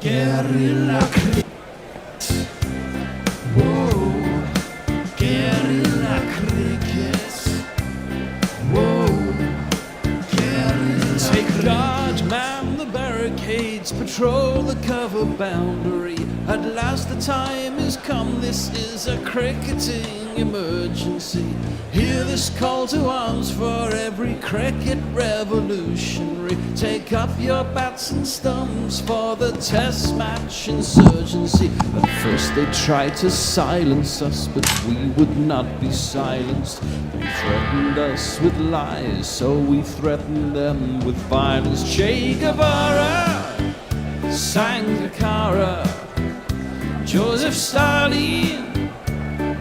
Guerrilla cricket. Whoa. Guerrilla cricket. Whoa. Guerrilla. Take guard, man the barricades, patrol the cover boundary. At last the time has come, this is a cricketing emergency. Hear this call to arms for every cricket revolutionary. Take up your bats and stumps for the test match insurgency. At first they tried to silence us, but we would not be silenced. They threatened us with lies, so we threatened them with violence. Che Guevara, Sangakkara, Joseph Stalin,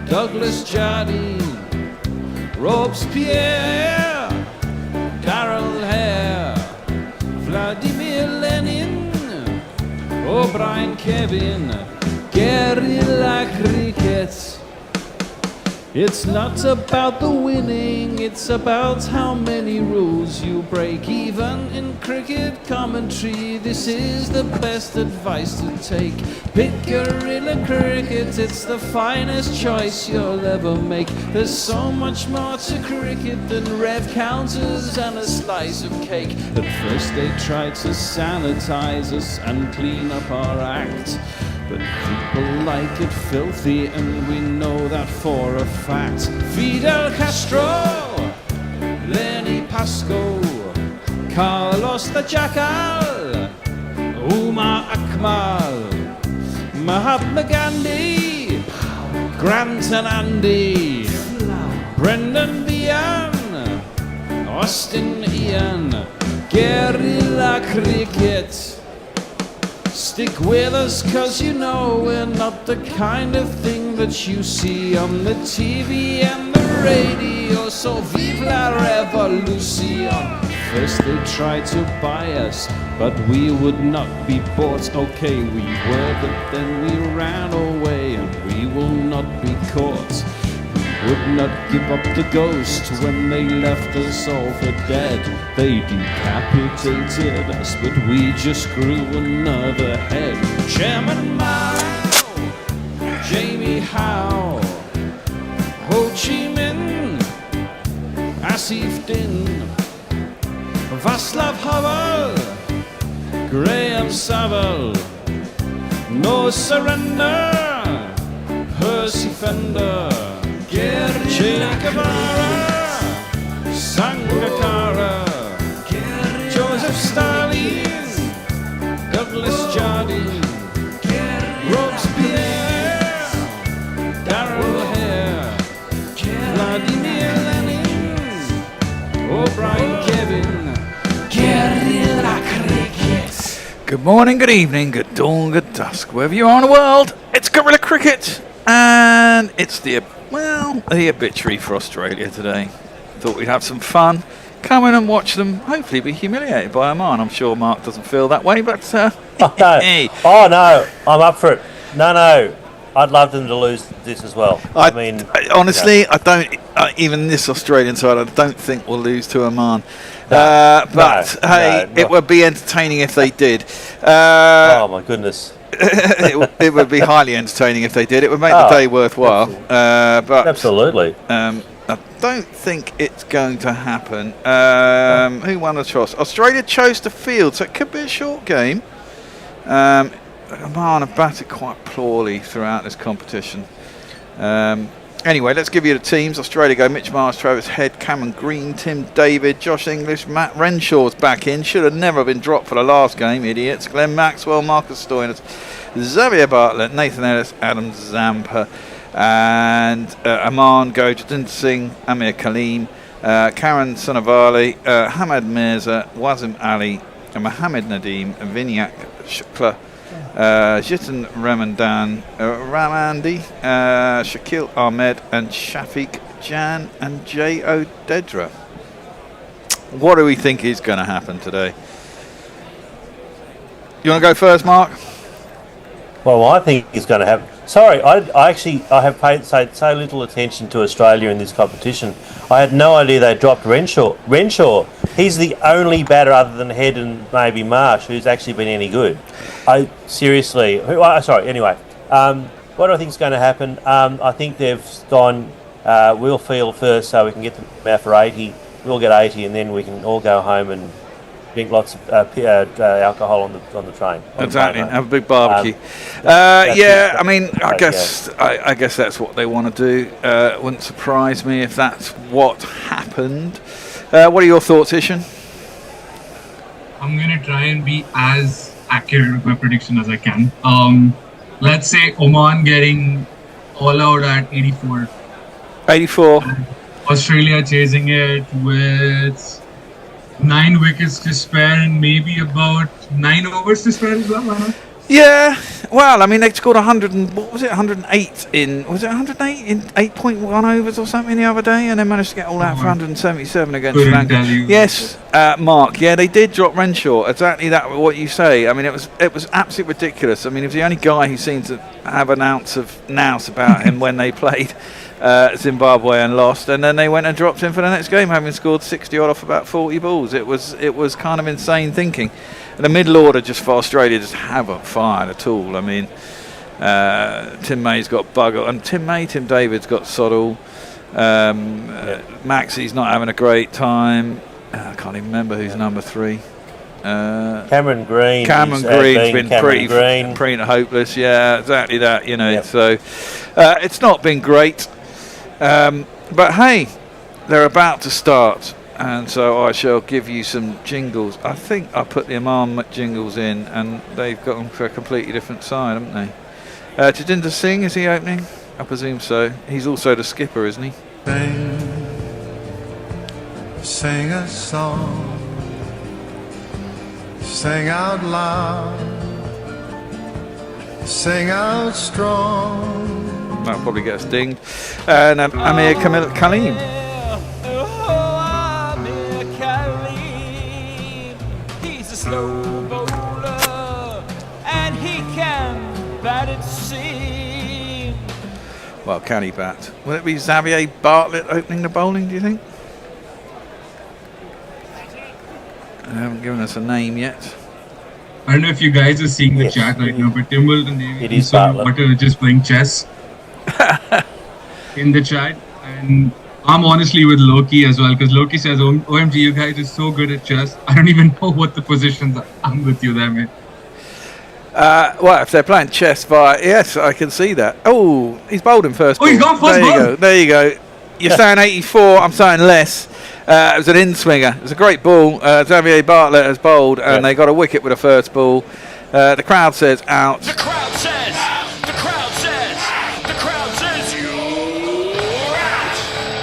Douglas Jardine, Robespierre, Darrell Hare, Vladimir Lenin, O'Brien Kevin. Guerrilla cricket. It's not about the winning, it's about how many rules you break. Even in cricket commentary, this is the best advice to take. Pick guerrilla cricket, it's the finest choice you'll ever make. There's so much more to cricket than rev counters and a slice of cake. At first they tried to sanitize us and clean up our act, but people like it filthy, and we know that for a fact. Fidel Castro, Lenny Pascoe, Carlos the Jackal, Omar Akmal, Mahatma Gandhi, Grant and Andy, Brendan Behan, Austin Ian. Guerrilla cricket. Stick with us, cause you know we're not the kind of thing that you see on the TV and the radio. So vive la revolution. First they tried to buy us, but we would not be bought. Okay, we were, but then we ran away, and we will not be caught. Would not give up the ghost when they left us all for dead. They decapitated us, but we just grew another head. Chairman Mao, Jamie Howe, Ho Chi Minh, Asif Din, Václav Havel, Graham Saville, No Surrender, Percy Fender, Che Guevara, Sangakkara, Joseph Stalin, Douglas Jardine, Robespierre, Darrell Hare, Vladimir Lenin, O'Brien Kevin. Guerrilla cricket. Good morning, good evening, good dawn, good dusk, wherever you are in the world. It's Guerrilla Cricket, and it's the obituary for Australia today. Thought we'd have some fun, come in and watch them, hopefully be humiliated by Oman. I'm sure Mark doesn't feel that way, but oh no, I'm up for it. No, I'd love them to lose this as well. I mean, honestly, yeah. I don't, even this Australian side, I don't think we'll lose to Oman. It would be entertaining if they did. Oh my goodness. it would be highly entertaining if they did. It would make the day worthwhile. But absolutely. I don't think it's going to happen. Who won the toss? Australia chose to field, so it could be a short game. Oman have batted quite poorly throughout this competition. Anyway, let's give you the teams. Australia go Mitch Marsh, Travis Head, Cameron Green, Tim David, Josh English, Matt Renshaw's back in. Should have never been dropped for the last game, idiots. Glenn Maxwell, Marcus Stoinis, Xavier Bartlett, Nathan Ellis, Adam Zampa, and Aman go Jatinder Singh, Amir Kaleem, Karen Sonavali, Hamad Mirza, Wazim Ali, Mohammed Nadeem, Vinyak Shukla, Jitan Ramandi, Shakil Ahmed, and Shafiq Jan and J.O. Dedra. What do we think is going to happen today? You want to go first, Mark? Well, I think it's going to happen. Sorry, I have paid so little attention to Australia in this competition. I had no idea they dropped Renshaw. He's the only batter other than Head and maybe Marsh who's actually been any good. Seriously. Anyway. What do I think is going to happen? I think they've gone, we'll field first so we can get them out for 80. We'll get 80 and then we can all go home and drink lots of alcohol on the train. Exactly, have a big barbecue. I mean, I guess that's what they want to do. Wouldn't surprise me if that's what happened. What are your thoughts, Ishan? I'm going to try and be as accurate with my prediction as I can. Let's say Oman getting all out at 84. 84. Australia chasing it with 9 wickets to spare and maybe about 9 overs to spare as well. Yeah, well, I mean, they scored 100 and, what was it, 108 in 8.1 overs or something the other day, and then managed to get all that for 177 against Sri Lanka. Yes, Mark, yeah, they did drop Renshaw, exactly that, what you say. I mean, it was absolutely ridiculous. I mean, he was the only guy who seemed to have an ounce of nous about him when they played Zimbabwe and lost, and then they went and dropped him for the next game, having scored 60 odd off about 40 balls. It was kind of insane thinking. And the middle order just for Australia just haven't fired at all. I mean, Tim May's got Bugger, and Tim David's got Soddle. Maxie's not having a great time. I can't even remember who's number 3. Cameron Green's been pretty hopeless. Yeah, exactly that. You know, yep. So it's not been great. But hey, they're about to start. And so I shall give you some jingles. I think I put the Oman jingles in, and they've got them for a completely different side, haven't they? Jatinder Singh, is he opening? I presume so. He's also the skipper, isn't he? Sing a song, sing out loud, sing out strong. That'll probably get us dinged. And Amir Khalil. Slow bowler, and he can bat it seam. Well, can he bat? Will it be Xavier Bartlett opening the bowling, do you think? They haven't given us a name yet. I don't know if you guys are seeing the chat right now, but Tim Wilton is just playing chess in the chat, and I'm honestly with Loki as well, because Loki says, OMG, you guys are so good at chess. I don't even know what the positions are. I'm with you there, mate. Well, if they're playing chess yes, I can see that. Oh, he's bowled in first ball. Oh, he's gone first ball. There you go. You're saying 84, I'm saying less. It was an in-swinger. It was a great ball. Xavier Bartlett has bowled, and they got a wicket with a first ball. The crowd says out. The crowd says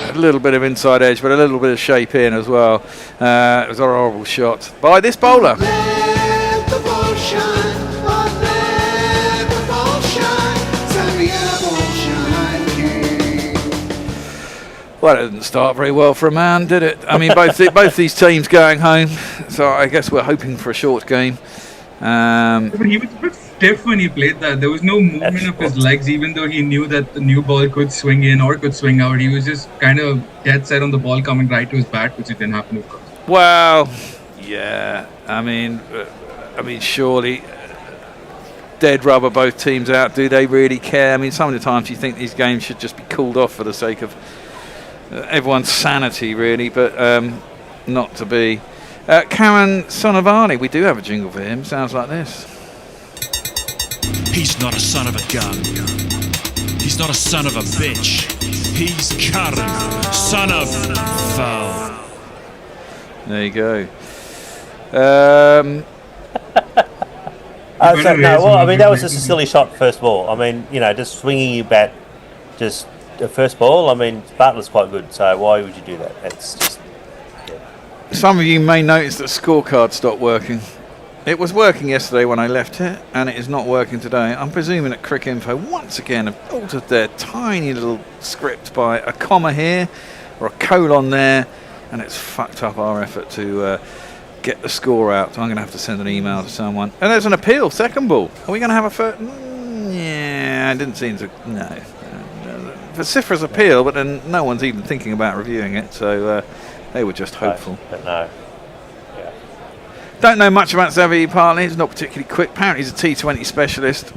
A little bit of inside edge, but a little bit of shape in as well. It was a horrible shot by this bowler. Let the ball shine, let the ball shine, Well, it didn't start very well for a man, did it? I mean, both these teams going home, so I guess we're hoping for a short game. But he was a bit stiff when he played that. There was no movement of his legs, even though he knew that the new ball could swing in or could swing out. He was just kind of dead set on the ball coming right to his bat, which it didn't happen, of course. Well, yeah. I mean, surely dead rubber, both teams out. Do they really care? I mean, some of the times you think these games should just be called off for the sake of everyone's sanity, really, but not to be. Karan Sonavani, we do have a jingle for him. Sounds like this. He's not a son of a gun. He's not a son of a bitch. He's Karan, son of Val. There you go. That was just a silly shot first ball. I mean, just swinging your bat, just the first ball. I mean, Bartlett's quite good, so why would you do that? It's just. Some of you may notice that scorecard stopped working. It was working yesterday when I left it, and it is not working today. I'm presuming that Cricinfo once again have altered their tiny little script by a comma here or a colon there, and it's fucked up our effort to get the score out. So I'm going to have to send an email to someone. And there's an appeal, second ball. Are we going to have a first? Yeah, I didn't seem to. No. Vociferous appeal, but then no one's even thinking about reviewing it, so they were just hopeful. But no. Don't know much about Xavier Partly. He's not particularly quick. Apparently he's a T20 specialist.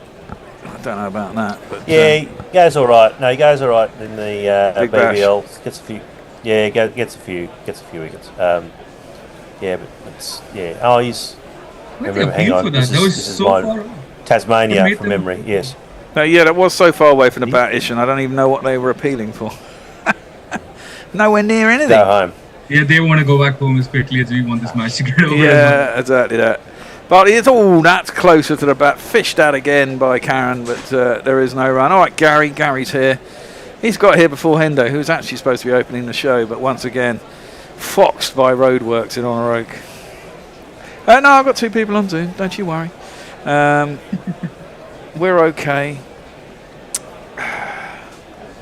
I don't know about that. But Yeah, he goes all right. No, he goes all right in the Big Bash. BBL. Gets a few. Yeah, gets a few wickets. Yeah, but it's Oh, he's. Why did they Remember, hang appeal on. for This that? That was is so my far. Tasmania What made from them- memory. Yes. yeah, that was so far away from the bat-ish, and I don't even know what they were appealing for. Nowhere near anything. Go home. Yeah, they want to go back home as quickly as we want this match to get over. Yeah, exactly that. But it's all that's closer to the bat. Fished out again by Karen, but there is no run. All right, Gary's here. He's got here before Hendo, who's actually supposed to be opening the show, but once again, foxed by roadworks in Honor Oak. No, I've got 2 people on Zoom. Don't you worry. We're okay.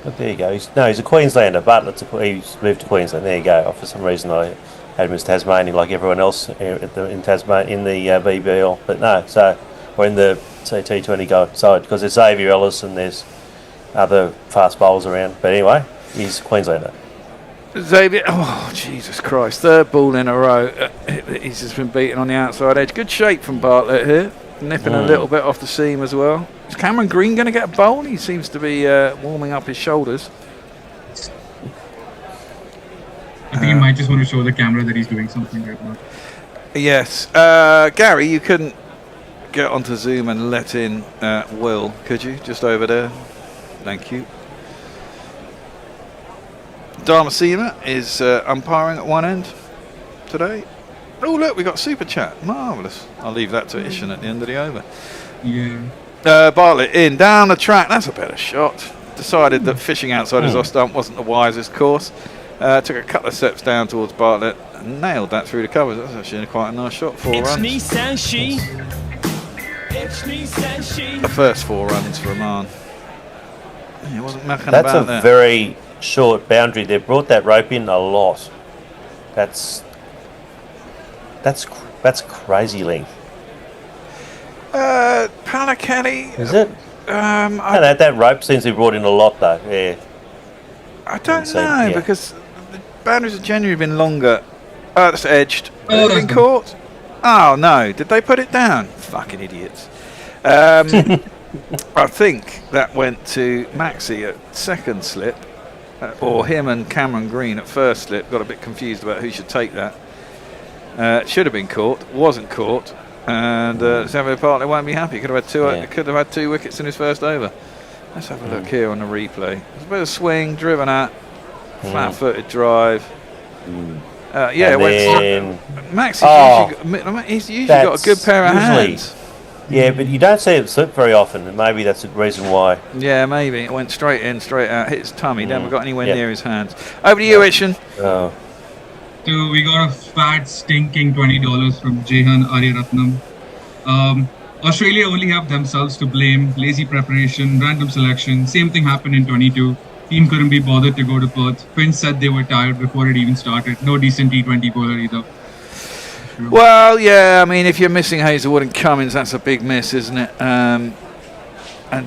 But there you go. He's a Queenslander. He's moved to Queensland. There you go. For some reason, I had him as Tasmanian, like everyone else in Tasmania in the BBL. But no, so we're in the T20 side because there's Xavier Ellis and there's other fast bowlers around. But anyway, he's a Queenslander. Xavier, oh Jesus Christ, 3rd ball in a row. He's just been beaten on the outside edge. Good shape from Bartlett here, nipping a little bit off the seam as well. Is Cameron Green going to get a bowl? He seems to be warming up his shoulders. I think he might just want to show the camera that he's doing something right now. Yes, Gary, you couldn't get onto Zoom and let in Will, could you? Just over there. Thank you. Dharmasena is umpiring at one end today. Oh look, we got super chat. Marvellous. I'll leave that to Ishan at the end of the over. Yeah. Bartlett in, down the track. That's a better shot. Decided that fishing outside his off stump wasn't the wisest course. Took a couple of steps down towards Bartlett and nailed that through the covers. That's actually quite a nice shot. 4 runs. The first 4 runs for Oman. He wasn't mucking That's about a there. very short boundary. They brought that rope in a lot. That's crazy length. Pallekele. Is it? That rope seems to be brought in a lot though. Yeah. I don't So, know yeah. because the boundaries have generally been longer. Oh, it's edged. Oh, Has it that's been caught? Oh no! Did they put it down? Fucking idiots. I think that went to Maxi at 2nd slip, or him and Cameron Green at 1st slip. Got a bit confused about who should take that. It should have been caught. Wasn't caught. And Xavier Partly won't be happy. Could have had 2. Yeah. Could have had 2 wickets in his first over. Let's have a look here on the replay. There's a bit of swing, driven at, flat-footed drive. Yeah, And then, he's usually got a good pair of hands. Yeah, but you don't see it slip very often, and maybe that's the reason why. Yeah, maybe. It went straight in, straight out, hit his tummy, never got anywhere Yep. near his hands. Over to you, Ishan. Oh, So we got a fat stinking $20 from Jehan Aryaratnam. Australia only have themselves to blame. Lazy preparation, random selection. Same thing happened in 22. Team couldn't be bothered to go to Perth. Finns said they were tired before it even started. No decent T20 bowler either. Well, yeah, I mean, if you're missing Hazelwood and Cummins, that's a big miss, isn't it? And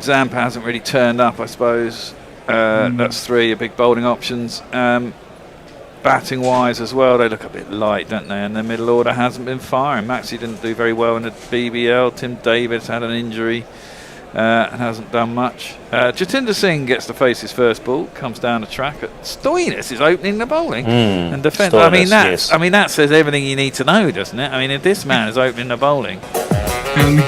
Zampa hasn't really turned up, I suppose. That's 3 big bowling options. Batting wise as well, they look a bit light, don't they? And the middle order hasn't been firing. Maxi didn't do very well in the BBL. Tim Davis had an injury and hasn't done much. Jatinder Singh gets to face his first ball, comes down the track. Stoinis is opening the bowling and defence. I mean, that says everything you need to know, doesn't it? I mean, if this man is opening the bowling.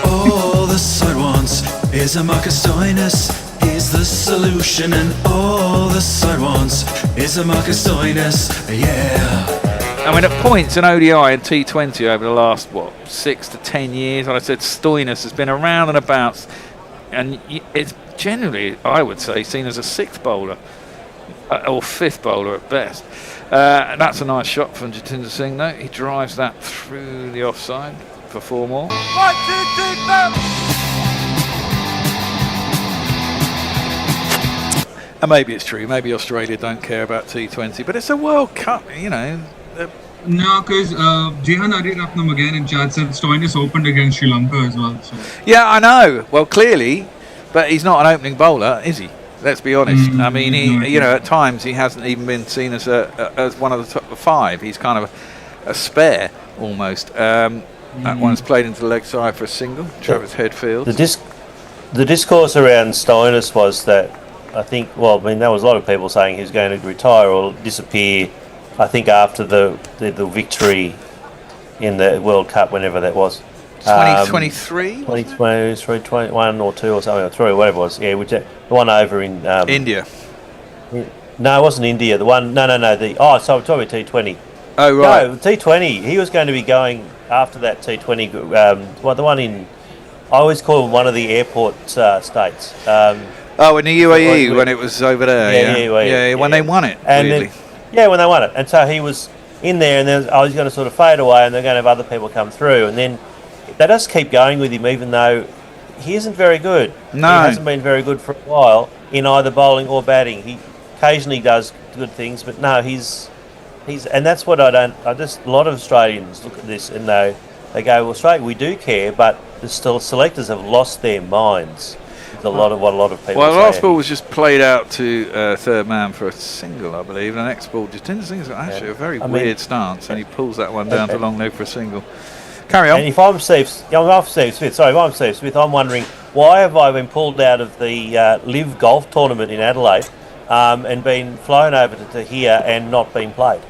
All the side wants is a Marcus Stoinis. He's the solution, and all the side wants is a Marcus Stoinis. Yeah. I mean, at points in ODI and T20 over the last, 6 to 10 years, I said Stoinis has been around and about, and it's generally, I would say, seen as a 6th bowler, or 5th bowler at best. That's a nice shot from Jatinder Singh, though. He drives that through the offside for 4 more. 1, 2, 3, 4. And maybe it's true. Maybe Australia don't care about T20, but it's a World Cup, you know. No, because Jehan Aryaratnam again in chat said Stoinis opened against Sri Lanka as well. So. Yeah, I know. Well, clearly, but he's not an opening bowler, is he? Let's be honest. I mean, at times he hasn't even been seen as one of the top 5. He's kind of a spare almost. That one's played into the leg side for a single. Travis Headfield. The discourse around Stoinis was that I think, well, I mean, there was a lot of people saying he was going to retire or disappear. I think after the victory in the World Cup, whenever that was. 2023? 2023, 21 or 2 or something, or 3, whatever it was. Yeah, the one over in... India. No, it wasn't India. The one... No. So I'm talking about T20. Oh, right. No, T20. He was going to be going after that T20... the one in... I always call him one of the airport states. In the UAE when it was over there. Yeah, when they won it. And then, when they won it. And so he was in there, and then I was going to sort of fade away, and they're going to have other people come through. And then they just keep going with him, even though he isn't very good. No. He hasn't been very good for a while in either bowling or batting. He occasionally does good things, but no, he's and that's what a lot of Australians look at this and they go, well, Australia, we do care, but the selectors have lost their minds. A lot of people. Well, the last ball was just played out to third man for a single, I believe. And the next ball, Jatinder Singh's got actually a very weird stance, and he pulls that one down to long leg for a single. Carry on. And if I'm Steve Smith, I'm wondering why have I been pulled out of the Live Golf tournament in Adelaide and been flown over to here and not been played?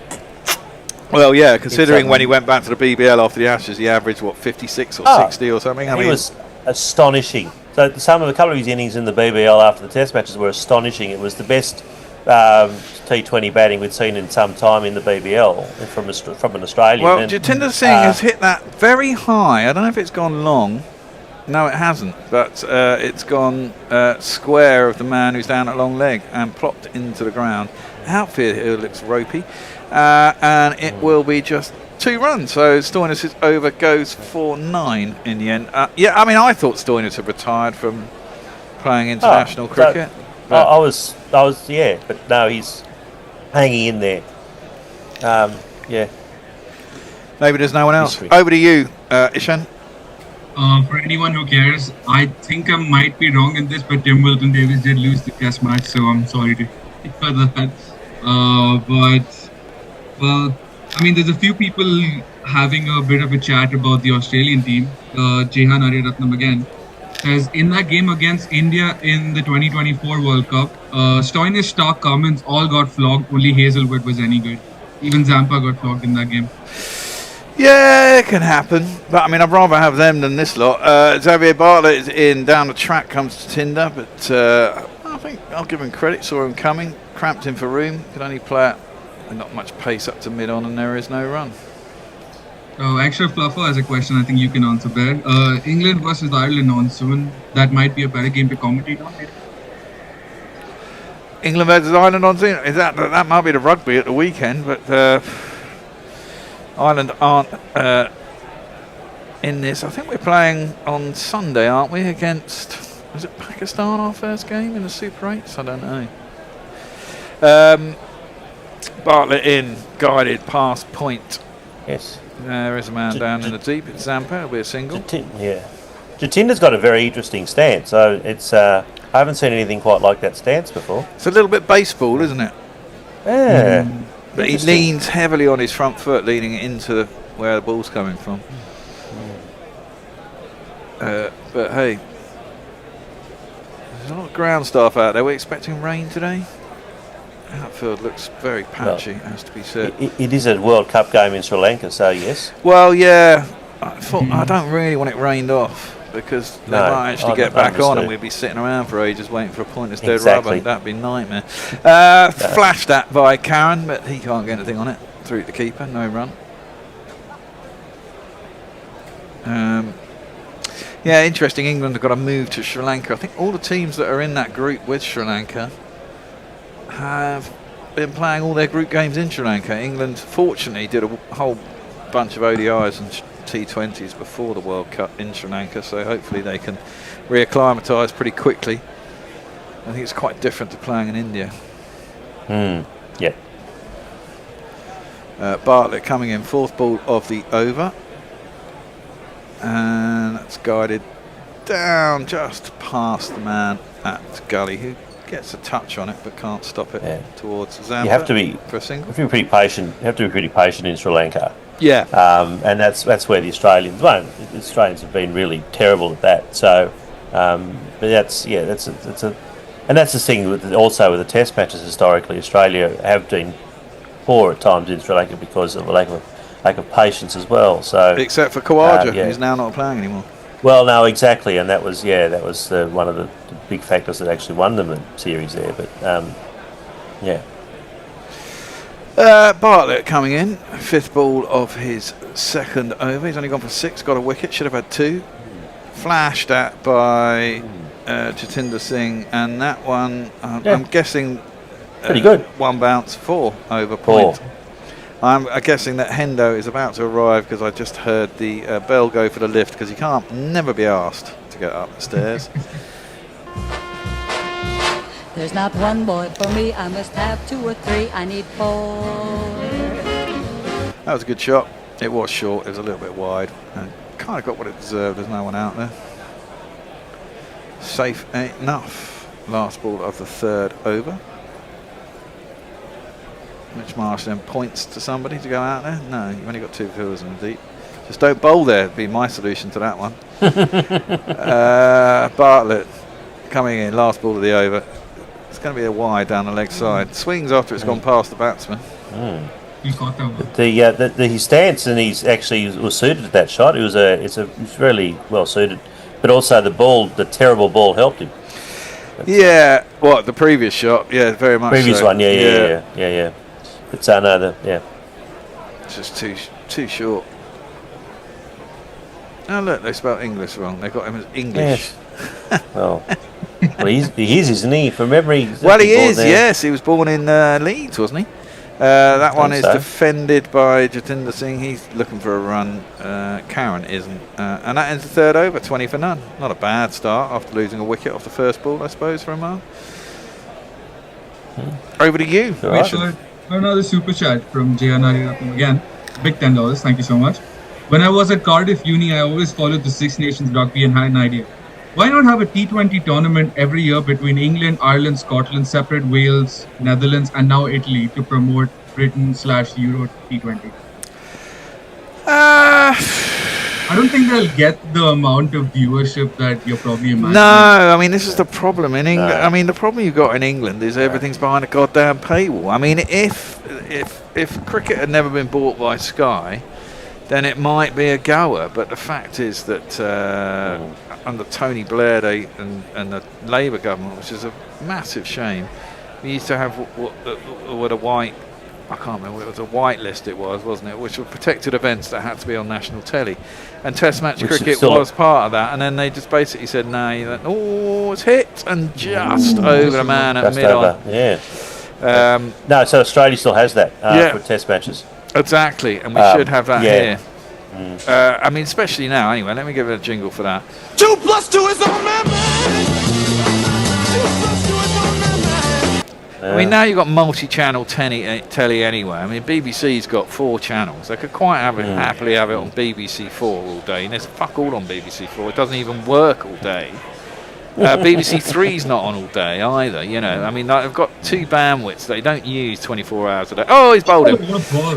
Well, yeah, considering when he went back to the BBL after the Ashes, he averaged 56 or 60 or something. He was astonishing. So a couple of his innings in the BBL after the Test matches were astonishing. It was the best T20 batting we'd seen in some time in the BBL from an Australian. Well, Jatinder Singh has hit that very high. I don't know if it's gone long. No, it hasn't. But it's gone square of the man who's down at long leg and plopped into the ground. Outfield here looks ropey. And it will be just 2 runs. So Stoinis' over goes for 9 in the end. I thought Stoinis had retired from playing international cricket. I was, but no, he's hanging in there. Maybe there's no one else. Over to you, Ishan. For anyone who cares, I think I might be wrong in this, but Tim Wilton Davis did lose the Test match, so I'm sorry to for that. There's a few people having a bit of a chat about the Australian team. Jehan Ariyaratnam again says, in that game against India in the 2024 World Cup, Stoinis, Stark, Cummins all got flogged. Only Hazelwood was any good. Even Zampa got flogged in that game. Yeah, it can happen. But, I'd rather have them than this lot. Xavier Bartlett is in. Down the track comes Tinder. But I think I'll give him credit. Saw him coming. Cramped him for room. Could only play it. Not much pace up to mid-on, and there is no run. Extra Fluffer has a question I think you can answer there. England versus Ireland on soon. That might be a better game to commentate on. England versus Ireland on soon. That might be the rugby at the weekend, but Ireland aren't in this. I think we're playing on Sunday, aren't we? Against, is it Pakistan, our first game in the Super 8s? I don't know. Bartlett in, guided past point. Yes. There is a man down in the deep. It's Zampa. It'll be a single. Jatinder's got a very interesting stance. So it's I haven't seen anything quite like that stance before. It's a little bit baseball, isn't it? Yeah. But he leans heavily on his front foot, leaning into where the ball's coming from. But hey, there's a lot of ground staff out there. We're expecting rain today. Outfield looks very patchy, has to be said. It is a World Cup game in Sri Lanka, so yes. Well, yeah. I don't really want it rained off because they might actually get back on and we'd be sitting around for ages waiting for a pointless dead rubber. That'd be a nightmare. Flashed at by Karen, but he can't get anything on it. Through the keeper, no run. Interesting. England have got to move to Sri Lanka. I think all the teams that are in that group with Sri Lanka have been playing all their group games in Sri Lanka. England, fortunately, did a whole bunch of ODIs and T20s before the World Cup in Sri Lanka, so hopefully they can reacclimatise pretty quickly. I think it's quite different to playing in India. Yeah. Bartlett coming in, 4th ball of the over. And that's guided down just past the man at Gully, who gets a touch on it but can't stop it towards Zampa. You have to be for a single. pretty patient. You have to be pretty patient in Sri Lanka. Yeah. And that's where the Australians have been really terrible at that. So, but that's and that's the thing with the Test matches historically. Australia have been poor at times in Sri Lanka because of a lack of patience as well. So except for Khawaja, who's now not playing anymore. Well, no, exactly, and that was one of the big factors that actually won them the series there. But yeah. Bartlett coming in, 5th ball of his 2nd over. He's only gone for 6, got a wicket, should have had 2. Flashed at by Jatinder Singh, and that one, I'm guessing, pretty good. 1 bounce, 4 over point. I'm guessing that Hendo is about to arrive because I just heard the bell go for the lift because he can't never be asked to get up the stairs. There's not one boy for me, I must have 2 or 3, I need 4. That was a good shot. It was short, it was a little bit wide, and kind of got what it deserved. There's no one out there. Safe enough. Last ball of the 3rd over. Mitch Marsh then points to somebody to go out there. No, you've only got 2 fielders in the deep. Just don't bowl there, would be my solution to that one. Bartlett coming in, last ball of the over. It's going to be a wide down the leg side. Swings after it's gone past the batsman. He caught that one. His stance, and he's actually was suited to that shot. It's really well suited, but also the terrible ball helped him. Yeah, what, the previous shot? Yeah, very much. Previous so. one, yeah. But It's just too short. Oh look, they spelled English wrong. They got him as English. Yes. well, he is, isn't he? From memory. Well, he is. There. Yes, he was born in Leeds, wasn't he? That one is defended by Jatinder Singh. He's looking for a run. Karen isn't. And that ends the 3rd over, 20 for none. Not a bad start after losing a wicket off the first ball, I suppose, for Oman. Over to you, Mission. Another super chat from JR again. Big $10. Thank you so much. When I was at Cardiff Uni, I always followed the Six Nations rugby and had an idea. Why not have a T20 tournament every year between England, Ireland, Scotland, separate Wales, Netherlands, and now Italy to promote Britain/Euro T20? I don't think they'll get the amount of viewership that you're probably imagining. No, I mean, this is the problem in England. I mean, the problem you've got in England is everything's behind a goddamn paywall. I mean, if cricket had never been bought by Sky, then it might be a goer. But the fact is that under Tony Blair and the Labour government, which is a massive shame, we used to have what a white, I can't remember, it was a white list it was, wasn't it, which were protected events that had to be on national telly. And Test match cricket was part of that, and then they just basically said, no, it's hit and just over the man at mid-on. Yeah. No, so Australia still has that for Test matches. Exactly, and we should have that here. I mean, especially now, anyway. Let me give it a jingle for that. 2 + 2 is Oman. 2 + 2 is Oman. I mean, now you've got multi-channel telly anyway. I mean, BBC's got 4 channels. They could quite happily have it on BBC 4 all day. And there's fuck all on BBC 4. It doesn't even work all day. BBC 3's not on all day either, you know. I mean, they've got 2 bandwidths they don't use 24 hours a day. Oh, he's bowled him.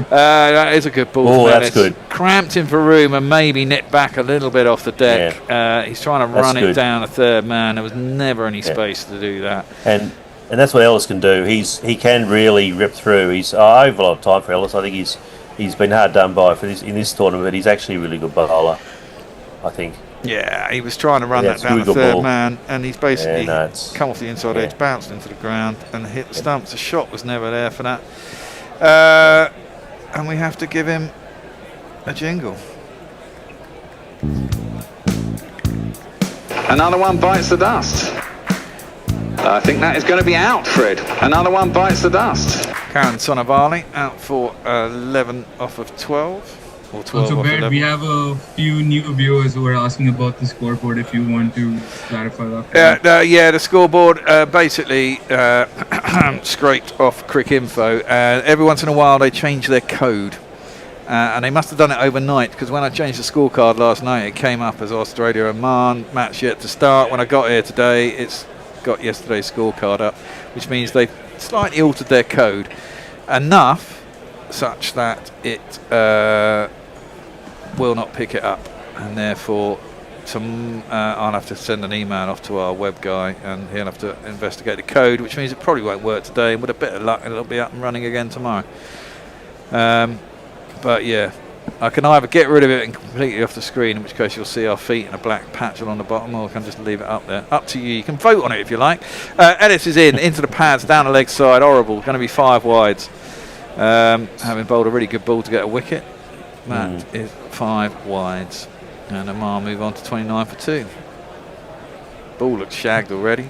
That is a good ball. Oh, that's good. Cramped him for room and maybe nipped back a little bit off the deck. He's trying to run it down a 3rd man. There was never any space to do that. And that's what Ellis can do. He can really rip through. I have a lot of time for Ellis. I think he's been hard done by in this tournament, but he's actually a really good bowler, I think. Yeah, he was trying to run that down the 3rd man, and he's basically come off the inside edge, bounced into the ground, and hit the stumps. The shot was never there for that. And we have to give him a jingle. Another one bites the dust. I think that is going to be out, Fred. Another one bites the dust. Karen Sonavali out for 11 off of 12. Or 12 also, off Brad, 11. we have a few new viewers who are asking about the scoreboard if you want to clarify that. The scoreboard basically scraped off Cricinfo. Every once in a while they change their code. And they must have done it overnight, because when I changed the scorecard last night, it came up as Australia-Oman, match yet to start. When I got here today, it's got yesterday's scorecard up, which means they've slightly altered their code. Enough such that it will not pick it up, and therefore I'll have to send an email off to our web guy, and he'll have to investigate the code, which means it probably won't work today, and with a bit of luck it'll be up and running again tomorrow. But yeah, I can either get rid of it and completely off the screen, in which case you'll see our feet and a black patch along the bottom, or I can just leave it up there. Up to you. You can vote on it if you like. Ellis is into the pads, down the leg side, horrible. Going to be 5 wides. Having bowled a really good ball to get a wicket. That is 5 wides. And Oman move on to 29 for 2. Ball looks shagged already.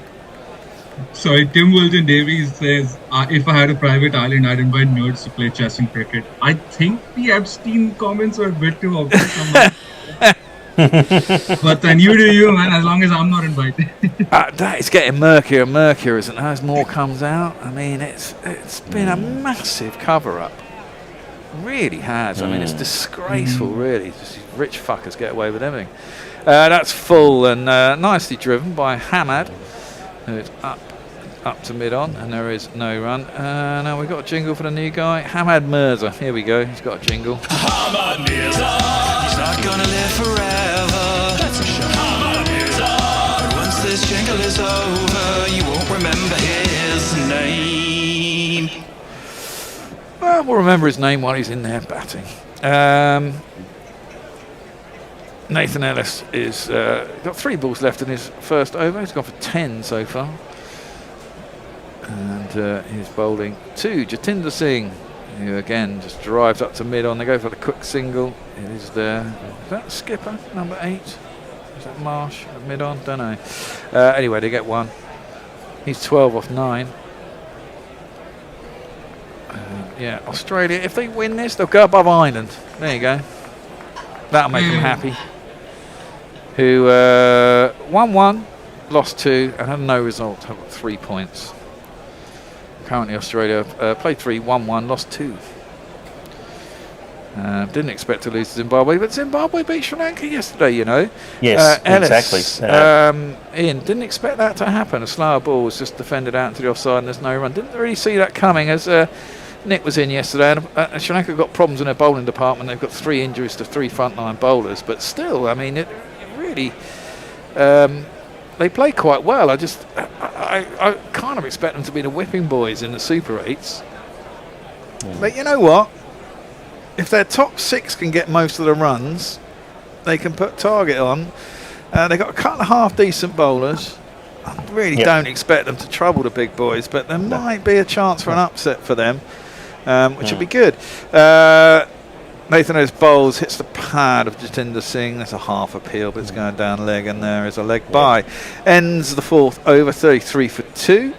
Sorry, Tim Wilton Davies says, if I had a private island, I'd invite nerds to play chess and cricket. I think the Epstein comments were a bit too obvious. But then you do you, man, as long as I'm not invited. That is getting murkier and murkier, isn't it? As more comes out. I mean, it's been a massive cover-up. It really has. I mean, it's disgraceful, really. Just these rich fuckers get away with everything. That's full and nicely driven by Hamad, who is up to mid-on, and there is no run. Now we've got a jingle for the new guy, Hamad Mirza. Here we go. He's got a jingle. Hamad Mirza. He's not gonna live forever. That's a shame. Hamad Mirza. But once this jingle is over, you won't remember his name. Well, we'll remember his name while he's in there batting. Nathan Ellis is got 3 balls left in his first over. He's gone for 10 so far. And he's bowling to Jatinder Singh, who again just drives up to mid-on. They go for the quick single. It is there. Is that skipper, number 8? Is that Marsh at mid-on? Don't know. Anyway, they get 1. He's 12 off 9. Yeah, Australia, if they win this, they'll go above Ireland. There you go. That'll make them happy. Who won 1, lost 2, and had no result. Have got 3 points. Currently, Australia played 3, won 1, lost 2. Didn't expect to lose to Zimbabwe, but Zimbabwe beat Sri Lanka yesterday, you know. Yes, Ellis, exactly. Ian, didn't expect that to happen. A slower ball was just defended out into the offside, and there's no run. Didn't really see that coming as Nick was in yesterday, and Sri Lanka got problems in their bowling department. They've got 3 injuries to 3 frontline bowlers, but still, I mean, it really... they play quite well. I kind of expect them to be the whipping boys in the Super 8s. But you know what? If their top 6 can get most of the runs, they can put target on. They've got a couple of half-decent bowlers. I really don't expect them to trouble the big boys, but there might be a chance for an upset for them, which would be good. Nathan Ellis bowls, hits the pad of Jatinder Singh. That's a half appeal, but it's going down leg, and there is a leg bye. Ends the 4th over, 33 for 2.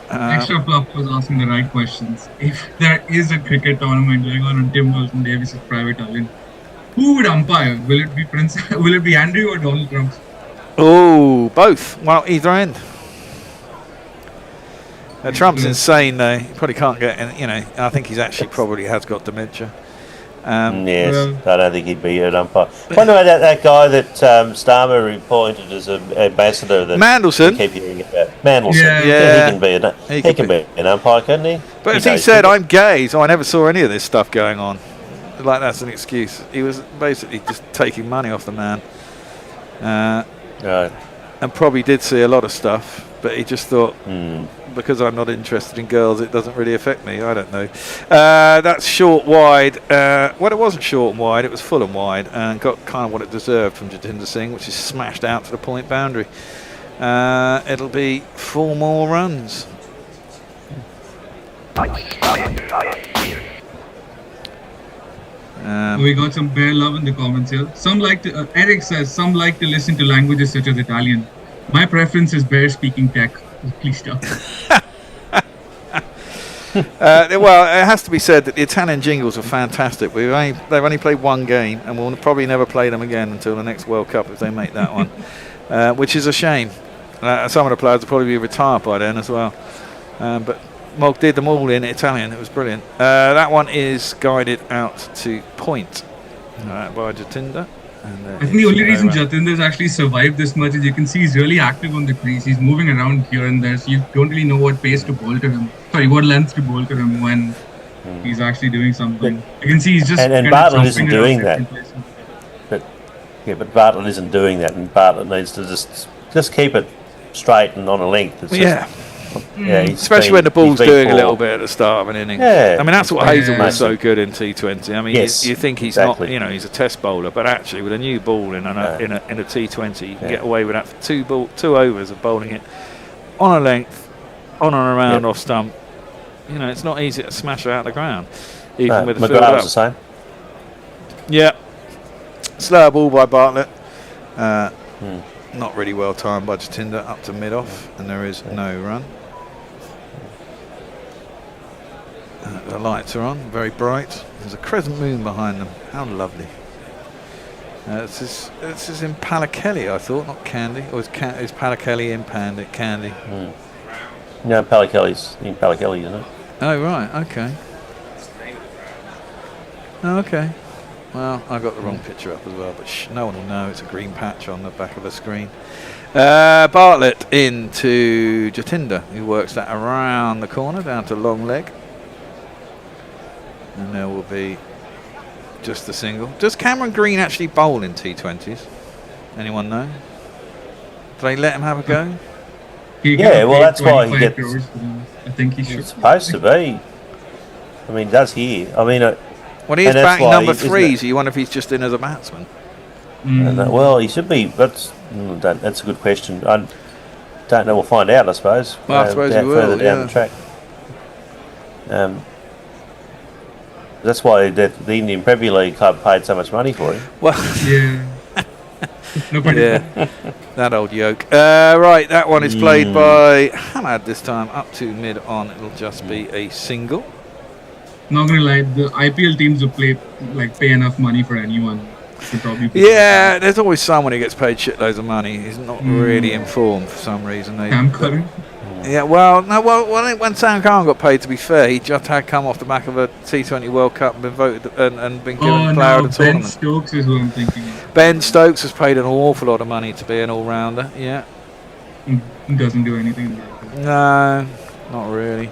Extra Fluff was asking the right questions. If there is a cricket tournament going on Tim Wilton Davis' private island, who would umpire? Will it be Will it be Andrew or Donald Trump? Oh, both. Well, either end. Trump's insane, though. He probably can't get in, you know. I think he's actually probably has got dementia. Yes, I don't think he'd be an umpire. Wonder about that guy that Starmer appointed as an ambassador. That Mandelson. Keep hearing about. Mandelson. Yeah. He can be an umpire, couldn't he? But as he said, I'm gay, so I never saw any of this stuff going on. Like, that's an excuse. He was basically just taking money off the man. Right. And probably did see a lot of stuff, but he just thought, because I'm not interested in girls, it doesn't really affect me. I don't know. That's short wide. Well, it wasn't short and wide, it was full and wide, and got kind of what it deserved from Jatinder Singh, which is smashed out to the point boundary. It'll be 4 more runs. We got some bear love in the comments here. Some like to, Eric says, some like to listen to languages such as Italian. My preference is bear speaking tech. Please stop. Well, it has to be said that the Italian jingles are fantastic. They've only played 1 game, and we'll probably never play them again until the next World Cup if they make that one, which is a shame. Some of the players will probably be retired by then as well. But Mog did them all in Italian. It was brilliant. That one is guided out to point by Jatinder. I think the only reason Jatinder's actually survived this much is you can see he's really active on the crease. He's moving around here and there, so you don't really know what pace to bowl to him. Sorry, what length to bowl to him when He's actually doing something. You can see he's just And kind of Bartlett chopping isn't it doing off that. second place. But Bartlett isn't doing that, and Bartlett needs to just keep it straight and on a length. It's Yeah. Especially when the ball's doing a little bit at the start of an inning. Yeah. I mean, that's what Hazel was so Amazing. good in T20. I mean, Yes, you think he's exactly. not, you know, he's a test bowler, but actually with a new ball in a T20, you can get away with that for two overs of bowling it on a length, on and around off stump. You know, it's not easy to smash it out of the ground, even with the field McGrath up. was the same. Yeah. Slow ball by Bartlett. Not really well timed by Jatinder up to mid-off, and there is no run. The lights are on, very bright. There's a crescent moon behind them. How lovely. This is in Pallekele, I thought, not Kandy. Or is Pallekele in Kandy? No, Pallekele's in Pallekele, isn't it? Oh, right, okay. Oh, okay. Well, I got the wrong picture up as well, but no one will know. It's a green patch on the back of the screen. Bartlett into Jatinder, who works that around the corner down to long leg. And there will be just the single. Does Cameron Green actually bowl in T20s? Anyone know? Do they let him have a go? Yeah, well, that's why he gets. I think he should. It's supposed to be. I mean, he does here. I mean, Well, he is and that's batting why number isn't 3, it? so you wonder if he's just in as a batsman. well, he should be. That's a good question. I don't know. We'll find out, I suppose. Well, I suppose we will, further down the track. That's why the Indian Premier League club paid so much money for him. Well, Yeah. Nobody. yeah, that old yoke. Right, that one is played by Hamad this time, up to mid-on. It'll just be a single. Not gonna lie, the IPL teams will pay enough money for anyone. To probably play. Yeah, there's always someone who gets paid shitloads of money. He's not really informed for some reason. Sam Curran. Yeah, well, no, when Sam Curran got paid, to be fair, he just had come off the back of a T20 World Cup and been voted and been given player of the Ben tournament. Stokes is who I'm thinking of. Ben Stokes has paid an awful lot of money to be an all-rounder. Yeah. He doesn't do anything in the IPL. No, not really.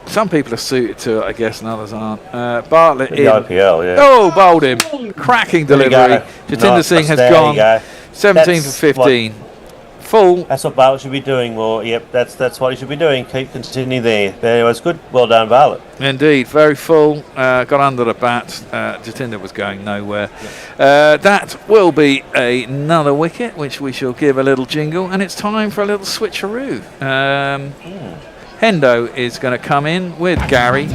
Some people are suited to it, I guess, and others aren't. Bartlett The in. IPL, yeah. Oh, bowled him. Cracking There you delivery. go. Jatinder Nice, Singh has there you gone go. 17 That's for 15. Full. That's what Bartlett should be doing. Well, yep, that's what he should be doing. Keep continuing there. There was good. Well done, Bartlett. Indeed, very full. Got under the bat. Jatinder was going nowhere. That will be another wicket, which we shall give a little jingle, and it's time for a little switcheroo. Hendo is going to come in with Gary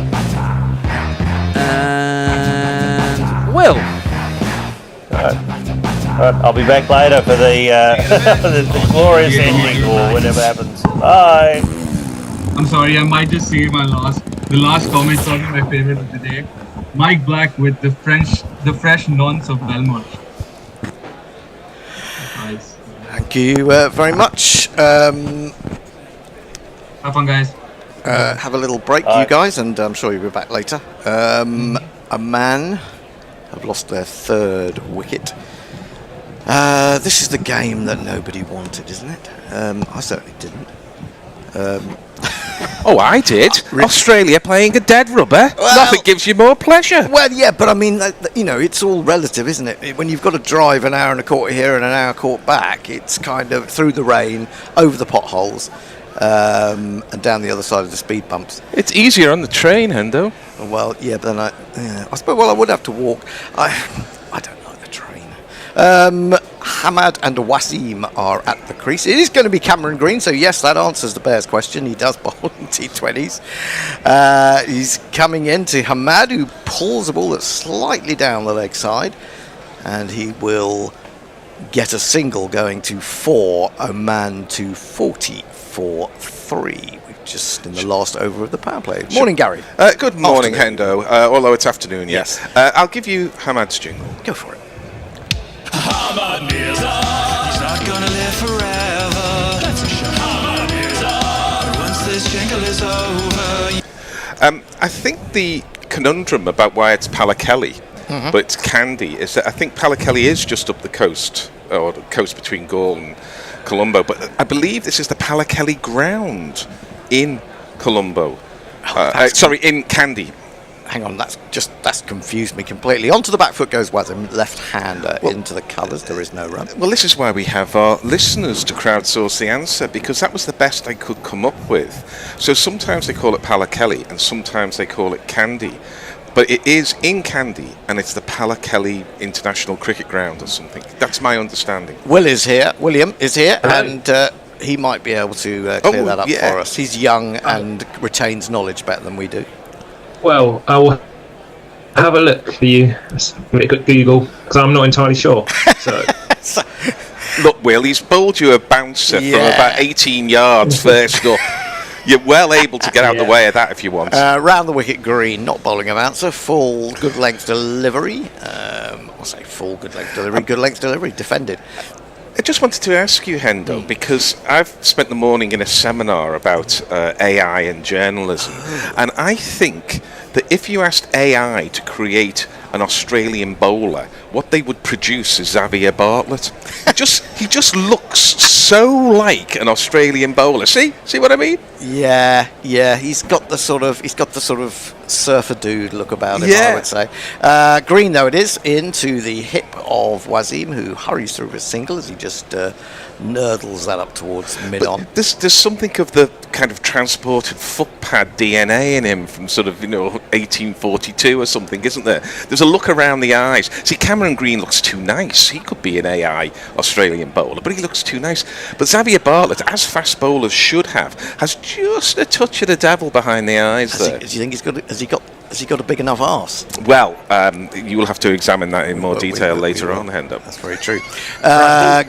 and Will. All right, I'll be back later for the the glorious ending or whatever happens. Bye. I'm sorry, I might just say the last comment, probably my favorite of the day. Mike Black with the fresh nonce of Belmont. Nice. Thank you very much. Have fun, guys. Have a little break, you guys, and I'm sure you'll be back later. Oman have lost their 3rd wicket. This is the game that nobody wanted, isn't it? I certainly didn't. Oh, I did. Australia playing a dead rubber. Well, Nothing gives you more pleasure. Well, yeah, but I mean, you know, it's all relative, isn't it? When you've got to drive an hour and a quarter here and an hour and a quarter back, it's kind of through the rain, over the potholes, and down the other side of the speed bumps. It's easier on the train, Hendo. Well, yeah, but then I suppose, well, I would have to walk. I don't like the train. Hamad and Wasim are at the crease. It is going to be Cameron Green, so yes, that answers the Bears question. He does bowl in T20s. He's coming in to Hamad, who pulls the ball that's slightly down the leg side, and he will get a single going to 4, Oman to 40 for 3. Just in the last over of the power play. Morning, Gary. Good morning, Afternoon. Hendo. Although it's afternoon, yes. I'll give you Hamad's jingle. Go for it. Hamad Mirza, he's not gonna live forever. That's a shame. Hamad Mirza, once this jingle is over. I think the conundrum about why it's Pallekele, but it's Kandy, is that I think Pallekele is just up the coast, or the coast between Gaul and Colombo, but I believe this is the Pallekele ground in Colombo. Sorry, in Candy. Hang on, that's confused me completely. Onto the back foot goes Wazim, left-hander into the colours. There is no run. Well, this is why we have our listeners to crowdsource the answer, because that was the best I could come up with. So sometimes they call it Pallekele and sometimes they call it Candy. But it is in Candy, and it's the Pallekele International Cricket Ground or something. That's my understanding. William is here, and he might be able to clear that up for us. He's young and retains knowledge better than we do. Well, I will have a look for you. Make a Google, because I'm not entirely sure. So. Look, Will, he's bowled you a bouncer from about 18 yards first up. You're well able to get out of the way of that if you want. Round the wicket green, not bowling a bouncer, full good length delivery. I'll say full good length delivery, defended. I just wanted to ask you, Hendo, because I've spent the morning in a seminar about AI and journalism, and I think that if you asked AI to create an Australian bowler, what they would produce is Xavier Bartlett. He just looks so like an Australian bowler. See what I mean? Yeah. He's got the sort of surfer dude look about him. I would say. Green though it is, into the hip of Wazim, who hurries through his single as he just nurdles that up towards mid-on. There's something of the kind of transported footpad DNA in him from sort of 1842 or something, isn't there? There's a look around the eyes. See, Cameron Green looks too nice. He could be an AI Australian bowler, but he looks too nice. But Xavier Bartlett, as fast bowlers should have, has just a touch of the devil behind the eyes there. Do you think has he got a big enough arse? Well, you will have to examine that in more detail later on, Hendo. That's very true.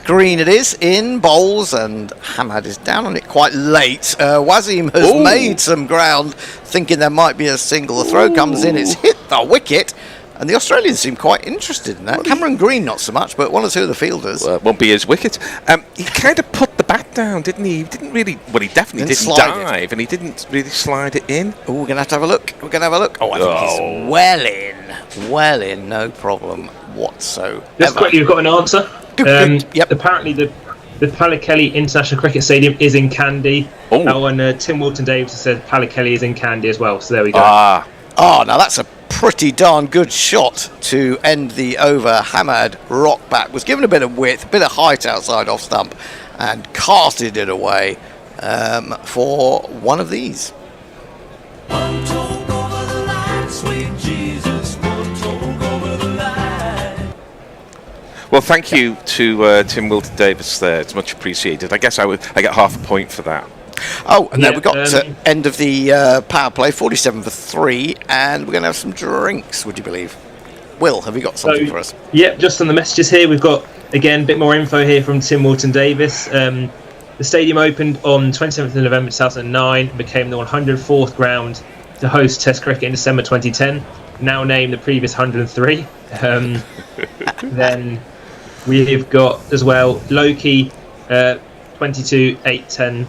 Green it is, in bowls, and Hamad is down on it quite late. Wazim has made some ground, thinking there might be a single. The throw comes in, it's hit the wicket. And the Australians seem quite interested in that. Cameron Green not so much, but one or two of the fielders. Well, it won't be his wicket. He kind of put the bat down, didn't he? He didn't really. Well, he definitely didn't dive, and he didn't really slide it in. Oh, we're going to have to have a look. Oh, I think he's well in, no problem whatsoever. Just quickly, you've got an answer. Yep. Apparently, the Pallekele International Cricket Stadium is in Candy. Oh, and Tim Walton-Davis said Pallekele is in Candy as well. So there we go. Now that's a pretty darn good shot to end the over. Hamad rock back, was given a bit of width, a bit of height outside off stump, and casted it away for one of these. One talk over the line, sweet Jesus, one talk over the line. Well, thank you to Tim Walton-Davis there. It's much appreciated. I guess I get half a point for that. Oh, and then we got end of the power play, 47 for 3, and we're going to have some drinks, would you believe? Will, have you got something for us? Yeah, just on the messages here, we've got, again, a bit more info here from Tim Walton-Davis. The stadium opened on 27th of November 2009 and became the 104th ground to host Test cricket in December 2010, now named the previous 103. Then we've got, as well, Loki, 22-8-10,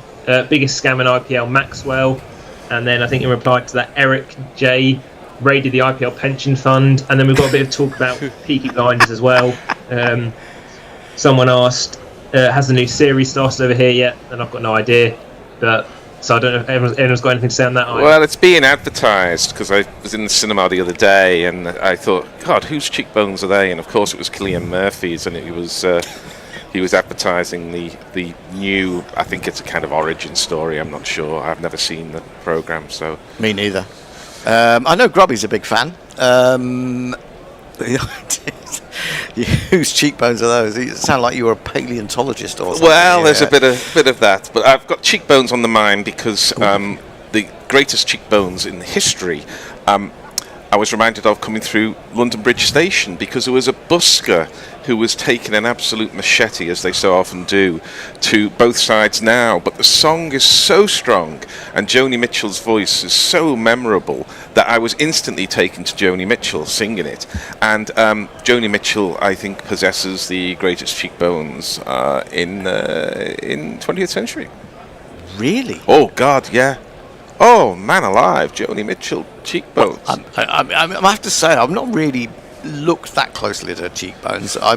biggest scam in IPL, Maxwell, and then I think in reply to that, Eric J raided the IPL pension fund, and then we've got a bit of talk about Peaky Blinders as well. Someone asked, has the new series started over here yet? And I've got no idea, but so I don't know if everyone's got anything to say on that either. Well, it's being advertised, because I was in the cinema the other day and I thought, God, whose cheekbones are they? And of course it was Cillian Murphy's, and he was advertising the new, I think it's a kind of origin story, I'm not sure. I've never seen the programme, so... Me neither. I know Grubby's a big fan. Whose cheekbones are those? You sound like you were a paleontologist or something. Well, there's a bit of that, but I've got cheekbones on the mind because the greatest cheekbones in history I was reminded of coming through London Bridge Station, because there was a busker who was taking an absolute machete, as they so often do, to Both Sides Now. But the song is so strong and Joni Mitchell's voice is so memorable that I was instantly taken to Joni Mitchell singing it. And Joni Mitchell, I think, possesses the greatest cheekbones in 20th century. Really? Oh, God, yeah. Oh, man alive, Joni Mitchell, cheekbones. Well, I have to say, I've not really looked that closely at her cheekbones. I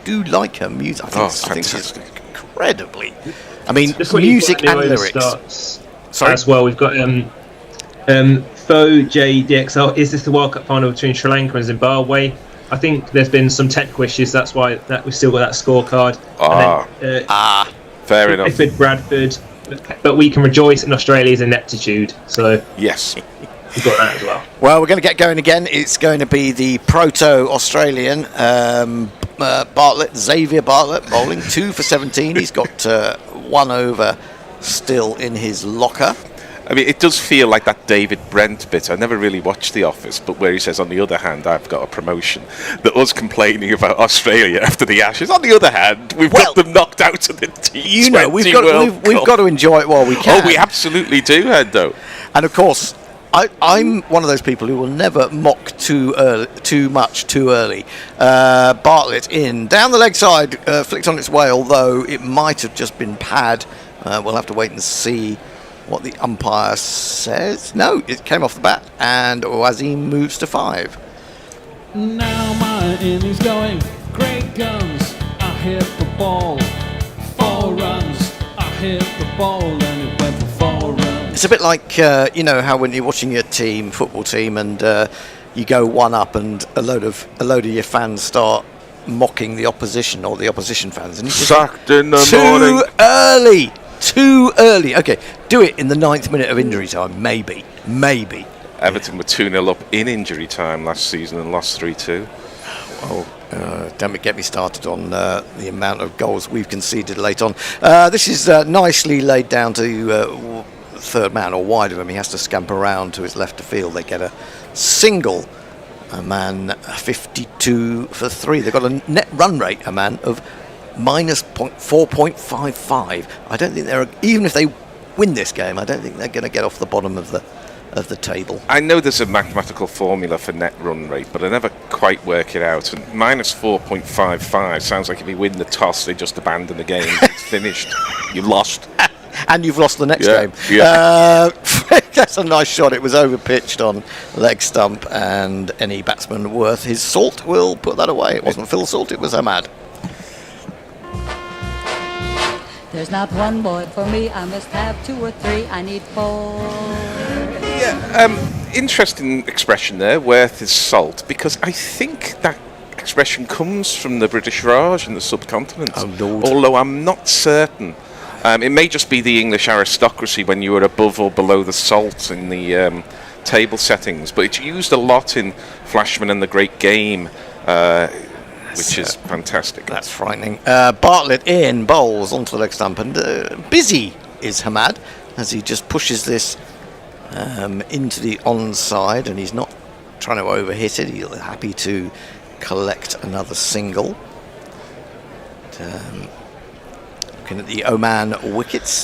do like her music. I think she's incredibly... I mean, music and lyrics. Sorry? As well, we've got Fo JDXL, is this the World Cup final between Sri Lanka and Zimbabwe? I think there's been some technical issues, that's why we've still got that scorecard. Fair enough. Bradford, Bradford, but we can rejoice in Australia's ineptitude. So yes, we've got that as well. Well, we're going to get going again. It's going to be the proto-Australian Bartlett, Xavier Bartlett, bowling 2 for 17. He's got 1 over still in his locker. I mean, it does feel like that David Brent bit. I never really watched The Office, but where he says, on the other hand, I've got a promotion. That us complaining about Australia after the Ashes. On the other hand, we've got them knocked out of the T20 we've got to enjoy it while we can. Oh, we absolutely do, Hendo. And of course, I'm one of those people who will never mock too much too early. Bartlett in, down the leg side, flicked on its way, although it might have just been pad. We'll have to wait and see what the umpire says. No, it came off the bat, and Wasim moves to 5. Now my innings going, great guns, I hit the ball, 4 runs, I hit the ball, and it went for 4 runs. It's a bit like, you know, how when you're watching your football team, and you go 1 up, and a load of your fans start mocking the opposition, or the opposition fans, and sucked in the morning. Too early. Okay, do it in the 9th minute of injury time, maybe. Everton were 2-0 up in injury time last season and lost 3-2. Well, don't get me started on the amount of goals we've conceded late on. This is nicely laid down to third man or wide of him. He has to scamper around to his left of field. They get a single. A man 52 for 3. They've got a net run rate, a man, of minus 4.55. I don't think even if they win this game, I don't think they're going to get off the bottom of the table. I know there's a mathematical formula for net run rate, but I never quite work it out. And minus 4.55 sounds like if you win the toss, they just abandon the game. It's finished. You lost. And you've lost the next game. Yeah. That's a nice shot. It was over-pitched on leg stump, and any batsman worth his salt will put that away. It wasn't Phil Salt, it was Ahmad. There's not one boy for me, I must have 2 or 3, I need 4. Yeah, interesting expression there, worth his salt, because I think that expression comes from the British Raj and the subcontinent, although I'm not certain. It may just be the English aristocracy when you were above or below the salt in the table settings, but it's used a lot in Flashman and the Great Game, which is fantastic. That's frightening. Bartlett in, bowls onto the leg stump, and busy is Hamad as he just pushes this into the onside, and he's not trying to overhit it. He's happy to collect another single. Looking at the Oman wickets,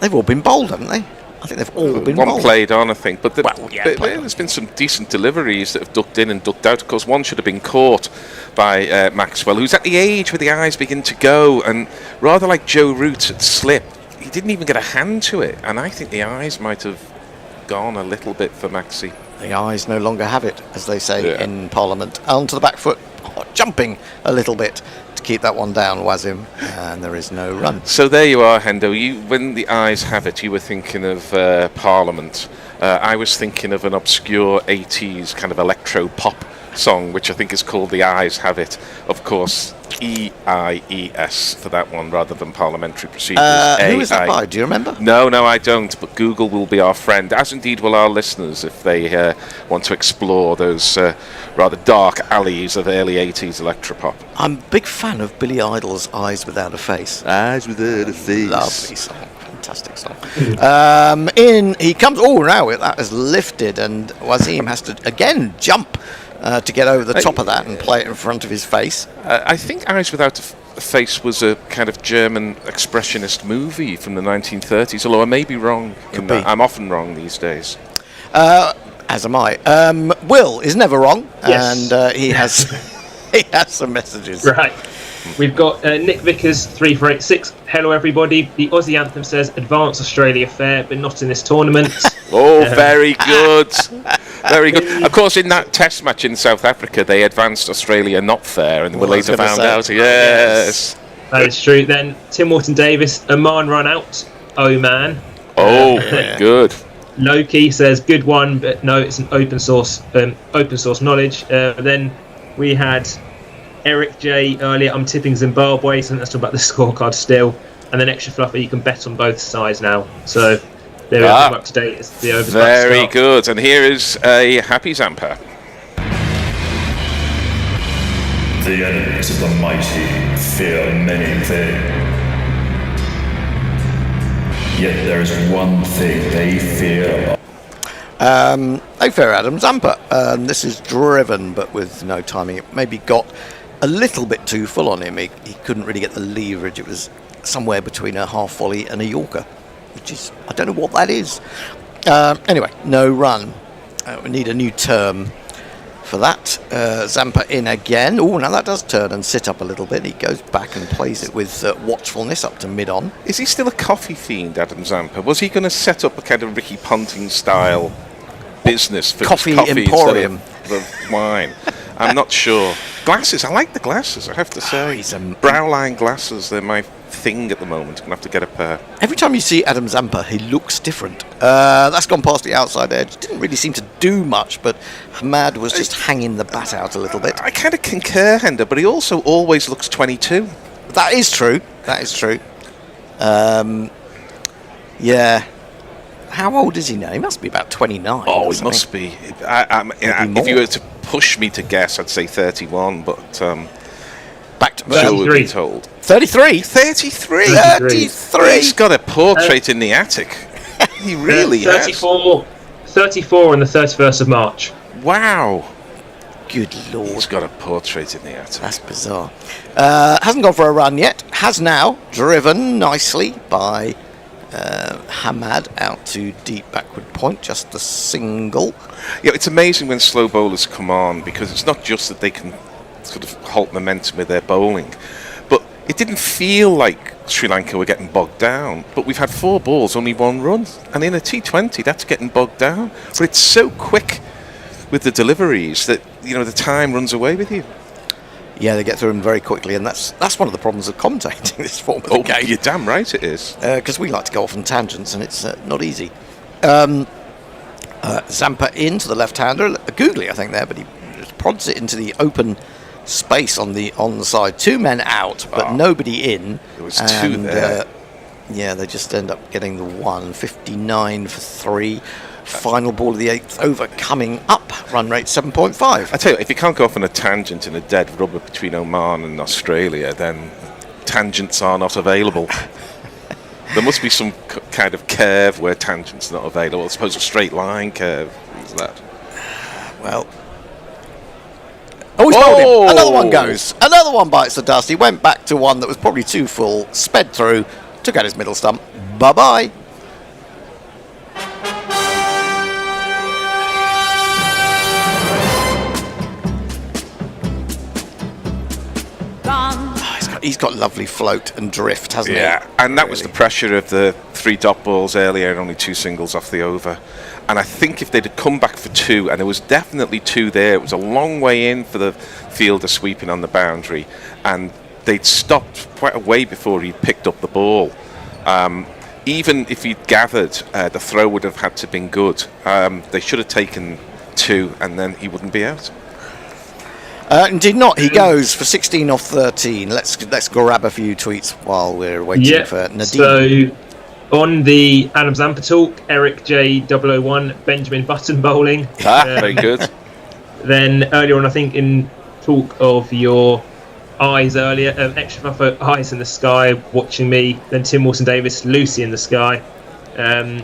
they've all been bowled, haven't they? I think they've all been one bowled. played on, I think, but there's been some decent deliveries that have ducked in and ducked out. Of course, one should have been caught by Maxwell, who's at the age where the eyes begin to go, and rather like Joe Root at slip, he didn't even get a hand to it, and I think the eyes might have gone a little bit for Maxi. The eyes no longer have it, as they say in Parliament. Onto the back foot, jumping a little bit to keep that one down, Wasim, and there is no run. So there you are, Hendo. When the eyes have it, you were thinking of Parliament. I was thinking of an obscure 80s kind of electro-pop song, which I think is called The Eyes Have It. Of course, EIES for that one, rather than parliamentary procedures. Who is that by? Do you remember? No, I don't, but Google will be our friend, as indeed will our listeners if they want to explore those rather dark alleys of early 80s electropop. I'm a big fan of Billy Idol's Eyes Without a Face. Eyes Without a Face. Lovely song. Fantastic song. In he comes. Oh, now that has lifted, and Wasim has to again jump to get over the top of that and play it in front of his face. I think Eyes Without a Face was a kind of German expressionist movie from the 1930s, although I may be wrong. I'm often wrong these days. As am I. Will is never wrong, yes. And he has he has some messages. Right. We've got Nick Vickers 3486. Hello everybody. The Aussie anthem says "Advance Australia fair, but not in this tournament." Oh, very good. Very good. Of course, in that test match in South Africa, they advanced Australia not fair, and were later found out. Yes. That is true. Then Tim Wharton Davis, Oman run out. Oman. Oh, very good. Loki says good one, but no, it's an open source knowledge. Then we had Eric J earlier. I'm tipping Zimbabwe, so let's talk about the scorecard still. And then Extra Fluffer, you can bet on both sides now. So there we are, up to date. It's the overs. Very good. And here is a happy Zampa. The enemies of the mighty fear many things. Yet there is one thing they fear. They fear Adam Zampa. This is driven, but with no timing. It maybe got a little bit too full on him. He couldn't really get the leverage. It was somewhere between a half volley and a Yorker, which is, I don't know what that is. Anyway, no run. We need a new term for that. Zampa in again. Oh, now that does turn and sit up a little bit. He goes back and plays it with watchfulness up to mid-on. Is he still a coffee fiend, Adam Zampa? Was he going to set up a kind of Ricky Ponting style business for coffee emporium instead of wine? I'm not sure. Glasses, I like the glasses, I have to say. Browline glasses, they're my thing at the moment. I'm going to have to get a pair. Every time you see Adam Zampa, he looks different. That's gone past the outside edge. Didn't really seem to do much, but Hamad was just hanging the bat out a little bit. I kind of concur, Hender, but he also always looks 22. That is true. That is true. Yeah. How old is he now? He must be about 29. Oh, he must be. If you were to push me to guess, I'd say 31, but back to sure we'll be told. 33? 33? 33! He's got a portrait in the attic. He really 34, has. 34 on the 31st of March. Wow. Good lord. He's got a portrait in the attic. That's bizarre. Hasn't gone for a run yet. Has now driven nicely by Hamad out to deep backward point, just the single. Yeah, it's amazing when slow bowlers come on, because it's not just that they can sort of halt momentum with their bowling, but it didn't feel like Sri Lanka were getting bogged down, but we've had 4 balls, only 1 run, and in a T20 that's getting bogged down. But it's so quick with the deliveries that, you know, the time runs away with you. Yeah, they get through them very quickly, and that's one of the problems of commentating this form of the game. You're damn right it is. Because we like to go off on tangents, and it's not easy. Zampa into the left-hander, googly I think there, but he just prods it into the open space on the side. 2 men out, but nobody in. There was 2 there. Yeah, they just end up getting the 1. 59 for 3. Final ball of the 8th over coming up. Run rate 7.5. I tell you, if you can't go off on a tangent in a dead rubber between Oman and Australia, then tangents are not available. There must be some kind of curve where tangents are not available. I suppose a straight line curve is that. Well. Oh, he's bowled him. Another one goes. Another one bites the dust. He went back to one that was probably too full, sped through, took out his middle stump. Bye-bye. He's got lovely float and drift, hasn't he? Yeah, and that was the pressure of the 3 dot balls earlier and only 2 singles off the over. And I think if they'd have come back for 2, and there was definitely 2 there, it was a long way in for the fielder sweeping on the boundary, and they'd stopped quite a way before he picked up the ball. Even if he'd gathered, the throw would have had to have been good. They should have taken 2, and then he wouldn't be out. Indeed not. He goes for 16 off 13. Let's grab a few tweets while we're waiting for Nadeem. So, on the Adam Zampa talk, Eric J001, Benjamin Button bowling. Very good. Then earlier on, I think in talk of your eyes earlier, extra fluffer, eyes in the sky, watching me. Then Tim Wilson-Davis, Lucy in the sky. And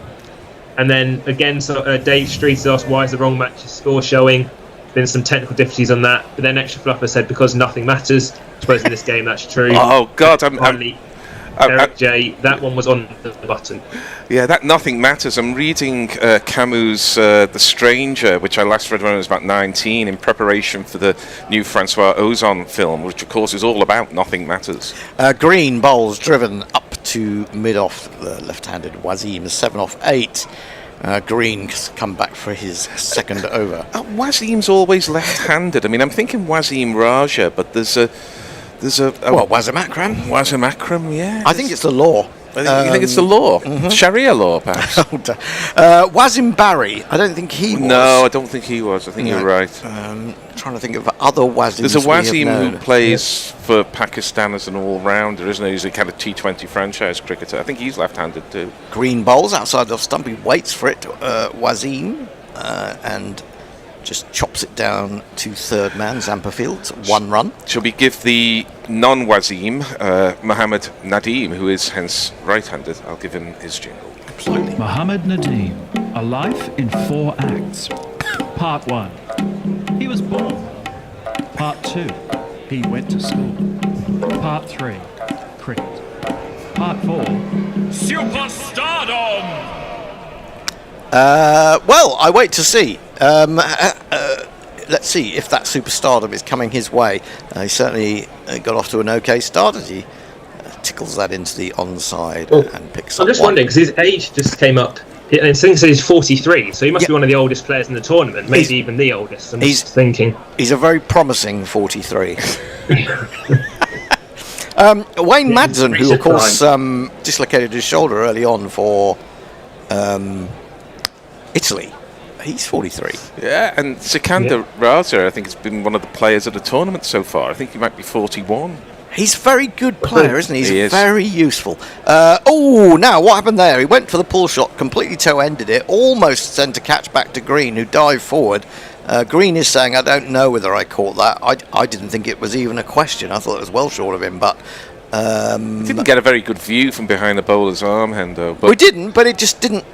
then again, Dave Street has asked, why is the wrong match's score showing? Been some technical difficulties on that, but then Extra Fluffer said because nothing matters. I suppose in this game that's true. Oh God, Eric J, that one was on the button. Yeah, that nothing matters. I'm reading Camus' The Stranger, which I last read when I was about 19, in preparation for the new Francois Ozon film, which of course is all about nothing matters. Green bowls driven up to mid-off, the left-handed Wasim, 7 off 8. Green's come back for his second over. Wasim's always left-handed. I mean, I'm thinking Wasim Raja, but there's a Wasim Akram? Wasim Akram, yeah. I think it's the law. You think it's the law? Sharia law, perhaps? Wasim Barry, I don't think he was. No, I don't think he was. I think you're right. Trying to think of other Wasims. There's a Wasim who plays for Pakistan as an all-rounder, isn't he? He's a kind of T20 franchise cricketer. I think he's left-handed too. Green bowls outside the stump. He waits for it, Wasim, and just chops it down to third man, Zampa Fields, 1 run. Shall we give the non-Wasim, Mohammed Nadeem, who is hence right-handed, I'll give him his jingle. Absolutely. Mohammed Nadeem, a life in 4 acts. Part 1, he was born. Part 2, he went to school. Part 3, cricket. Part 4, superstardom. Well, I wait to see. Let's see if that superstardom is coming his way. He certainly got off to an okay start as he tickles that into the onside and picks up. I'm just wondering, because his age just came up. And since he's 43, so he must be one of the oldest players in the tournament, maybe even the oldest. I'm just thinking. He's a very promising 43. Wayne Madsen, who of course dislocated his shoulder early on for Italy. He's 43. Yeah, and Sikander Raza, I think, has been one of the players of the tournament so far. I think he might be 41. He's a very good player, isn't he? He is. Very useful. Now, what happened there? He went for the pull shot, completely toe-ended it, almost sent a catch back to Green, who dived forward. Green is saying, I don't know whether I caught that. I didn't think it was even a question. I thought it was well short of him, but... we didn't get a very good view from behind the bowler's arm, Hendo. We didn't, but it just didn't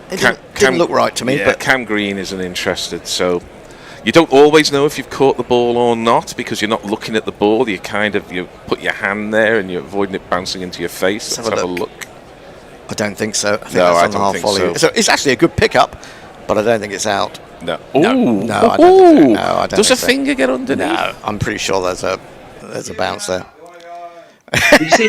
look right to me. Yeah, but Cam Green isn't interested, so you don't always know if you've caught the ball or not because you're not looking at the ball. You put your hand there and you're avoiding it bouncing into your face. Let's have a look. I don't think so. I think that's on the half volley. So it's actually a good pickup, but I don't think it's out. No. No, I don't think so. No, I don't Does a think so. finger get underneath? No, I'm pretty sure there's a bounce there. Did you see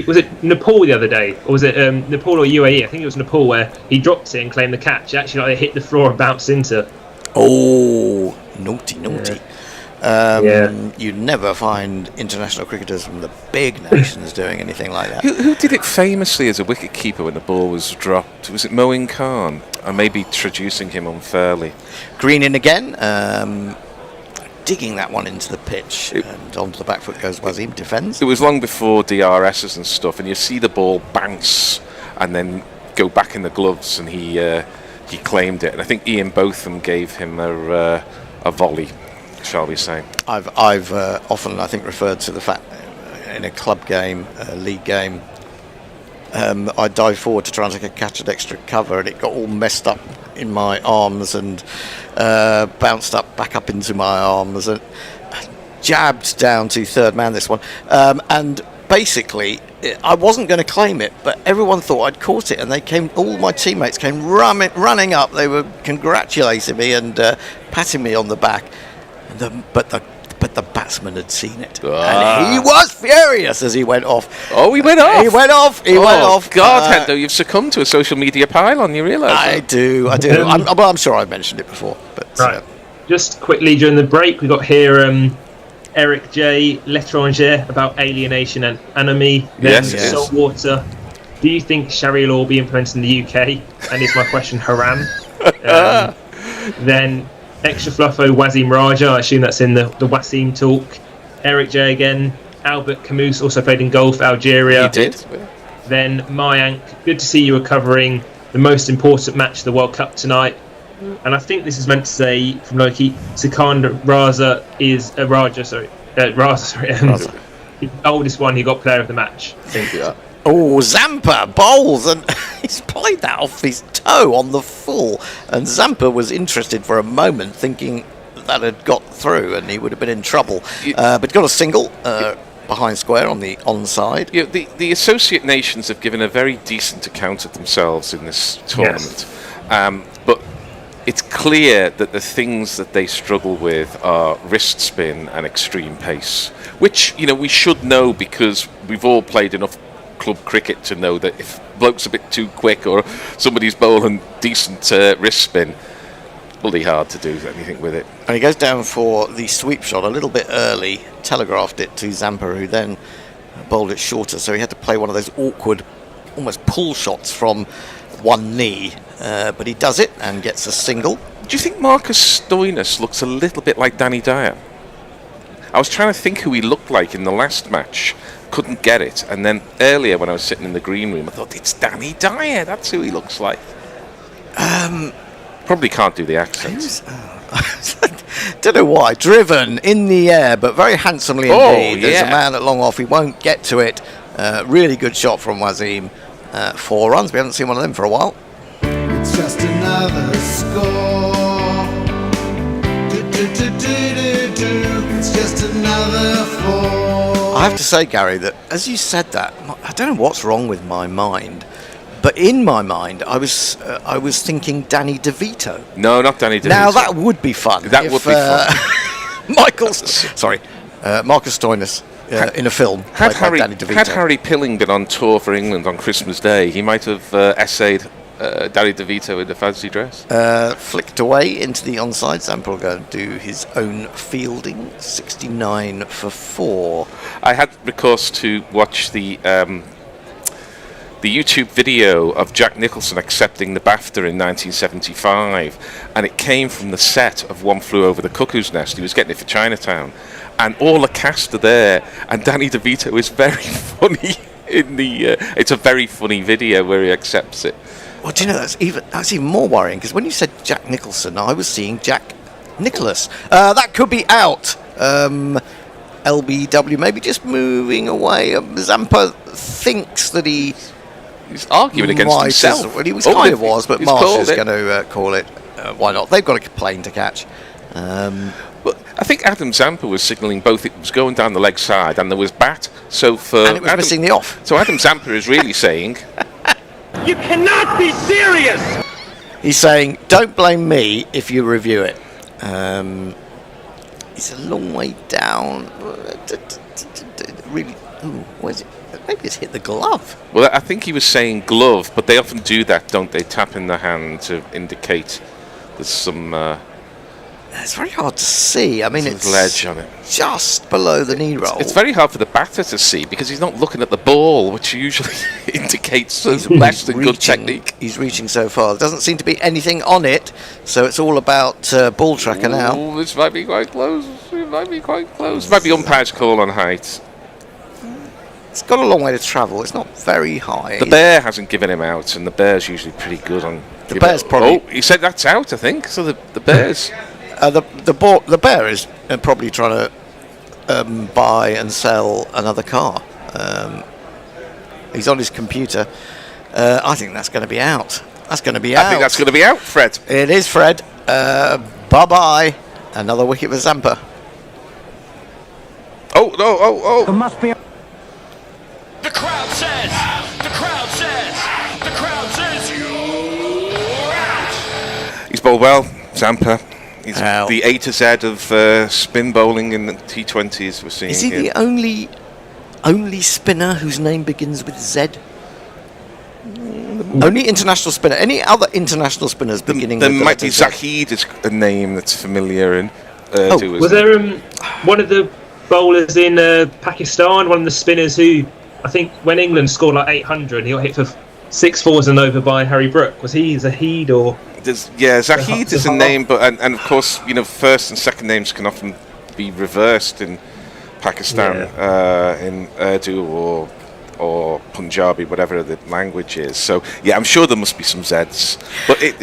was it Nepal the other day, or was it Nepal or UAE? I think it was Nepal where he dropped it and claimed the catch. Actually, it hit the floor and bounced into. Oh, naughty. Yeah. You'd never find international cricketers from the big nations doing anything like that. Who did it famously as a wicket keeper when the ball was dropped? Was it Moeen Khan? I may be traducing him unfairly. Green in again, digging that one into the pitch, and onto the back foot goes Wasim, defends. It was long before DRSs and stuff, and you see the ball bounce and then go back in the gloves, and he claimed it. And I think Ian Botham gave him a volley, shall we say. I've often, I think, referred to the fact in a club game, a league game, I dived forward to try and take a catch at extra cover, and it got all messed up in my arms and bounced back up into my arms and jabbed down to third man this one. And basically, I wasn't going to claim it, but everyone thought I'd caught it, and all my teammates came running up. They were congratulating me and patting me on the back. But the batsman had seen it, and he was furious as he went off. Oh, he went off. He went off. God, Hendo, you've succumbed to a social media pylon. You realise? I do. I'm sure I've mentioned it before. But right. Just quickly during the break, we got here Eric J. L'étranger about alienation and enemy. Then saltwater. Do you think Sharia law will be implemented in the UK? And is my question haram? Then Extra Fluffo, Wasim Raja, I assume that's in the Wasim talk. Eric J again. Albert Camus also played in golf, Algeria. He did. Then Mayank, good to see you were covering the most important match of the World Cup tonight. And I think this is meant to say, from Loki, Sikander Raza is Raza, the oldest one who got player of the match, I think. Yeah. Oh, Zampa bowls, and he's played that off his toe on the full. And Zampa was interested for a moment, thinking that had got through and he would have been in trouble. But got a single behind square on the onside. Yeah, the associate nations have given a very decent account of themselves in this tournament. Yes. But it's clear that the things that they struggle with are wrist spin and extreme pace, which we should know because we've all played enough club cricket to know that if bloke's a bit too quick or somebody's bowling decent wrist spin, bloody hard to do anything with it. And he goes down for the sweep shot a little bit early, telegraphed it to Zampa, who then bowled it shorter, so he had to play one of those awkward almost pull shots from one knee, but he does it and gets a single. Do you think Marcus Stoinis looks a little bit like Danny Dyer? I was trying to think who he looked like in the last match. Couldn't get it. And then earlier when I was sitting in the green room, I thought, it's Danny Dyer. That's who he looks like. Probably can't do the accent. Don't know why. Driven in the air, but very handsomely indeed. There's a man at long off. He won't get to it. Really good shot from Wasim. 4 runs. We haven't seen one of them for a while. It's just another score. It's just another 4. I have to say, Gary, that as you said that, I don't know what's wrong with my mind, but in my mind, I was thinking Danny DeVito. No, not Danny DeVito. Now that would be fun. That would be fun. Marcus Stoinis in a film. Had Danny DeVito. Had Harry Pilling been on tour for England on Christmas Day, he might have essayed Danny DeVito in the fancy dress. Flicked away into the onside. Zampa will go and do his own fielding. 69 for 4. I had recourse to watch the YouTube video of Jack Nicholson accepting the BAFTA in 1975, and it came from the set of One Flew Over the Cuckoo's Nest. He was getting it for Chinatown, and all the cast are there, and Danny DeVito is very funny in the. It's a very funny video where he accepts it. Well, do you know that's even more worrying, because when you said Jack Nicholson, I was seeing Jack Nicholas. That could be out. LBW maybe just moving away. Zampa thinks that he's arguing against himself. Well, he was kind of was, but Marsh is going to call it. Why not? They've got a plane to catch. Well, I think Adam Zampa was signalling both. It was going down the leg side, and there was bat. And it was missing the off. So Adam Zampa is really saying, "You cannot be serious." He's saying, "Don't blame me if you review it." It's a long way down. Really, what is it? Maybe it's hit the glove. Well, I think he was saying glove, but they often do that, don't they? Tap in the hand to indicate there's some. It's very hard to see. I mean, it's ledge on it, just below the knee roll. It's very hard for the batter to see because he's not looking at the ball, which usually indicates less than good technique. He's reaching so far. There doesn't seem to be anything on it, so it's all about ball tracker now. This might be quite close. It might be quite close. It might be umpire's call on height. It's got a long way to travel. It's not very high. The bear hasn't given him out, and the bear's usually pretty good on. The bear's probably. Oh, he said that's out, I think. So the bear's. The bear is probably trying to buy and sell another car. He's on his computer. I think that's going to be out. That's going to be out. I think that's going to be out, Fred. It is, Fred. Bye-bye. Another wicket for Zampa. Oh. There must be. The crowd says you're out. He's bowled well, Zampa. He's the A to Z of spin bowling in the T20s we're seeing. Is he the only spinner whose name begins with Z? Only international spinner. Any other international spinners beginning with there might be Zahid is a name that's familiar in Urdu. Was there one of the bowlers in Pakistan, one of the spinners who I think when England scored like 800, he got hit for 6 4s and over by Harry Brook. Was he Zahid or? Zahid is a name, but and of course, first and second names can often be reversed in Pakistan, in Urdu or Punjabi, whatever the language is. So yeah, I'm sure there must be some Zs.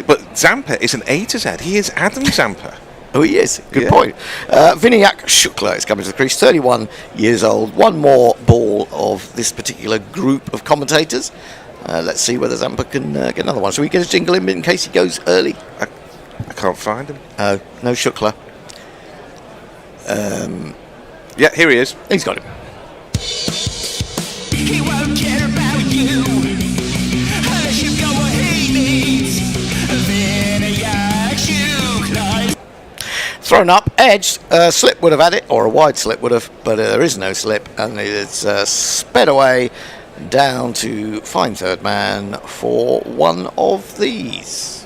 But Zampa is an A to Z. He is Adam Zampa. Oh, he is. Good point. Vinayak Shukla is coming to the crease, 31 years old. One more ball of this particular group of commentators. Let's see whether Zampa can get another one. Shall we get a jingle in case he goes early? I can't find him. No Shukla. Yeah, here he is. He's got him. He won't care about you unless you go where he needs. Thrown up, edged, slip would have had it, or a wide slip would have, but there is no slip, and it's sped away down to fine third man for one of these.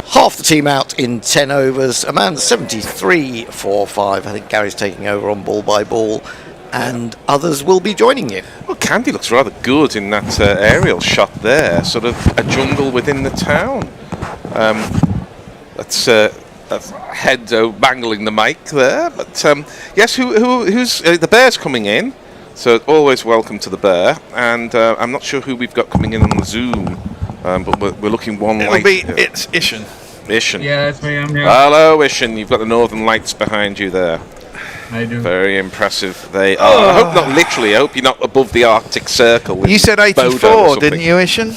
Half the team out in 10 overs, a man 73 for 5. I think Gary's taking over on ball by ball, and others will be joining you. Well, Candy looks rather good in that aerial shot there, sort of a jungle within the town. That's head bangling the mic there, but yes, who's the Bear's coming in, so always welcome to the Bear, and I'm not sure who we've got coming in on the Zoom, but we're looking one light. It's Ishan. Yeah, it's me. I'm here. Hello, Ishan. You've got the Northern Lights behind you there. I do. Very impressive. They are. I hope not literally. I hope you're not above the Arctic Circle. You said 84, didn't you, Ishan?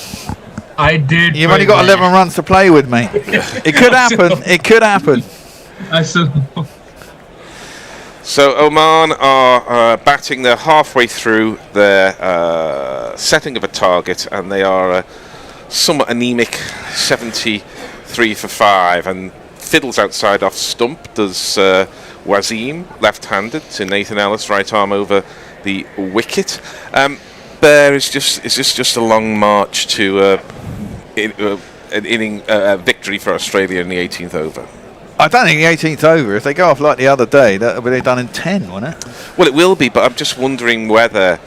I did. You've only got 11 runs to play with, mate. It could happen. It could happen. I still. So Oman are batting. They're halfway through their setting of a target, and they are somewhat anemic, 73 for 5, and fiddles outside off stump. Does Wasim, left-handed, to Nathan Ellis, right arm over the wicket. Bear is just a long march to an inning victory for Australia in the 18th over. I don't think the 18th over, if they go off like the other day, that would be done in 10, wouldn't it? Well, it will be, but I'm just wondering whether,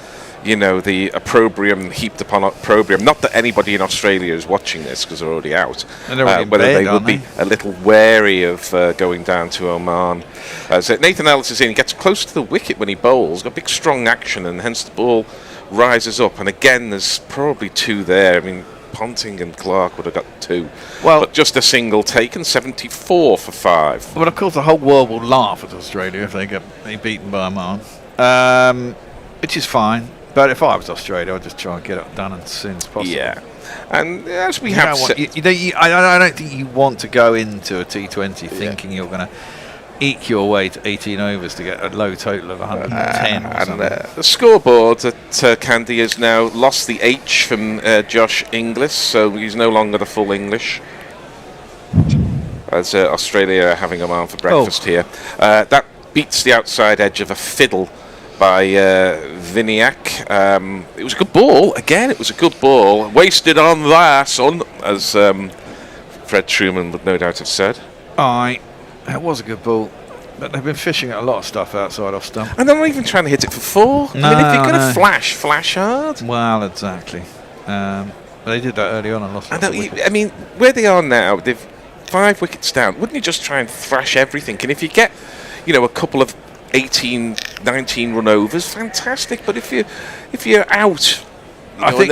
the opprobrium heaped upon opprobrium, not that anybody in Australia is watching this because they're already out, whether they would be a little wary of going down to Oman. So Nathan Ellis is in, he gets close to the wicket when he bowls, got big strong action, and hence the ball rises up. And again, there's probably two there. I mean, Ponting and Clark would have got 2. Well, but just a single taken, 74 for 5. Well, of course, the whole world will laugh at Australia if they get beaten by Oman, which is fine. But if I was Australia, I'd just try and get it done as soon as possible. Yeah. And as we I don't think you want to go into a T20 thinking you're going to eke your way to 18 overs to get a low total of 110 or something. The scoreboard at Candy has now lost the H from Josh Inglis, so he's no longer the full English. As Australia are having Oman for breakfast here. That beats the outside edge of a fiddle by Viniak. It was a good ball. Again, it was a good ball. Wasted on there, son, as Fred Truman would no doubt have said. That was a good ball, but they've been fishing at a lot of stuff outside off stump. And they're not even trying to hit it for 4. No, I mean, if you're going to flash hard. Well, exactly. They did that early on and lost. I mean, where they are now, they've 5 wickets down. Wouldn't you just try and thrash everything? And if you get, a couple of 18, 19 run overs, fantastic. But if you're out. I think,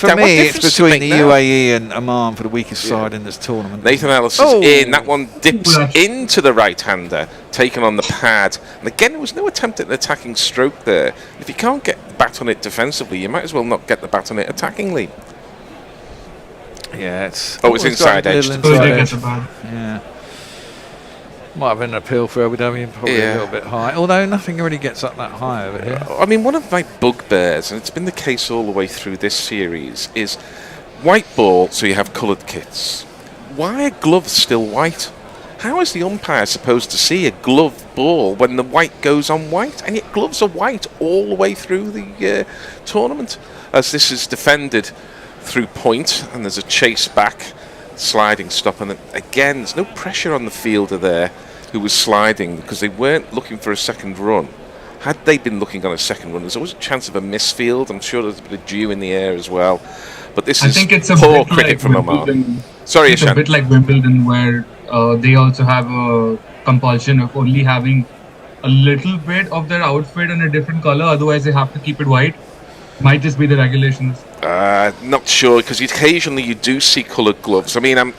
for me, it's between the UAE and Oman for the weakest side in this tournament. Nathan Ellis is in. That one dips into the right-hander, taken on the pad. And again, there was no attempt at an attacking stroke there. If you can't get the bat on it defensively, you might as well not get the bat on it attackingly. Yeah, it's inside edge. Yeah. Might have been an appeal for LBW, probably a little bit high. Although nothing really gets up that high over here. I mean, one of my bugbears, and it's been the case all the way through this series, is white ball, so you have coloured kits. Why are gloves still white? How is the umpire supposed to see a glove ball when the white goes on white? And yet gloves are white all the way through the tournament. As this is defended through point, and there's a chase back. Sliding stop, and again there's no pressure on the fielder there who was sliding because they weren't looking for a second run. Had they been looking on a second run, there's always a chance of a misfield. I'm sure there's a bit of dew in the air as well, but this is poor cricket from Oman. Sorry, Ishan. It's a bit like Wimbledon, where they also have a compulsion of only having a little bit of their outfit in a different color, otherwise they have to keep it white. Might just be the regulations. Not sure, because occasionally you do see coloured gloves. I mean, I'm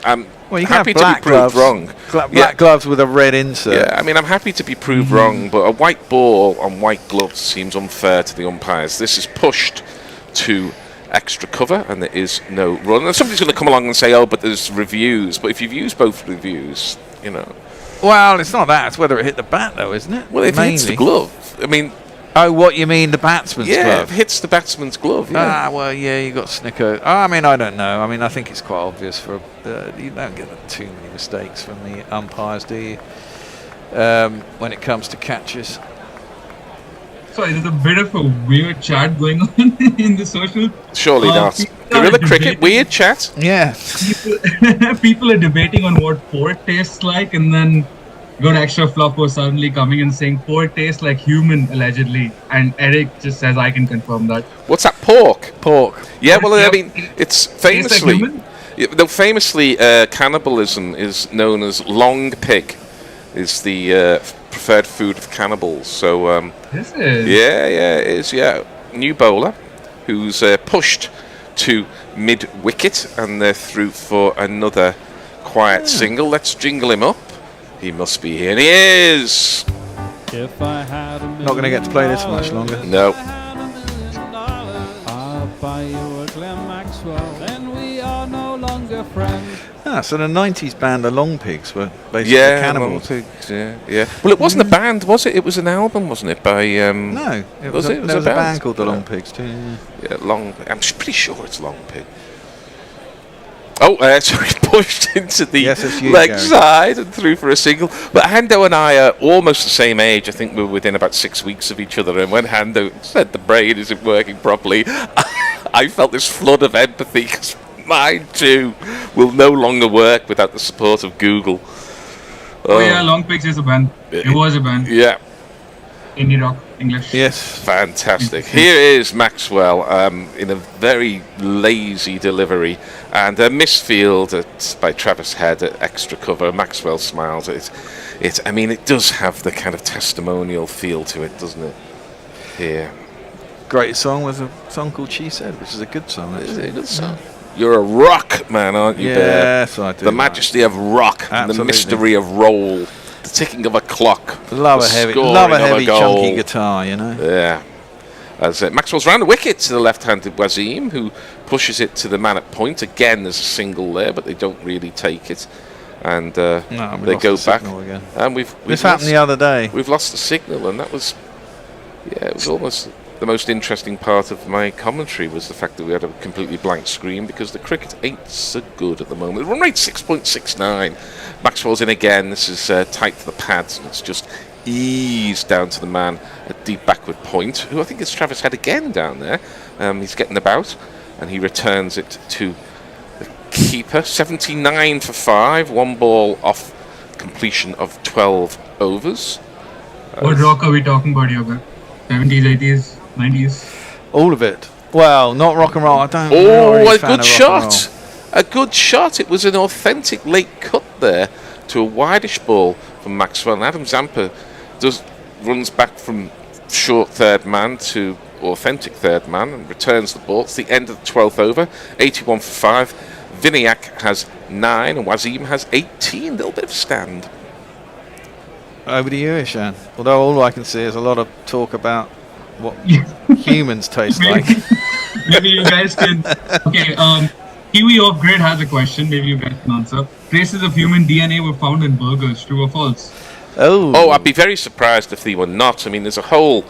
you happy to be proved wrong. Black gloves with a red insert. Yeah, I mean, I'm happy to be proved wrong, but a white ball on white gloves seems unfair to the umpires. This is pushed to extra cover, and there is no run. And somebody's going to come along and say, "Oh, but there's reviews." But if you've used both reviews, Well, it's not that. It's whether it hit the bat, though, isn't it? Well, if it hits the glove, I mean. Oh, what you mean, the batsman's glove? Yeah, it hits the batsman's glove. Yeah. Well, yeah, you got Snicko. I mean, I don't know. I mean, I think it's quite obvious for you don't get too many mistakes from the umpires, do you? When it comes to catches. Sorry, there's a bit of a weird chat going on in the social. Surely not. Guerrilla cricket, weird chat. Yeah. People are debating on what port tastes like, and then got extra flopper suddenly coming and saying pork tastes like human allegedly, and Eric just says I can confirm that. What's that? Pork. Yeah, well, I Yep. mean, it's Tastes like famously, human? famously, cannibalism is known as long pig, is the preferred food of cannibals. So, This is yeah, it is. Yeah, new bowler who's pushed to mid wicket, and they're through for another quiet single. Let's jingle him up. He must be here. And he is. If I had $1 million, Not going to get to play this much longer. No. I'll buy you a Glenn Maxwell, then we are no longer friends. So the 90s band, the Long Pigs, were basically Yeah, cannibals. Long Pigs, yeah. Well, it wasn't a band, was it? It was an album, wasn't it? By No, it was there was a band called the Long Pigs too. Yeah, I'm pretty sure it's Long Pig. Oh, sorry, pushed into the Yes, it's you, leg Gary. side and through for a single. But Hando and I are almost the same age. I think we're within about 6 weeks of each other. And when Hando said the brain isn't working properly, I felt this flood of empathy, because mine too will no longer work without the support of Google. Oh yeah, Long Pigs is a band. It was a band. Yeah. Indie rock, English. Yes. Fantastic. Here is Maxwell in a very lazy delivery, and a misfield by Travis Head at extra cover. Maxwell smiles. I mean, it does have the kind of testimonial feel to it, doesn't it? Here. Great song was a song called She Said, which is a good song. Is it a good song? You're a rock man, aren't you, Bear? Yes, I do. The majesty of rock, and the Absolutely. mystery of roll, the ticking of a clock. Love a the heavy, scoring of a chunky goal. guitar, you know. Yeah. As Maxwell's round the wicket to the left-handed Wasim, who pushes it to the man at point. Again, there's a single there, but they don't really take it. And they go back. Again. And we've This happened the other day. We've lost the signal, and that was, it was almost the most interesting part of my commentary was the fact that we had a completely blank screen, because the cricket ain't so good at the moment. The run rate 6.69. Maxwell's in again. This is tight to the pads, and it's just eased down to the man at deep backward point, who I think is Travis Head again down there. He's getting about, and he returns it to the keeper. 79 for 5, one ball off completion of 12 overs. What rock are we talking about here, man? 70s, 80s, 90s? All of it. Well, not rock and roll. I don't. Oh, a good shot! A good shot. It was an authentic late cut there to a wideish ball from Maxwell. And Adam Zampa runs back from short third man to authentic third man and returns the ball. It's the end of the 12th over. 81 for 5. Vinayak has 9 and Wasim has 18. A little bit of stand. Over to you, Ishan. Although all I can see is a lot of talk about what humans taste like. Maybe you guys can. Okay, Kiwi Off Grid has a question. Maybe you guys can answer. Traces of human DNA were found in burgers. True or false? Oh, I'd be very surprised if they were not. I mean, there's a whole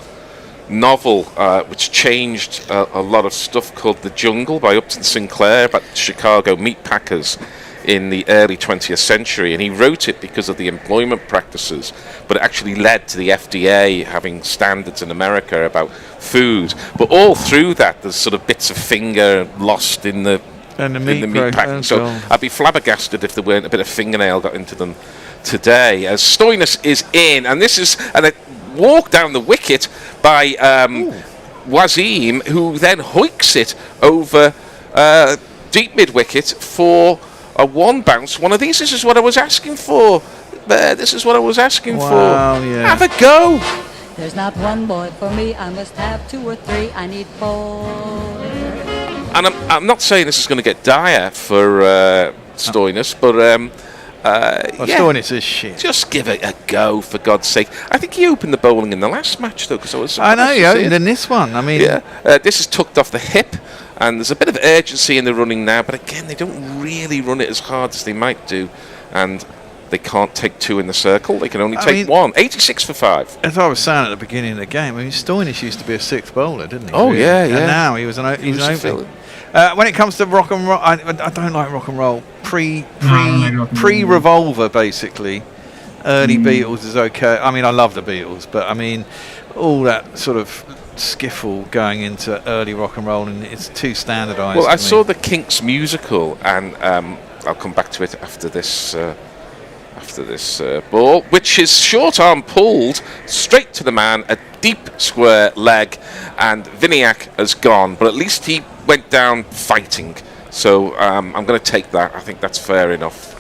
novel which changed a lot of stuff called The Jungle by Upton Sinclair about Chicago meat packers in the early 20th century, and he wrote it because of the employment practices, but it actually led to the FDA having standards in America about food. But all through that, there's sort of bits of finger lost in the meat packing. So I'd be flabbergasted if there weren't a bit of fingernail got into them today. As Stoinis is in, and this is a walk down the wicket by Wasim, who then hoiks it over deep mid wicket for a one bounce. One of these. This is what I was asking for. This is what I was asking for. Yeah. Have a go. There's not one boy for me, I must have 2 or 3, I need 4. And I'm not saying this is going to get dire for Stoinis, but Stoinis is shit. Just give it a go, for God's sake. I think he opened the bowling in the last match, though, because I was. I know he opened in this one. I mean, this is tucked off the hip, and there's a bit of urgency in the running now. But again, they don't really run it as hard as they might do, and they can't take 2 in the circle. They can only take 1. 86 for 5. As I was saying at the beginning of the game, I mean, Stoinis used to be a 6th bowler, didn't he? Oh, really? yeah. And now he's an opening. When it comes to rock and roll, I don't like rock and roll. Pre-Revolver, basically. Early Beatles is okay. I mean, I love the Beatles, but I mean, all that sort of skiffle going into early rock and roll, and it's too standardised. Well, I saw the Kinks musical, and I'll come back to it after this after this ball, which is short arm pulled straight to the man, a deep square leg, and Viniak has gone, but at least he went down fighting. So I'm going to take that. I think that's fair enough.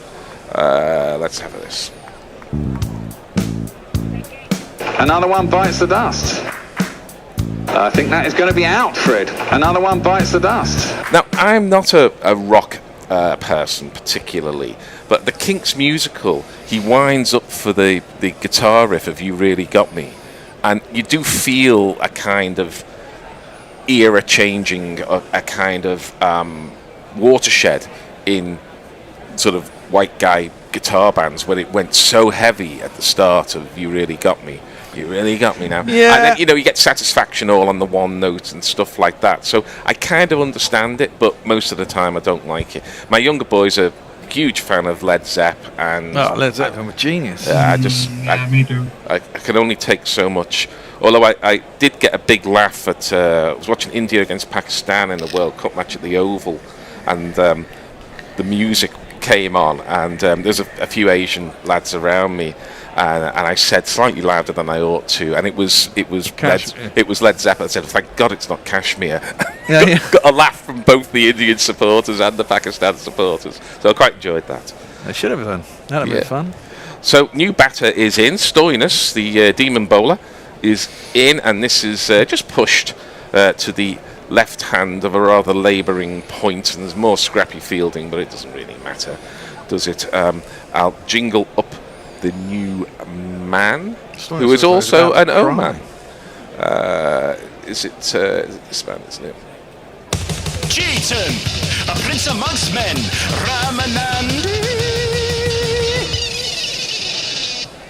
Let's have this. Another one bites the dust. I think that is going to be out, Fred. Another one bites the dust. Now, I'm not a rock person particularly, but the Kinks musical, he winds up for the guitar riff of You Really Got Me, and you do feel a kind of era changing, a kind of watershed in sort of white guy guitar bands when it went so heavy at the start of You Really Got Me. You really got me now. Yeah. And then, you know, you get Satisfaction all on the one note and stuff like that. So I kind of understand it, but most of the time I don't like it. My younger boys are a huge fan of Led Zepp, and Led Zeppelin was genius. Me too. I can only take so much. Although I did get a big laugh at I was watching India against Pakistan in the World Cup match at the Oval, and the music came on, and there's a few Asian lads around me, and I said slightly louder than I ought to, and it was Led Zeppelin. I said, "Thank God it's not Kashmir." Got a laugh from both the Indian supporters and the Pakistan supporters, so I quite enjoyed that. They should have done. That'd have been fun. So new batter is in. Stoinis, the demon bowler, is in, and this is just pushed to the left hand of a rather labouring point, and there's more scrappy fielding, but it doesn't really matter, does it? I'll jingle up the new man, who is also an Oman. Is it this man, isn't it? Cheaton, a prince amongst men, Ramanand.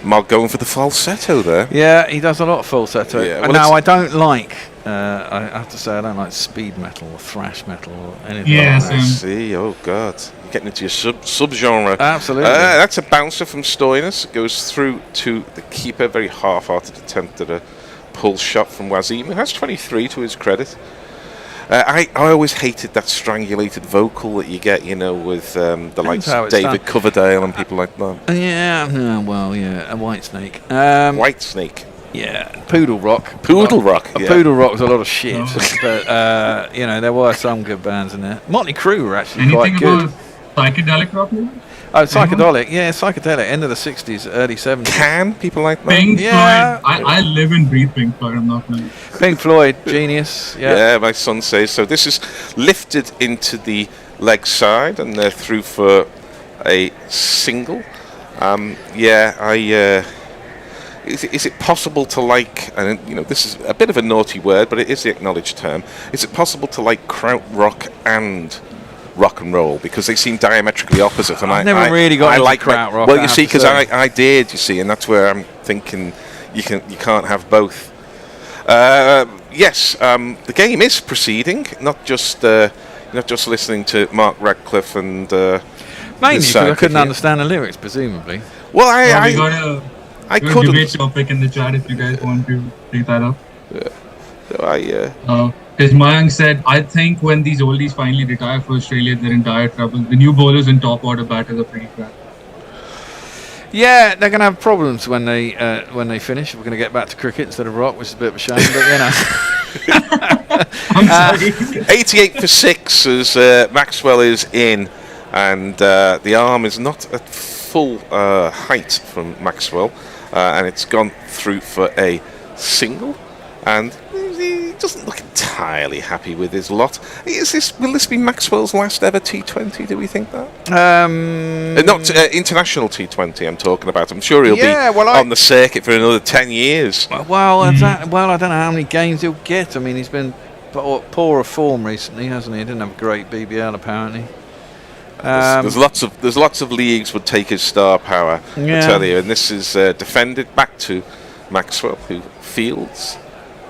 Mark going for the falsetto there. Yeah, he does a lot of falsetto. Yeah, well, now, I don't like, I have to say, I don't like speed metal or thrash metal or anything Yeah, like that. I see, oh God. You're getting into your sub-genre. Absolutely. That's a bouncer from Stoinis. It goes through to the keeper. Very half-hearted attempt at a pull shot from Wasim, who has 23 to his credit. I always hated that strangulated vocal that you get, you know, with the likes of David Coverdale and people like that. Yeah, a White Snake. White Snake. Yeah, Poodle Rock. Poodle Rock. Yeah. Poodle Rock was a lot of shit, but you know, there were some good bands in there. Motley Crue were actually quite good. Anything about psychedelic rock? Oh, psychedelic, yeah, psychedelic. End of the '60s, early '70s. Can people like that? Pink Yeah. Floyd. I live and breathe Pink Floyd. I'm not going. Pink Floyd, genius. Yeah, my son says so. This is lifted into the leg side, and they're through for a single. Is it possible to like, and you know, this is a bit of a naughty word, but it is the acknowledged term. Is it possible to like krautrock and rock and roll, because they seem diametrically opposite? And I've never really got into like krautrock. Well, you see, because I did, you see, and that's where I'm thinking you can't have both. Yes, the game is proceeding, not just listening to Mark Radcliffe and mainly because I couldn't understand the lyrics, presumably. Well, I couldn't. Debate topic in the chat if you guys want to take that up. Because Mayank said, I think when these oldies finally retire for Australia, they're in dire trouble. The new bowlers and top order batters are pretty crap. Yeah, they're going to have problems when they finish. We're going to get back to cricket instead of rock, which is a bit of a shame, but you know. I'm sorry. 88 for 6 as Maxwell is in, and the arm is not at full height from Maxwell, and it's gone through for a single, and he doesn't look entirely happy with his lot. Will this be Maxwell's last ever T20? Do we think that? Not international T20. I'm talking about. I'm sure he'll be on the circuit for another 10 years. Well, I don't know how many games he'll get. I mean, he's been poorer form recently, hasn't he? He didn't have a great BBL apparently. There's lots of leagues would take his star power, I tell you, and this is defended back to Maxwell, who fields.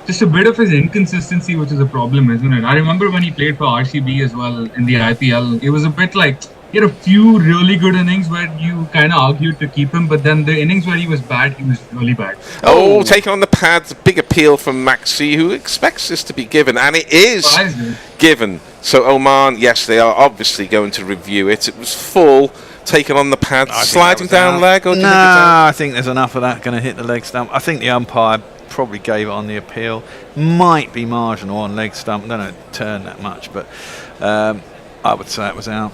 Just a bit of his inconsistency, which is a problem, isn't it? I remember when he played for RCB as well in the IPL, it was a bit like he had a few really good innings where you kind of argued to keep him, but then the innings where he was bad, he was really bad. Oh, taking on the pads, big appeal from Maxi, who expects this to be given, and it is given. So Oman, yes, they are obviously going to review it. It was full, taken on the pad, I think sliding that was down out. leg? Or do you No, think it's out? I think there's enough of that going to hit the leg stump. I think the umpire probably gave it on the appeal. Might be marginal on leg stump. Don't know, turn that much, but I would say it was out.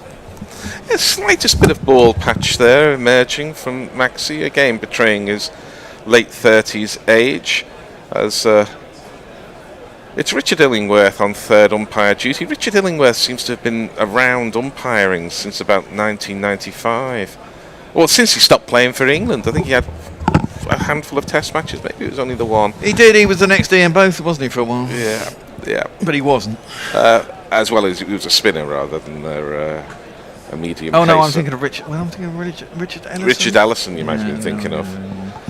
The slightest bit of ball patch there emerging from Maxi, again betraying his late 30s age. As it's Richard Illingworth on third umpire duty. Richard Illingworth seems to have been around umpiring since about 1995. Well, since he stopped playing for England. I think he had a handful of test matches. Maybe it was only the one. He did. He was the next Ian both, wasn't he, for a while? Yeah. But he wasn't. As well as he was a spinner rather than a medium. Oh no, I'm pacer. thinking of Richard. Well, I'm thinking of Richard Ellison. Richard Ellison, you might have been thinking of.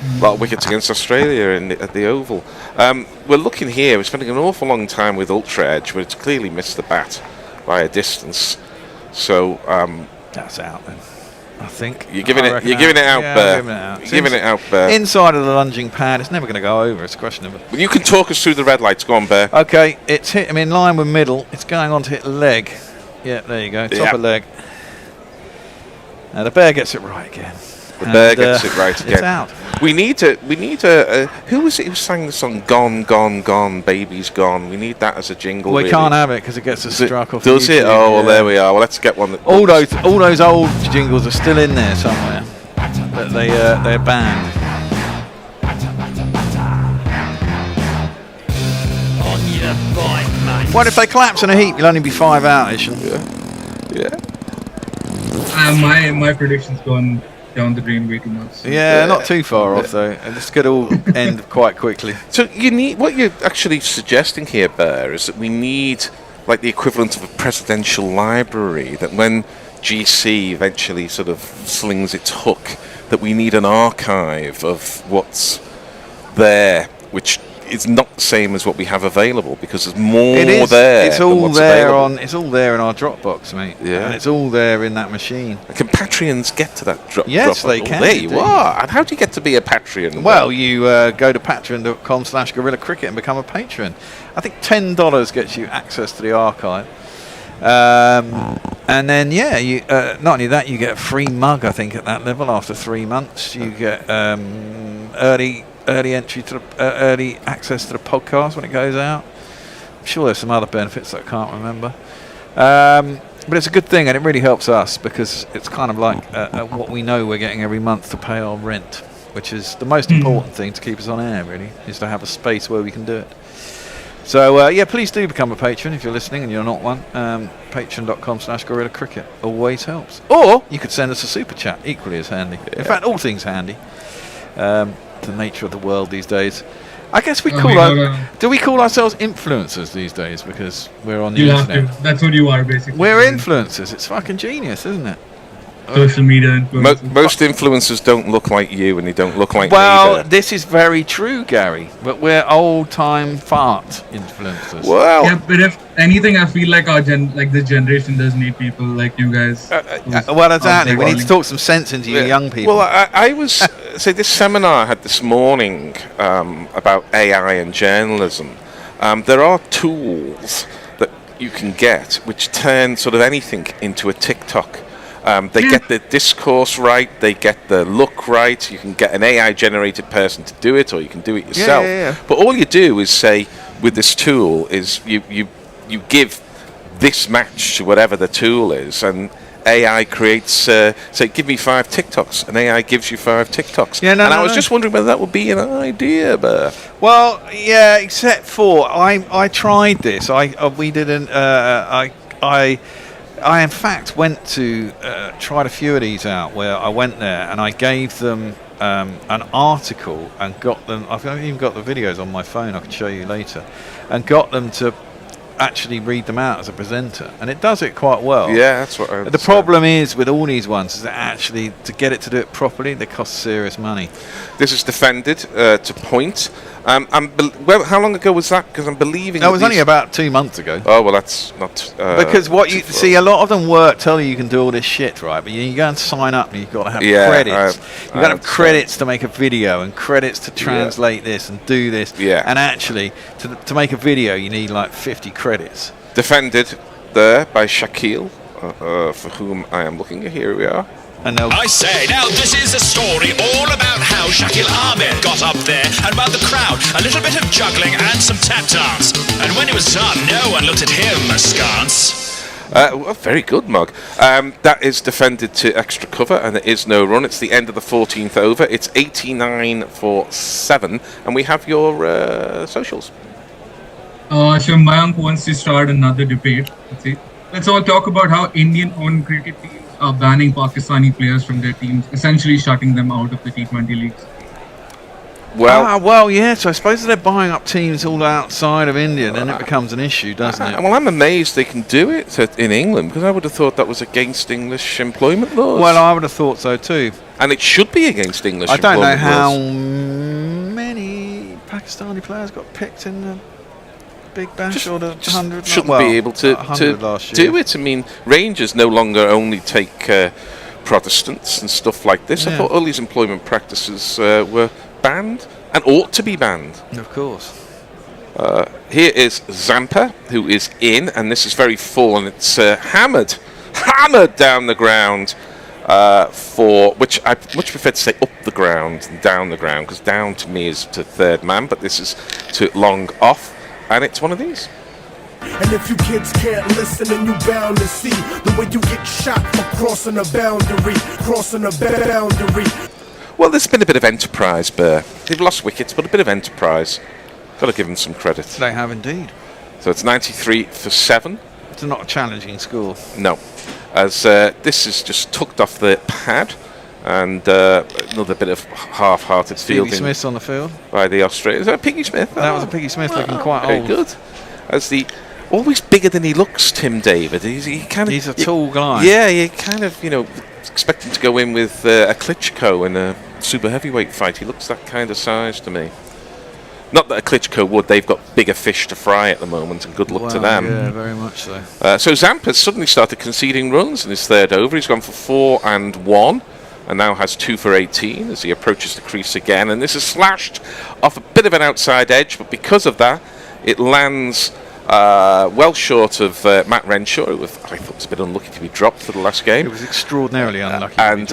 A lot of wickets against Australia at the Oval. We're looking here, we're spending an awful long time with Ultra Edge, but it's clearly missed the bat by a distance. So that's out then. I think you're giving it out, Bear. You're giving it out, Bear. Inside of the lunging pad, it's never going to go over. It's a question of. Well, you can talk us through the red lights. Go on, Bear. Okay, it's hit him in line with middle. It's going on to hit leg. Yeah, there you go. Top of leg. Now the Bear gets it right again. The Bear gets it right again. It's out. We need a who was it who sang the song "Gone, Gone, Gone, Baby's Gone"? We need that as a jingle. We really. can't have it because it gets us struck off. Does it? Oh, well, there we are. Well, let's get one. All those old jingles are still in there somewhere, but they're banned. On your bike, mate. What if they collapse in a heap? You'll only be 5 out, Isham. Yeah. My prediction's gone down the drain way too much. Yeah, not too far off though. And this could all end quite quickly. So you need what you're actually suggesting here, Bear, is that we need like the equivalent of a presidential library. That when GC eventually sort of slings its hook, that we need an archive of what's there, which is not the same as what we have available because there's more there. It's all there it's all there in our Dropbox, mate. Yeah. And it's all there in that machine. Can Patreons get to that Dropbox? Yes, they can. There you are. And how do you get to be a Patreon? Well, you go to patreon.com/Gorilla Cricket and become a patron. I think $10 gets you access to the archive. And then, you not only that, you get a free mug, I think, at that level after 3 months. You get early entry to early access to the podcast when it goes out. I'm sure there's some other benefits that I can't remember. But it's a good thing, and it really helps us because it's kind of like what we know we're getting every month to pay our rent, which is the most important thing to keep us on air, really, is to have a space where we can do it. So, please do become a patron if you're listening and you're not one. Patreon.com/Gorilla Cricket always helps. Or you could send us a super chat, equally as handy. In fact, all things handy. The nature of the world these days. I guess we do we call ourselves influencers these days because we're on the internet? That's what you are, basically. We're influencers. It's fucking genius, isn't it? Social media influencers. Most influencers don't look like you, and they don't look like me. Well, this is very true, Gary. But we're old-time fart influencers. Well, yeah, but if anything, I feel like this generation does need people like you guys. Well, exactly. We need to talk some sense into you young people. Well, I was this seminar I had this morning about AI and journalism. There are tools that you can get which turn sort of anything into a TikTok. They get the discourse right, they get the look right. You can get an AI-generated person to do it, or you can do it yourself. But all you do is say, with this tool, is you give this match to whatever the tool is, and AI creates, say, give me 5 TikToks, and AI gives you 5 TikToks. I was just wondering whether that would be an idea, but... Well, yeah, except for, I tried this. We did I in fact went to tried a few of these out where I went there and I gave them an article and got them. I've even got the videos on my phone. I can show you later, and got them to actually read them out as a presenter, and it does it quite well. Yeah, that's what I understand. The problem is with all these ones is that actually to get it to do it properly, they cost serious money. This is defended to point. How long ago was that? Because I'm believing that was only about 2 months ago. Oh well, that's not because what you see, a lot of them tell you can do all this shit, right? But you go and sign up, and you've got to have credits. You've got to have credits to make a video, and credits to translate this and do this. Yeah. And actually, to make a video, you need like 50 credits. Defended there by Shakil, for whom I am looking. Here we are. And they'll... I say, now this is a story all about how Shakil Ahmed got up there and about the crowd, a little bit of juggling and some tap dance. And when it was done, no one looked at him askance. Well, very good, Mug. That is defended to extra cover, and there is no run. It's the end of the 14th over. It's 89-7, and we have your socials. So Mayank wants to start another debate. Let's all talk about how Indian-owned cricket teams are banning Pakistani players from their teams, essentially shutting them out of the T20 leagues. Well, yeah, so I suppose they're buying up teams all outside of India, then it becomes an issue, doesn't it? Well, I'm amazed they can do it in England, because I would have thought that was against English employment laws. Well, I would have thought so too. And it should be against English I don't employment know how laws. many Pakistani players got picked in the Big Bash or the 100. Shouldn't be able to do it. I mean, Rangers no longer only take Protestants and stuff like this. I thought all these employment practices were banned and ought to be banned. Of course. Here is Zampa, who is in, and this is very full, and it's hammered down the ground for which I much prefer to say up the ground than down the ground, because down to me is to third man, but this is to long off. And it's one of these. And if you kids can't listen, then you bound to see the way you get shot for crossing a boundary. Well, there's been a bit of enterprise, Burr. They've lost wickets, but a bit of enterprise. Got to give them some credit. They have indeed. So it's 93-7. It's not a challenging score. No. As this is just tucked off the pad. And another bit of half-hearted fielding. Piggy Smith's on the field by the Australians. Is that Piggy Smith? That was a Piggy Smith looking quite very old. Good. As the always bigger than he looks, Tim David. He's a tall guy. Yeah, you kind of expect him to go in with a Klitschko in a super heavyweight fight. He looks that kind of size to me. Not that a Klitschko would. They've got bigger fish to fry at the moment, and good luck to them. Yeah, very much so. So Zampa's suddenly started conceding runs in his third over. He's gone for 4 and 1. And now has 2 for 18 as he approaches the crease again. And this is slashed off a bit of an outside edge, but because of that, it lands well short of Matt Renshaw, who I thought was a bit unlucky to be dropped for the last game. It was extraordinarily unlucky. And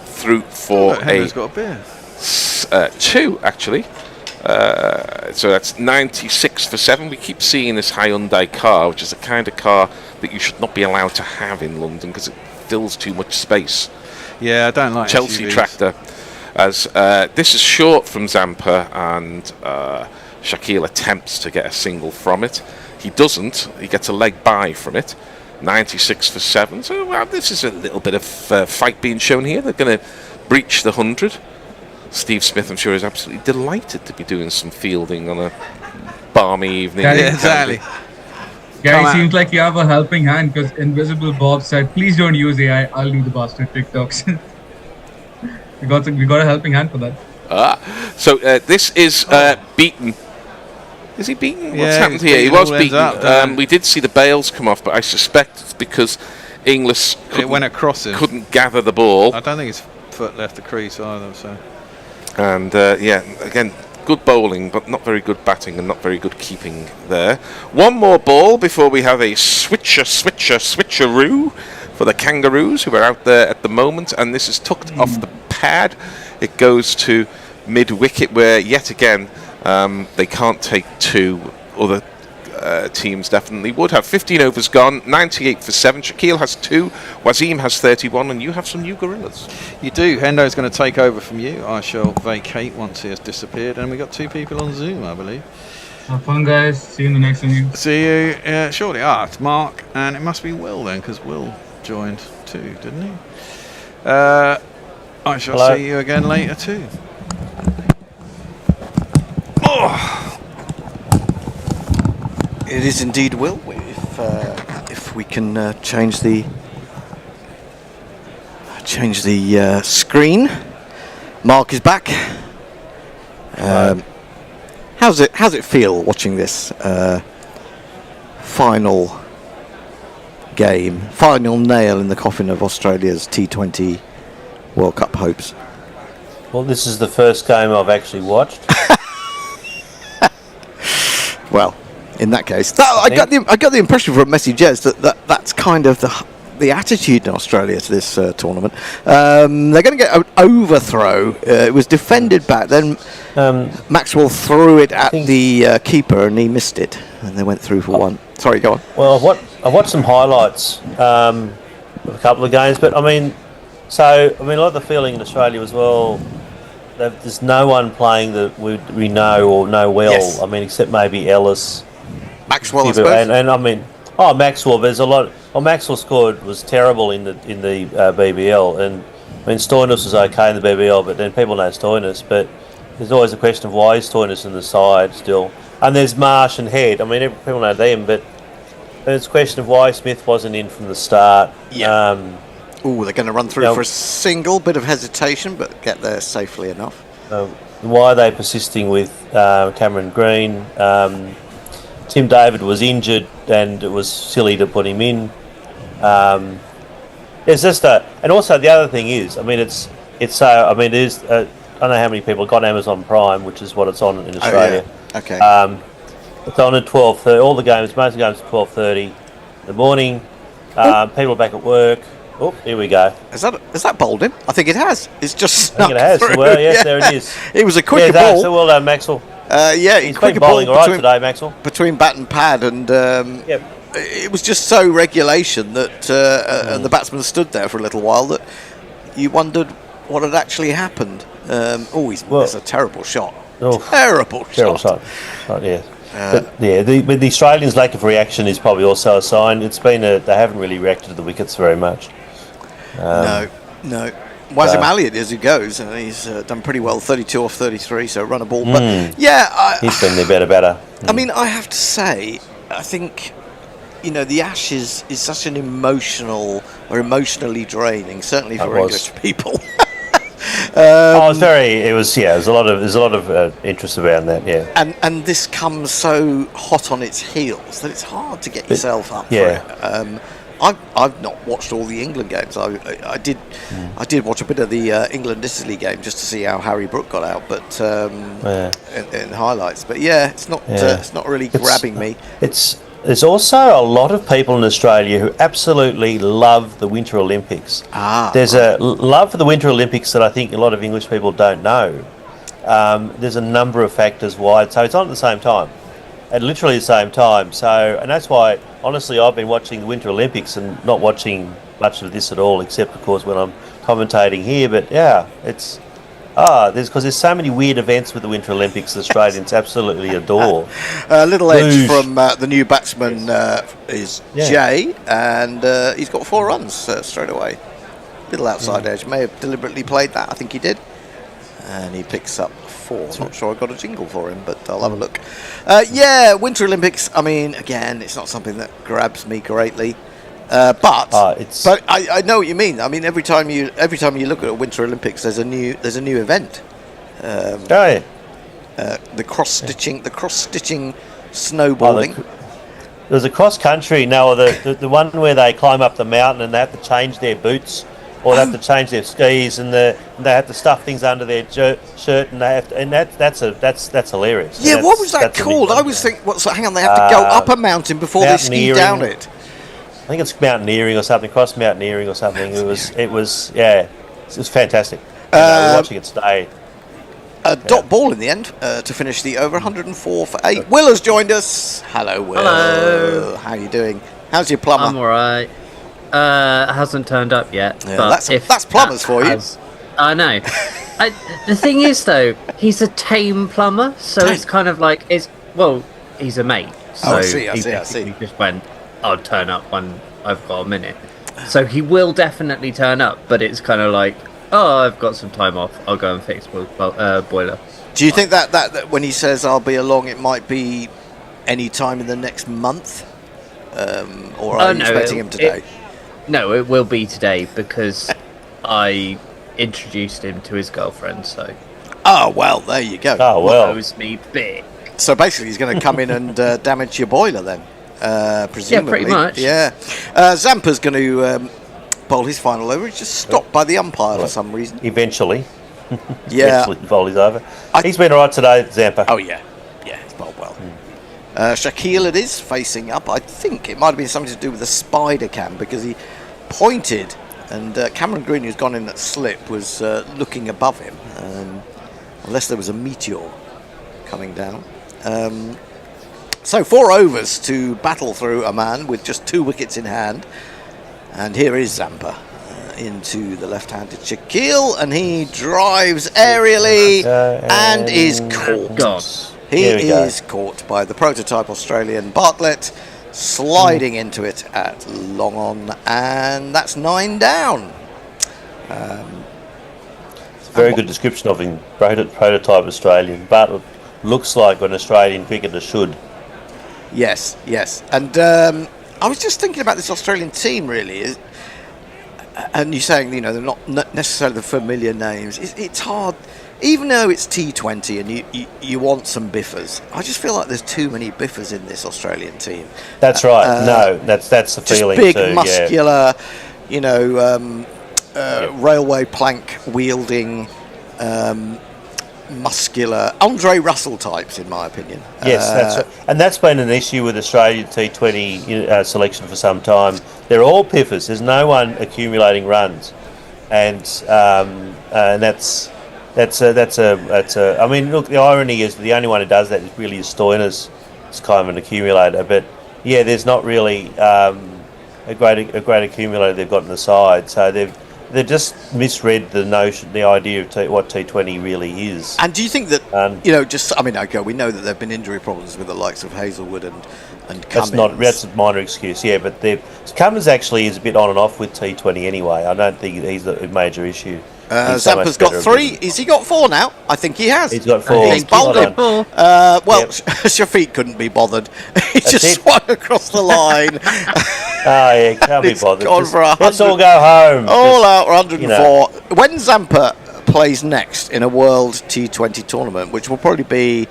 through for Henry's got a beer. 2, actually. So that's 96-7. We keep seeing this Hyundai car, which is the kind of car that you should not be allowed to have in London because it fills too much space. Yeah, I don't like Chelsea SUVs. tractor. As this is short from Zampa, and Shakil attempts to get a single from it. He doesn't. He gets a leg by from it. 96-7. So this is a little bit of fight being shown here. They're going to breach the 100. Steve Smith, I'm sure, is absolutely delighted to be doing some fielding on a balmy evening. Yeah, exactly. Yeah, it seems like you have a helping hand, because Invisible Bob said, "Please don't use AI. I'll do the bastard TikToks." we got a helping hand for that. So this is beaten. Is he beaten? What's Yeah, happened here? He was beaten. Up, we did see the bails come off, but I suspect it's because Inglis went across him. Couldn't gather the ball. I don't think his foot left the crease either. So. And again, good bowling, but not very good batting and not very good keeping there. One more ball before we have a switcheroo for the Kangaroos, who are out there at the moment. And this is tucked off the pad. It goes to mid-wicket, where yet again they can't take 2. Other teams definitely would have. 15 overs gone, 98-7. Shakil has 2, Wasim has 31, and you have some new gorillas. You do. Hendo's going to take over from you. I shall vacate once he has disappeared, and we got 2 people on Zoom, I believe. Have fun, guys. See you in the next inning. See you shortly. It's Mark, and it must be Will then, because Will joined too, didn't he? I shall see you again later too. It is indeed Will. If we can change the screen. Mark is back. How's it feel watching this final game, final nail in the coffin of Australia's T20 World Cup hopes? Well, this is the first game I've actually watched. Well, in that case, I got the impression from Messi Jez that's kind of the attitude in Australia to this tournament. They're going to get an overthrow. It was defended back. Then Maxwell threw it at the keeper and he missed it. And they went through for one. Sorry, go on. Well, I've watched some highlights of a couple of games, but I mean, a lot of the feeling in Australia as well. There's no one playing that we know or know well. Yes. I mean, except maybe Ellis, Maxwell, I suppose. and I mean, Maxwell. There's a lot. Maxwell scored was terrible in the BBL, and I mean Stoinis was okay in the BBL, but then people know Stoinis. But there's always a question of why is Stoinis in the side still. And there's Marsh and Head. I mean, people know them, but it's a question of why Smith wasn't in from the start. Yeah. They're going to run through for a single bit of hesitation, but get there safely enough. Why are they persisting with Cameron Green? Tim David was injured, and it was silly to put him in. It's just and also the other thing is, I mean, it's so. I mean, there's I don't know how many people got Amazon Prime, which is what it's on in Australia. Oh, yeah. Okay. It's on at 12:30. All the games, most of the games, at 12:30 in the morning. People are back at work. Oh, here we go. Has that bowled him? I think it has. It's just I think it has. through. Well, yes, there it is. It was a quicker ball. So well done, Maxwell. He's been bowling all right today, Maxwell. Between bat and pad, and it was just so regulation that and the batsman stood there for a little while that you wondered what had actually happened. It's a terrible shot. Terrible shot. Yeah. But the Australians' lack of reaction is probably also a sign. It's been they haven't really reacted to the wickets very much. No. Wasim Elliott, as he goes, and he's done pretty well, 32 off 33, so run a ball. But he's been their better. I mean, I have to say, I think the Ashes is such an emotionally draining, certainly for English people. There's a lot of interest around that, yeah. And this comes so hot on its heels that it's hard to get yourself up for it. I've not watched all the England games. I did watch a bit of the England-Italy game just to see how Harry Brook got out, but in highlights. But it's not really grabbing me. There's also a lot of people in Australia who absolutely love the Winter Olympics. There's a love for the Winter Olympics that I think a lot of English people don't know. There's a number of factors why. So it's on at the same time, at literally the same time. And that's why, honestly, I've been watching the Winter Olympics and not watching much of this at all, except, of course, when I'm commentating here. But it's... there's so many weird events with the Winter Olympics that Australians absolutely adore. A little edge from the new batsman is Jay, and he's got 4 runs straight away. Little outside edge. May have deliberately played that. I think he did. And he picks up 4. Not sure I got a jingle for him, but I'll have a look. Winter Olympics. I mean, again, it's not something that grabs me greatly. But I know what you mean. I mean, every time you look at a Winter Olympics, there's a new event. The cross stitching snowboarding. There's a cross country now. The one where they climb up the mountain and they have to change their boots or they have to change their skis and they have to stuff things under their shirt and that's hilarious. Yeah, what was that called? I was thinking, hang on, they have to go up a mountain before they ski down it. I think it's mountaineering or something, cross mountaineering or something. It was fantastic. We're watching it today. Dot ball in the end to finish the over 104 for 8. Will has joined us. Hello, Will. Hello. How are you doing? How's your plumber? I'm alright. Hasn't turned up yet. Yeah, but that's plumbers for you. I know. The thing is, though, he's a tame plumber, so it's kind of like he's a mate. So I see. He just went, I'll turn up when I've got a minute. So he will definitely turn up, but it's kind of like, I've got some time off. I'll go and fix boiler. Do you think that when he says I'll be along, it might be any time in the next month? Or are you expecting him today? No, it will be today because I introduced him to his girlfriend, so... Oh, well, there you go. Oh, well. Knows me big. So basically he's going to come in and damage your boiler then, presumably. Yeah, pretty much. Yeah. Zampa's going to bowl his final over. He's just stopped by the umpire for some reason. Eventually. Yeah. Eventually the bowl is over. He's been all right today, Zampa. Oh, yeah. Yeah, he's bowled well. Shaquille it is, facing up. I think it might have been something to do with the spider cam because he pointed, and Cameron Green, who's gone in at slip, was looking above him, unless there was a meteor coming down. So 4 overs to battle through Oman with just 2 wickets in hand. And here is Zampa into the left-handed Shaquille, and he drives aerially and is caught. He is caught by the prototype Australian Bartlett, sliding into it at long on, and that's 9 down. It's a very good description of him, prototype Australian. Bartlett looks like an Australian cricketer should. Yes, and I was just thinking about this Australian team, really. And you're saying, they're not necessarily the familiar names. It's hard, even though it's T20 and you want some biffers. I just feel like there's too many biffers in this Australian team. That's right. No, that's the feeling big, too. Muscular, railway plank wielding, muscular Andre Russell types, in my opinion. Yes, that's right. And that's been an issue with Australian T20 selection for some time. They're all piffers. There's no one accumulating runs, and that's. I mean, look. The irony is the only one who does that is really Stoinis. It's kind of an accumulator, but yeah, there's not really a great accumulator they've got in the side. So they've just misread the idea of what T20 really is. And do you think that we know that there've been injury problems with the likes of Hazelwood and Cummins. That's a minor excuse, yeah. But Cummins actually is a bit on and off with T20 anyway. I don't think he's a major issue. Zampa's got 3. Has he got 4 now? I think he has. He's got 4. He's bowled him. Shafiq couldn't be bothered. He just swung across the line. Yeah, can't be bothered. Let's all go home. All out 104. When Zampa plays next in a World T20 tournament, which will probably be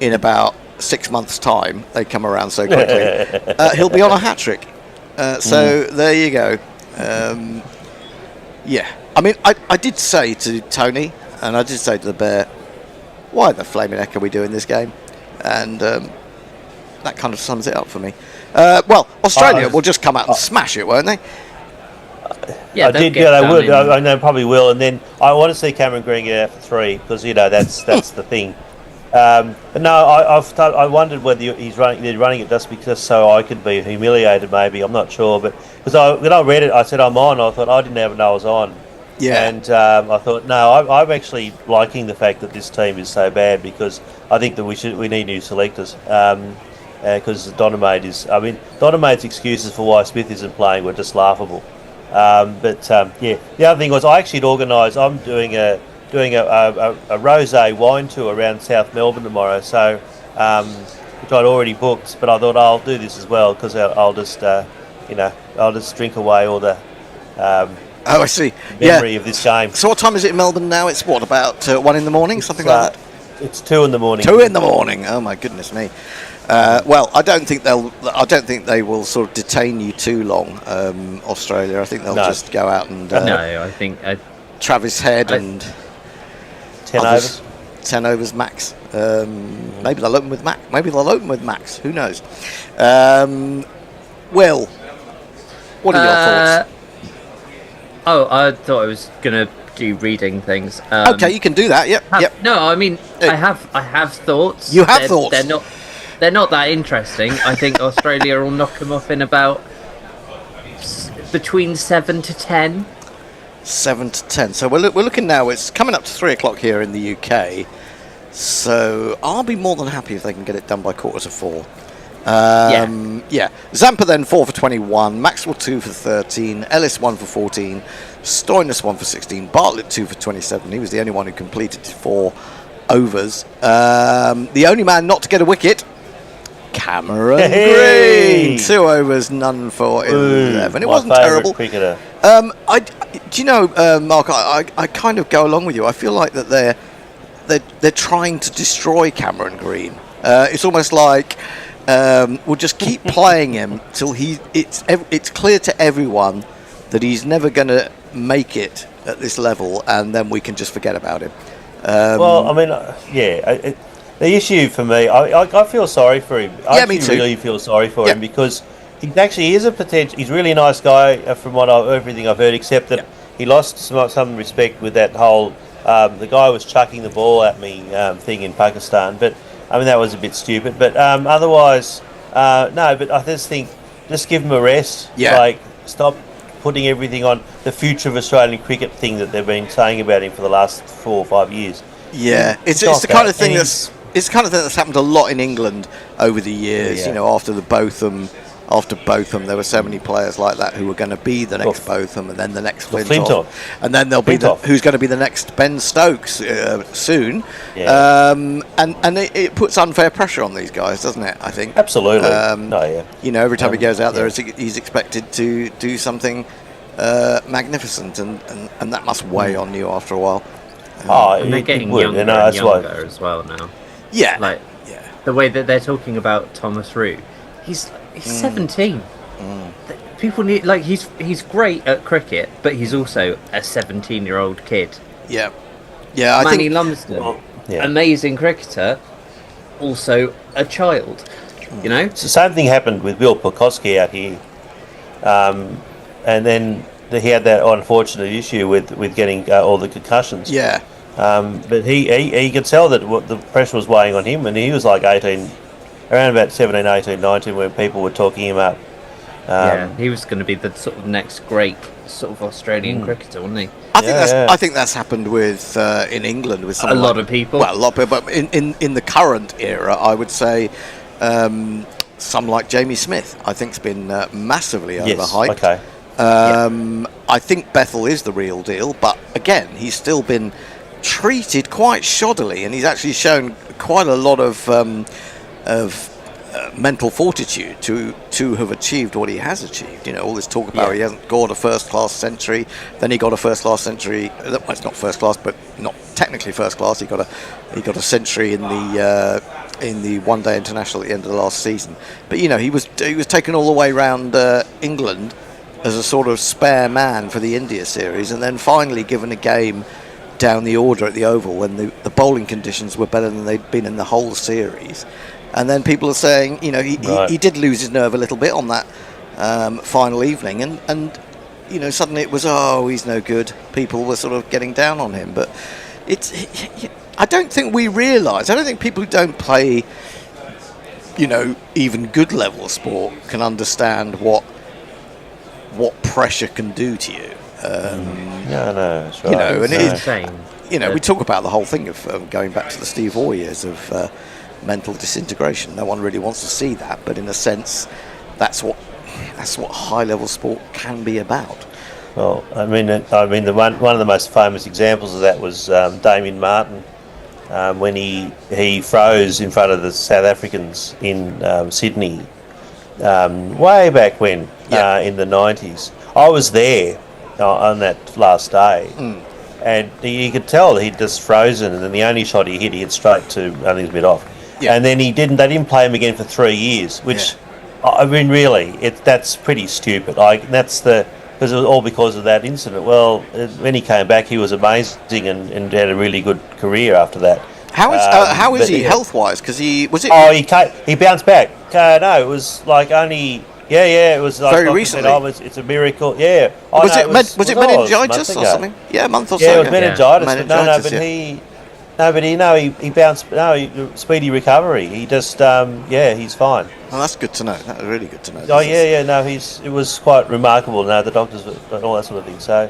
in about 6 months' time, they come around so quickly, he'll be on a hat-trick. So there you go. I mean, I did say to Tony, and I did say to the Bear, why the flaming heck are we doing this game? And that kind of sums it up for me. Australia will just come out and smash it, won't they? Yeah, they would. I know, probably will. And then I want to see Cameron Green get out for 3 because that's the thing. But no, I wondered whether they're running it just so I could be humiliated. Maybe I'm not sure, but because when I read it, I said I'm on. I thought I didn't even know I was on. Yeah. And I thought no, I'm actually liking the fact that this team is so bad because I think that we need new selectors. Because Donomade's excuses for why Smith isn't playing were just laughable. The other thing was I actually had organised. I'm doing a rosé wine tour around South Melbourne tomorrow, so which I'd already booked. But I thought I'll do this as well because I'll just drink away all the I see. memory of this game. So what time is it in Melbourne now? It's what, about 1 in the morning, something like that. It's 2 in the morning. 2 in the morning. Oh my goodness me. I don't think they will sort of detain you too long, Australia. I think they'll just go out and I think Travis Head and 10 overs. 10 overs max. Maybe they'll open with Max. Who knows? Will, what are your thoughts? I thought I was gonna do reading things. Okay, you can do that. Yep. No, I mean I have thoughts. You have thoughts. They're not that interesting. I think Australia will knock them off in about between 7 to 10. 7 to 10. So we're looking now. It's coming up to 3 o'clock here in the UK. So I'll be more than happy if they can get it done by 4:45. Zampa then 4 for 21, Maxwell 2 for 13, Ellis 1 for 14, Stoinis 1 for 16, Bartlett 2 for 27. He was the only one who completed 4 overs. The only man not to get a wicket, Cameron Green. 2 overs, none for 11. It wasn't terrible. Cricketer. Mark, I kind of go along with you. I feel like that they're trying to destroy Cameron Green. It's almost like we'll just keep playing him till it's clear to everyone that he's never going to make it at this level, and then we can just forget about him. The issue for me, I feel sorry for him. Me too. Really feel sorry for him because He is a potential. He's a really nice guy from everything I've heard, except that he lost some respect with that whole. The guy was chucking the ball at me thing in Pakistan, but I mean that was a bit stupid. But otherwise, no. But I just think just give him a rest. Yeah. Like stop putting everything on the future of Australian cricket thing that they've been saying about him for the last 4 or 5 years. Yeah, it's the kind of thing that's happened a lot in England over the years. Yeah. You know, after Botham, there were so many players like that who were going to be the next Botham, and then the next Flintoff, and then there'll be who's going to be the next Ben Stokes soon. Yeah. And it puts unfair pressure on these guys, doesn't it? I think absolutely. You know, every time he goes out there, he's expected to do something magnificent, and that must weigh on you after a while. And they're getting younger and younger as well now. Yeah, like the way that they're talking about Thomas Root, he's 17. People need he's great at cricket, but he's also a 17-year-old kid. Yeah. Manny Lumsden, amazing cricketer, also a child. You know, it's the same thing happened with Bill Pukowski out here, and then he had that unfortunate issue with getting all the concussions. Yeah. But he could tell that the pressure was weighing on him, and he was like 18, around about 17, 18, 19, when people were talking him up. He was going to be the sort of next great sort of Australian cricketer, wasn't he? I think that's happened with in England with a lot of people. Well, a lot of people, but in the current era, I would say some like Jamie Smith, I think, has been massively overhyped. Okay. I think Bethel is the real deal, but again, he's still been treated quite shoddily, and he's actually shown quite a lot of mental fortitude to have achieved what he has achieved. You know, all this talk about he hasn't scored a first-class century, then he got a first-class century. Well, it's not first class, but not technically first class. He got a century in the one-day international at the end of the last season. But you know, he was taken all the way around England as a sort of spare man for the India series, and then finally given a game down the order at the Oval when the bowling conditions were better than they'd been in the whole series. And then people are saying, you know, he did lose his nerve a little bit on that final evening, and you know, suddenly it was, he's no good. People were sort of getting down on him, but I don't think we realise. I don't think people who don't play, you know, even good level sport can understand what pressure can do to you. No, sure. You know, and it is insane. You know, we talk about the whole thing of going back to the Steve Waugh years of mental disintegration. No one really wants to see that, but in a sense, that's what high level sport can be about. Well, I mean, the one of the most famous examples of that was Damien Martin when he froze in front of the South Africans in Sydney way back when in the 90s. I was there on that last day, and you could tell he'd just frozen, and then the only shot he hit straight to, I think it was a bit off. Yeah. And then they didn't play him again for 3 years, which I mean, really, that's pretty stupid. Because it was all because of that incident. Well, when he came back, he was amazing and had a really good career after that. How is he health wise? Because he bounced back. No, it was like only. It was like very recently. It's a miracle. Yeah. Was it meningitis or something? Yeah, a month or so. Yeah, it was meningitis. He bounced. Speedy recovery. He just, he's fine. Well, that's good to know. That's really good to know. It was quite remarkable. The doctors and all that sort of thing. So,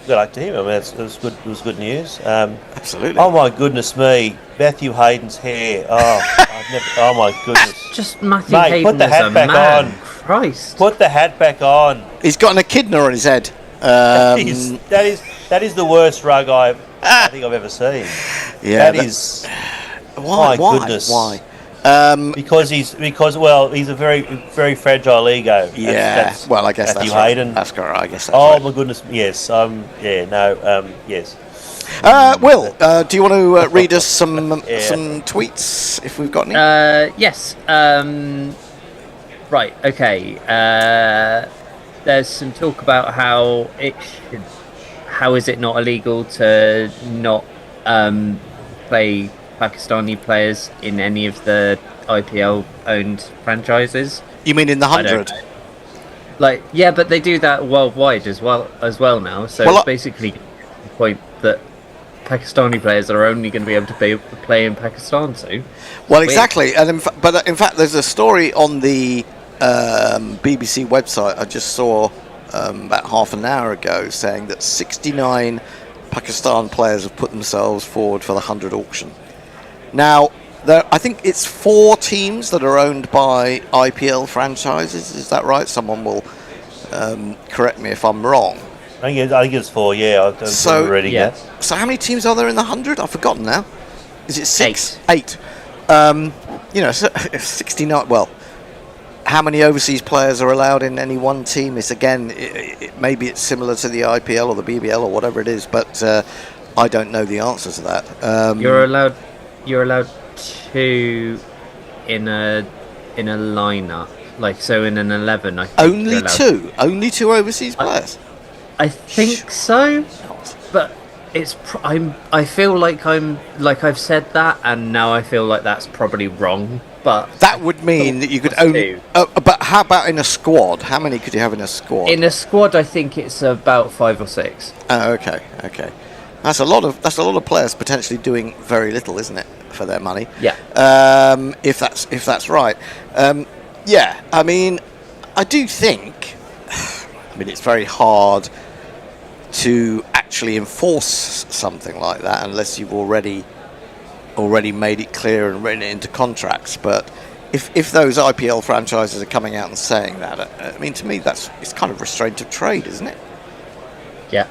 good luck to him. I mean, it was good. It was good news. Absolutely. Oh my goodness me, Matthew Hayden's hair. Oh my goodness. Just Matthew Hayden. Put the hat back on. Christ. Put the hat back on. He's got an echidna on his head. That is the worst rug I think I've ever seen. Yeah. That is. Why? My goodness. Why? Because he's a very, very fragile ego. That's I guess Matthew that's right. Hayden. That's correct. I guess. That's right. My goodness. Yes. Yes. Will, do you want to read us some tweets if we've got any? Yes. Right. Okay. There's some talk about how is it not illegal to not play Pakistani players in any of the IPL-owned franchises. You mean in the 100? Like, yeah, but they do that worldwide as well now. So it's basically the point that Pakistani players are only going to be able to play in Pakistan soon. Well, exactly. And in fact, there's a story on the BBC website I just saw about half an hour ago saying that 69 Pakistan players have put themselves forward for the 100 auction. Now, I think it's 4 teams that are owned by IPL franchises. Is that right? Someone will correct me if I'm wrong. I think it's 4. Yeah, So how many teams are there in the 100? I've forgotten now. Is it 6? 8. 69. Well, how many overseas players are allowed in any one team? It's again, maybe it's similar to the IPL or the BBL or whatever it is, but I don't know the answer to that. You're allowed 2 in a lineup, like so in an 11. I think only 2 overseas players. I think so, but it's. I feel like I've said that, and now I feel like that's probably wrong. But that would mean that you could only. But how about in a squad? How many could you have in a squad? In a squad, I think it's about 5 or 6. Oh, okay. That's a lot of players potentially doing very little, isn't it, for their money? Yeah. If that's right. Yeah. I mean, I do think. I mean, it's very hard to actually enforce something like that unless you've already made it clear and written it into contracts. But if those IPL franchises are coming out and saying that, I mean, to me, it's kind of restraint of trade, isn't it? Yeah.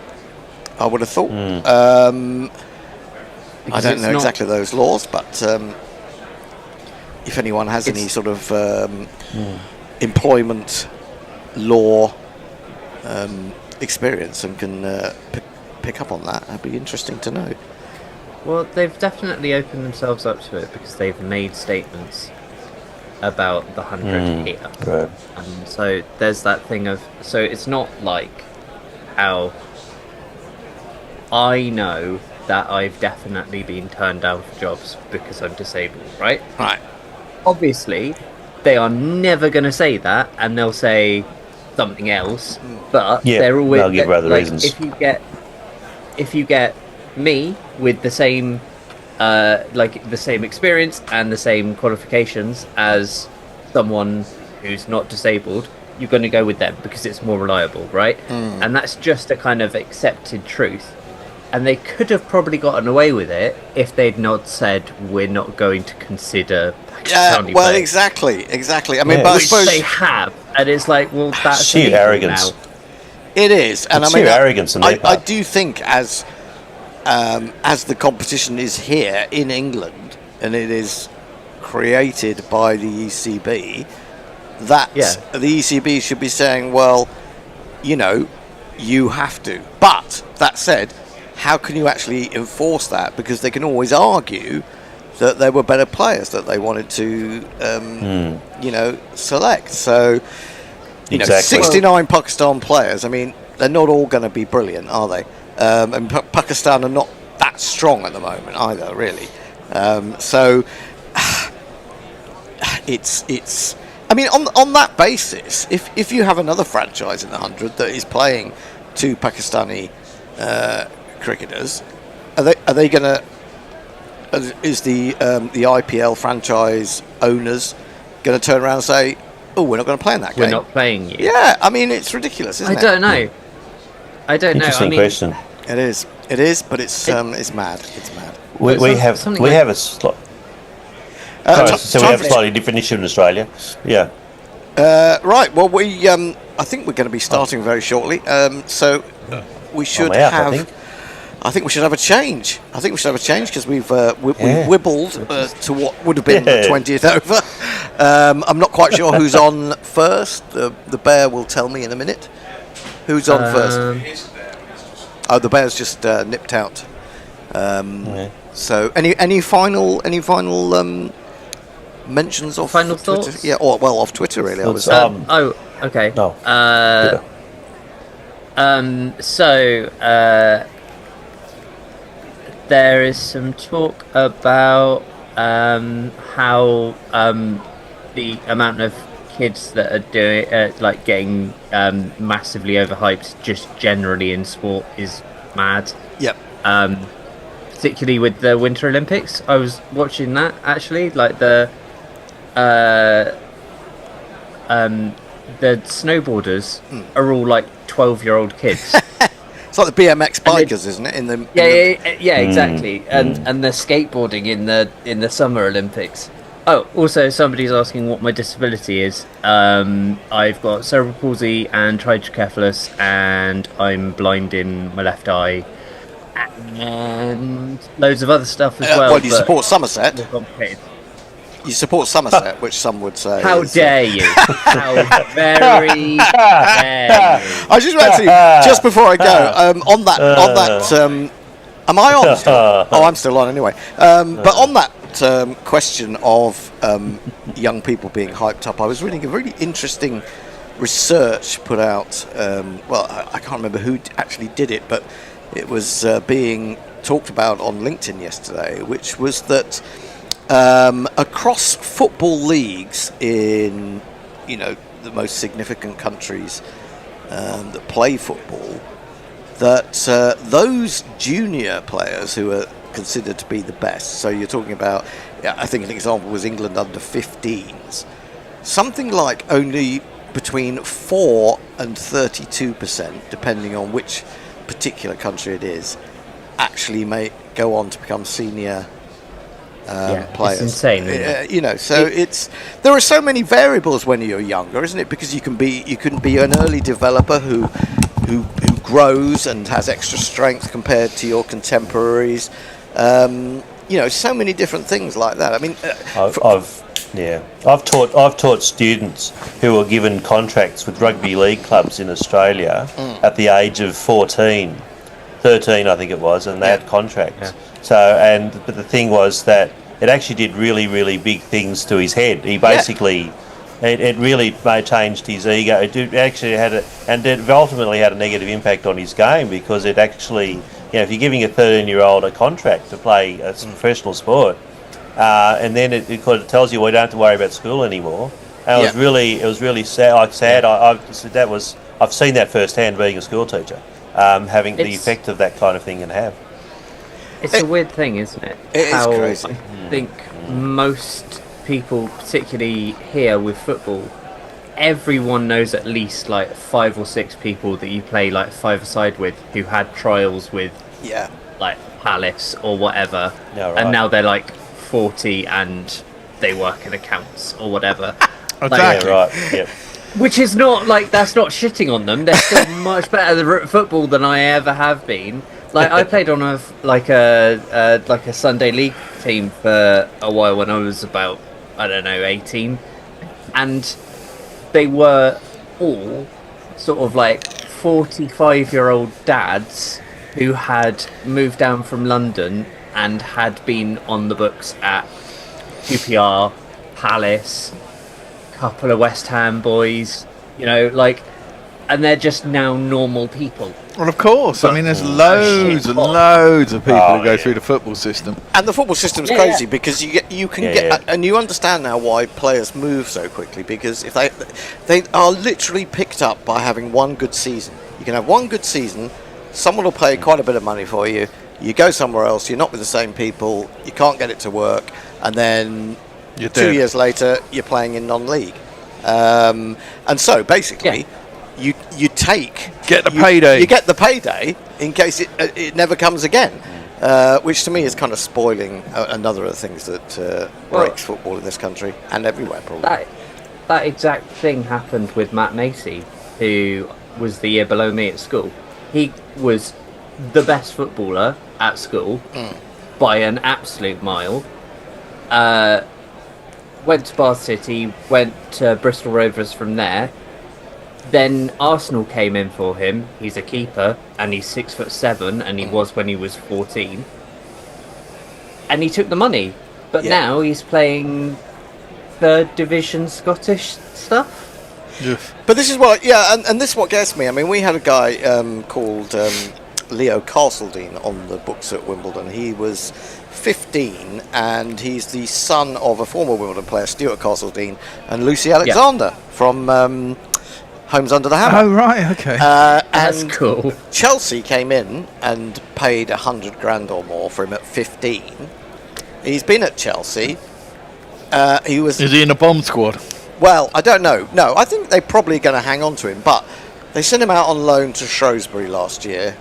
I would have thought. I don't know exactly those laws, but if anyone has any sort of employment law experience and can pick up on that, that'd be interesting to know. Well, they've definitely opened themselves up to it because they've made statements about the 100 here. Right. So there's that thing of... So it's not like how... I know that I've definitely been turned down for jobs because I'm disabled, right? Right. Obviously, they are never going to say that, and they'll say something else, but they're always... they'll give other reasons. If you get me with the same the same experience and the same qualifications as someone who's not disabled, you're going to go with them because it's more reliable, right? And that's just a kind of accepted truth. And they could have probably gotten away with it if they'd not said we're not going to consider Pakistani players. Exactly. I mean, but I suppose they have, and it's like, well, that's sheer arrogance. Now. It is, and it's sheer arrogance. I do think as the competition is here in England and it is created by the ECB, that the ECB should be saying, well, you have to. But that said, how can you actually enforce that? Because they can always argue that there were better players that they wanted to, select. So, 69 Pakistan players. I mean, they're not all going to be brilliant, are they? And Pakistan are not that strong at the moment either, really. So, it's. I mean, on that basis, if you have another franchise in the 100 that is playing 2 Pakistani cricketers, are they going to? Is the IPL franchise owners going to turn around and say, "Oh, we're not going to play in that game. We're not playing you." Yeah, I mean, it's ridiculous, isn't it? I don't know. Interesting question. It is, but it's mad. It's mad. We have a slot. So we have a slightly different issue in Australia. Yeah. Right. Well, I think we're going to be starting very shortly. So we should have. I think we should have a change. Because we've wibbled to what would have been the 20th over. I'm not quite sure who's on first. The bear will tell me in a minute. Who's on first? Oh, the bear's just nipped out. So any final mentions off final Twitter? thoughts? Yeah, off Twitter really. I was. Okay. No. there is some talk about how the amount of kids that are doing getting massively overhyped just generally in sport is mad. Yep. Particularly with the Winter Olympics, I was watching that actually. Like the snowboarders are all like 12-year-old kids. It's like the BMX bikers, isn't it? Yeah, exactly. And the skateboarding in the Summer Olympics. Oh, also somebody's asking what my disability is. I've got cerebral palsy and trichocephalus, and I'm blind in my left eye, and loads of other stuff as well. Well, you support Somerset. More complicated. You support Somerset, which some would say. How dare you? How very dare you? I was just about to, just before I go, on that, am I on still? Oh, I'm still on anyway. But on that question of young people being hyped up, I was reading a really interesting research put out. Well, I can't remember who actually did it, but it was being talked about on LinkedIn yesterday, which was that across football leagues in, the most significant countries that play football, that those junior players who are considered to be the best, so you're talking about, I think an example was England under 15s, something like only between 4 and 32%, depending on which particular country it is, actually may go on to become senior players. It's insane, isn't it? So there are so many variables when you're younger, isn't it? Because you can be an early developer who grows and has extra strength compared to your contemporaries. So many different things like that. I mean, I've taught students who were given contracts with rugby league clubs in Australia at the age of 13, I think it was, and they had contracts. Yeah. But the thing was that it actually did really, really big things to his head. He basically, it really changed his ego. It actually it ultimately had a negative impact on his game, because it actually, if you're giving a 13-year-old a contract to play a professional sport, and then it kind of tells you, well, you don't have to worry about school anymore. And it was really sad. I've seen that firsthand being a school teacher, having the effect of that kind of thing can have. It's a weird thing, isn't it? It is crazy. I think most people, particularly here with football, everyone knows at least like 5 or 6 people that you play like 5-a-side with who had trials with like Palace or whatever, and now they're like 40 and they work in accounts or whatever. Exactly. Yep. Which is not that's not shitting on them. They're still much better at football than I ever have been. Like I played on a Sunday league team for a while when I was about 18, and they were all sort of like 45-year-old dads who had moved down from London and had been on the books at QPR, Palace, couple of West Ham boys, and they're just now normal people. Well, of course. I mean, there's loads and loads of people who go through the football system. And the football system's crazy because you can get, and you understand now why players move so quickly, because if they are literally picked up by having one good season. You can have one good season, someone will pay quite a bit of money for you, you go somewhere else, you're not with the same people, you can't get it to work, and then 2 years later you're playing in non-league. And so basically you get the payday. You get the payday in case it never comes again, which to me is kind of spoiling another of the things that breaks football in this country and everywhere probably. That exact thing happened with Matt Macy, who was the year below me at school. He was the best footballer at school by an absolute mile. Went to Bath City, went to Bristol Rovers from there. Then Arsenal came in for him. He's a keeper, and he's 6'7", and he was when he was 14. And he took the money, but now he's playing 3rd division Scottish stuff. But this is what, and this is what gets me. I mean, we had a guy called Leo Castledine on the books at Wimbledon. He was 15, and he's the son of a former Wimbledon player, Stuart Castledine, and Lucy Alexander from Homes Under the Hammer. Oh, right, okay. That's and cool. Chelsea came in and paid 100 grand or more for him at 15. He's been at Chelsea. Is he in a bomb squad? Well, I don't know. No, I think they're probably going to hang on to him, but they sent him out on loan to Shrewsbury last year.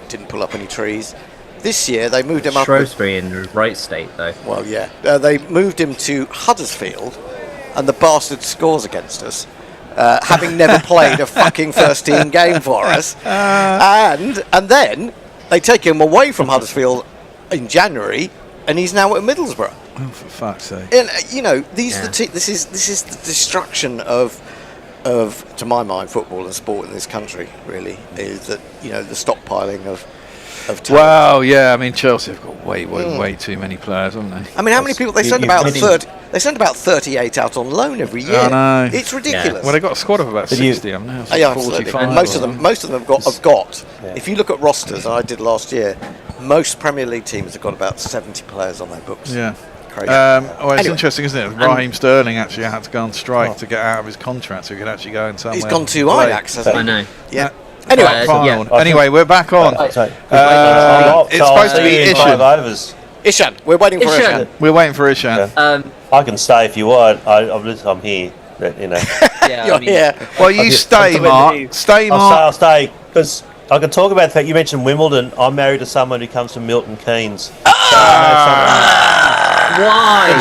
Didn't pull up any trees. This year they moved him up. Shrewsbury in the right state, though. Well, yeah. They moved him to Huddersfield, and the bastard scores against us, having never played a fucking first-team game for us. And then they take him away from Huddersfield in January, and he's now at Middlesbrough. Oh, for fuck's sake! And this is the destruction of, to my mind, football and sport in this country. Really, is that the stockpiling of talent. Well, yeah. I mean, Chelsea have got way too many players, haven't they? I mean, how many people they send about 30? They send about 38 out on loan every year. I know. It's ridiculous. Yeah. Well, they've got a squad of about 60. I'm now. Yeah, absolutely. And most of them have got. Yeah. If you look at rosters, and I did last year, most Premier League teams have got about 70 players on their books. Yeah. Crazy. It's interesting, isn't it? Raheem Sterling actually had to go on strike to get out of his contract, so he could actually go in somewhere. He's gone to Ajax, hasn't he? I know. Yeah. Anyway, we're back on. It's supposed to be Ishan. We're waiting for Ishan. We're waiting for Ishan. I can stay if you want. I'm here. You're here. Well, you stay, Mark. Stay, Mark. I'll stay because I can talk about the fact you mentioned Wimbledon. I'm married to someone who comes from Milton Keynes. Why?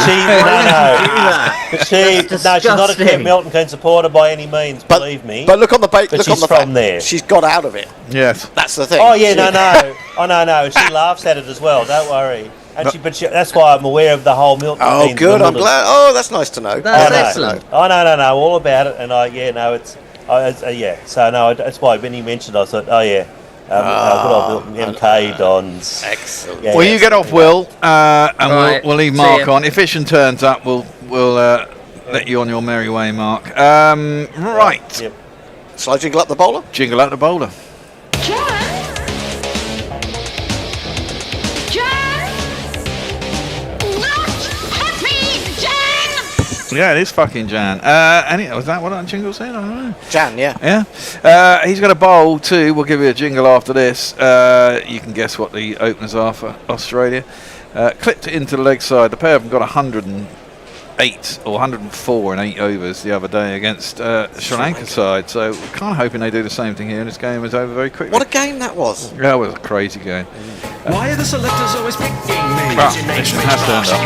She's not a Milton Keynes supporter by any means. Believe me. But look on the page. She's from there. She's got out of it. Yes, that's the thing. Oh yeah, no. She laughs at it as well. Don't worry. And that's why I'm aware of the whole Milton Keynes. Oh, good. Wimbledon. I'm glad. Oh, that's nice to know. That's excellent. Oh no, all about it. And So no, that's why when he mentioned, I thought, oh yeah. Good old MK Dons. Excellent. Well, you get off, Will, and we'll leave Mark on. If Ishan turns up, we'll let you on your merry way, Mark. Right. Yep. Shall I jingle up the bowler? Jingle up the bowler. Yeah, it is fucking Jan. Was that what that jingle said? I don't know. Jan, yeah. Yeah. He's got a bowl too. We'll give you a jingle after this. You can guess what the openers are for Australia. Clipped it into the leg side. The pair of them got 108 or 104 in 8 overs the other day against Sri Lanka side. So we're kind of hoping they do the same thing here, and this game is over very quickly. What a game that was. Yeah, it was a crazy game. Why are the selectors always picking me? Ishan has turned up.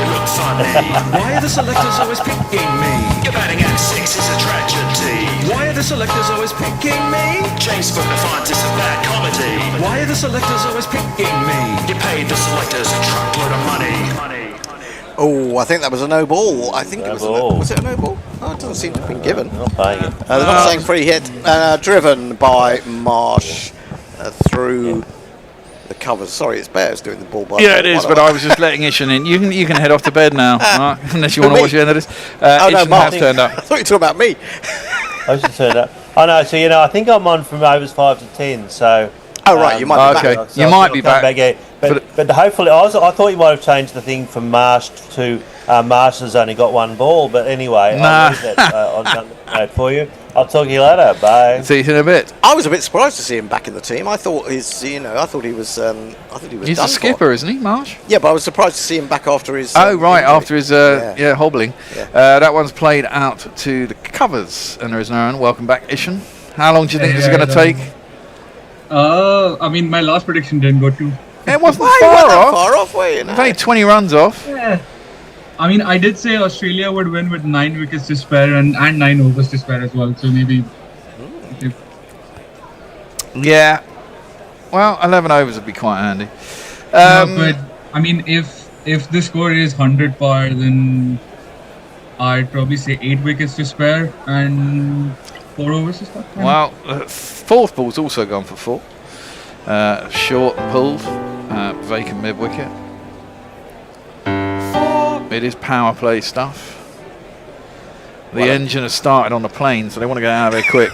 Why are the selectors always picking me? Your batting at 6 is a tragedy. Why are the selectors always picking me? James Booker finds it's a bad comedy. Why are the selectors always picking me? You paid the selectors a truckload of money. Oh, I think that was a no ball. I think it was. Was it a no ball? Oh, it doesn't seem to have been given. Not paying it. They're not saying free hit. Driven by Marsh through the covers. Sorry, it's Bears doing the ball by. Yeah, it is, but I was just letting Ishan in. You can head off to bed now, Mark, unless you want to watch the end of this. Ishan has turned up. I thought you were talking about me. I should turn up. Oh no, so I think I'm on from overs 5 to 10. So. Oh right, you might be back. So you might be back. Yeah. But hopefully, I thought you might have changed the thing from Marsh to Marsh has only got one ball. But anyway, I'll leave that on for you. I'll talk to you later. Bye. See you in a bit. I was a bit surprised to see him back in the team. I thought he was. He's a skipper, isn't he, Marsh? Yeah, but I was surprised to see him back after his. After his hobbling. Yeah. That one's played out to the covers, and there is no run. Welcome back, Ishan. How long do you think this is going to take? I mean, my last prediction didn't go too. It wasn't far off. Only 20 runs off. Yeah. I mean, I did say Australia would win with 9 wickets to spare and 9 overs to spare as well. So maybe. Yeah. Well, 11 overs would be quite handy. But I mean, if the score is 100 par, then I'd probably say 8 wickets to spare and 4 overs to spare. Well, fourth ball's also gone for 4. Short and pulled, vacant mid wicket. It is power play stuff. The engine has started on the plane, so they want to get out of there quick.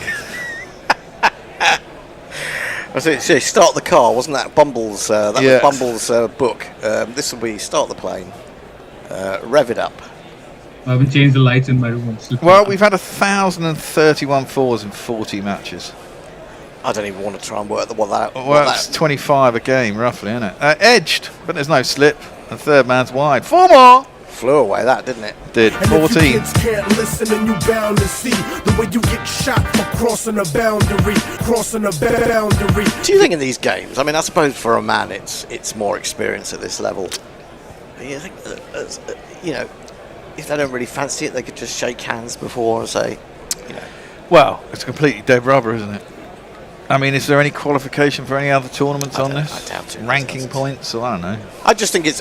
So start the car, wasn't that Bumble's? Was Bumble's book. This will be start the plane, rev it up. I haven't changed the lights in my room. Well, we've had 1,031 fours in 40 matches. I don't even want to try and work what that. Well, it's 25 a game, roughly, isn't it? Edged, but there's no slip. And third man's wide. 4 more. Flew away that, didn't it? Did. And 14. if you kids can't listen, and you bound to see the way you get shot for crossing a boundary, crossing a boundary. Do you think in these games? I mean, I suppose for a man, it's more experience at this level. You think, if they don't really fancy it, they could just shake hands before and say, Well, it's completely dead rubber, isn't it? I mean, is there any qualification for any other tournaments on this? I doubt it. Ranking points? Or I don't know. I think it's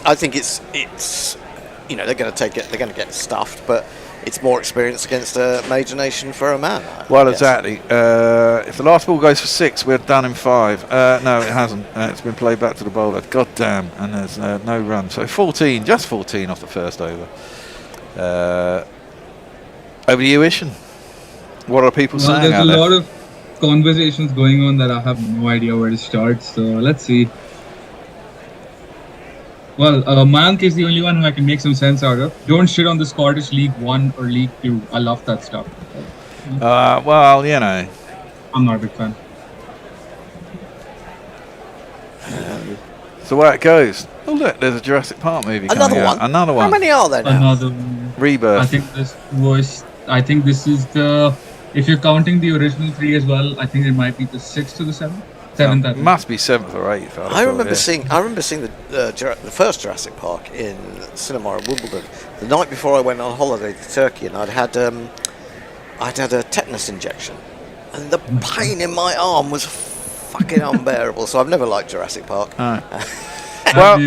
they're going to take it. They're going to get stuffed, but it's more experience against a major nation for a man. Well, exactly. If the last ball goes for 6, we're done in 5. No, it hasn't. It's been played back to the bowler. God damn. And there's no run. So 14, just 14 off the first over. Over to you, Ishan. What are people saying there's out a there? lot of conversations going on that I have no idea where to start. So let's see. Well, Mayank is the only one who I can make some sense out of. Don't shit on the Scottish League 1 or League 2. I love that stuff. Well, I'm not a big fan. So where it goes. Oh look, there's a Jurassic Park movie coming out. Another one. How many are there now? Another one. Rebirth. I think this is the. If you're counting the original 3 as well, I think it might be the 6th or the 7th. 7th. I think. Must be 7th or 8th. I remember seeing the first Jurassic Park in cinema at Wimbledon the night before I went on holiday to Turkey, and I'd had a tetanus injection, and the pain in my arm was fucking unbearable. So I've never liked Jurassic Park. Well,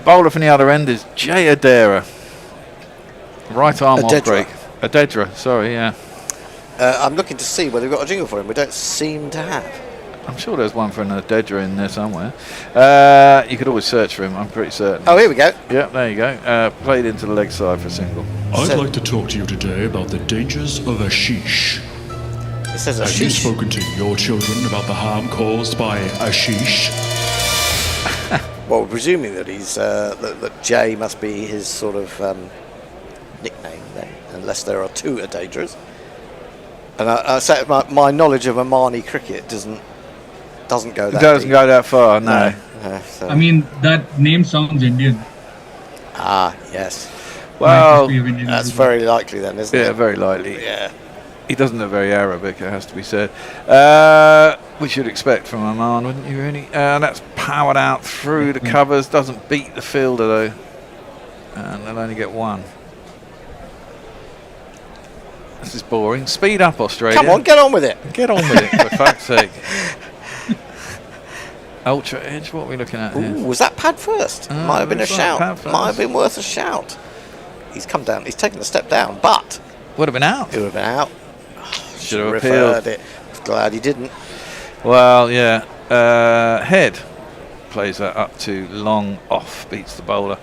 bowler from the other end is Jay Adera. Right arm off break. Adedra, sorry, yeah. I'm looking to see whether we've got a jingle for him. We don't seem to have. I'm sure there's one for an Adedra in there somewhere. You could always search for him, I'm pretty certain. Oh, here we go. Yep, there you go. Played into the leg side for a single. I'd like to talk to you today about the dangers of ashish. It says Have you spoken to your children about the harm caused by ashish? Well, presuming that he's that Jay must be his sort of nickname then, unless there are 2 Adedras. And I say my knowledge of Omani cricket doesn't go that. It doesn't go that far, no. So. I mean, that name sounds Indian. Ah, yes. Well, that's very likely then, isn't it? Yeah, very likely. Yeah. He doesn't look very Arabic, it has to be said. We should expect from Oman, wouldn't you, really? That's powered out through the covers. Doesn't beat the fielder, though. And they'll only get 1. This is boring. Speed up, Australia. Come on, get on with it. Get on with it, for fuck's sake. Ultra edge, what are we looking at here? Ooh, was that pad first? Might have been a shout. Might have been worth a shout. He's come down. He's taken a step down, but would have been out. It would have been out. Should have appealed it. Glad he didn't. Well, yeah. Head plays that up to long off, beats the bowler.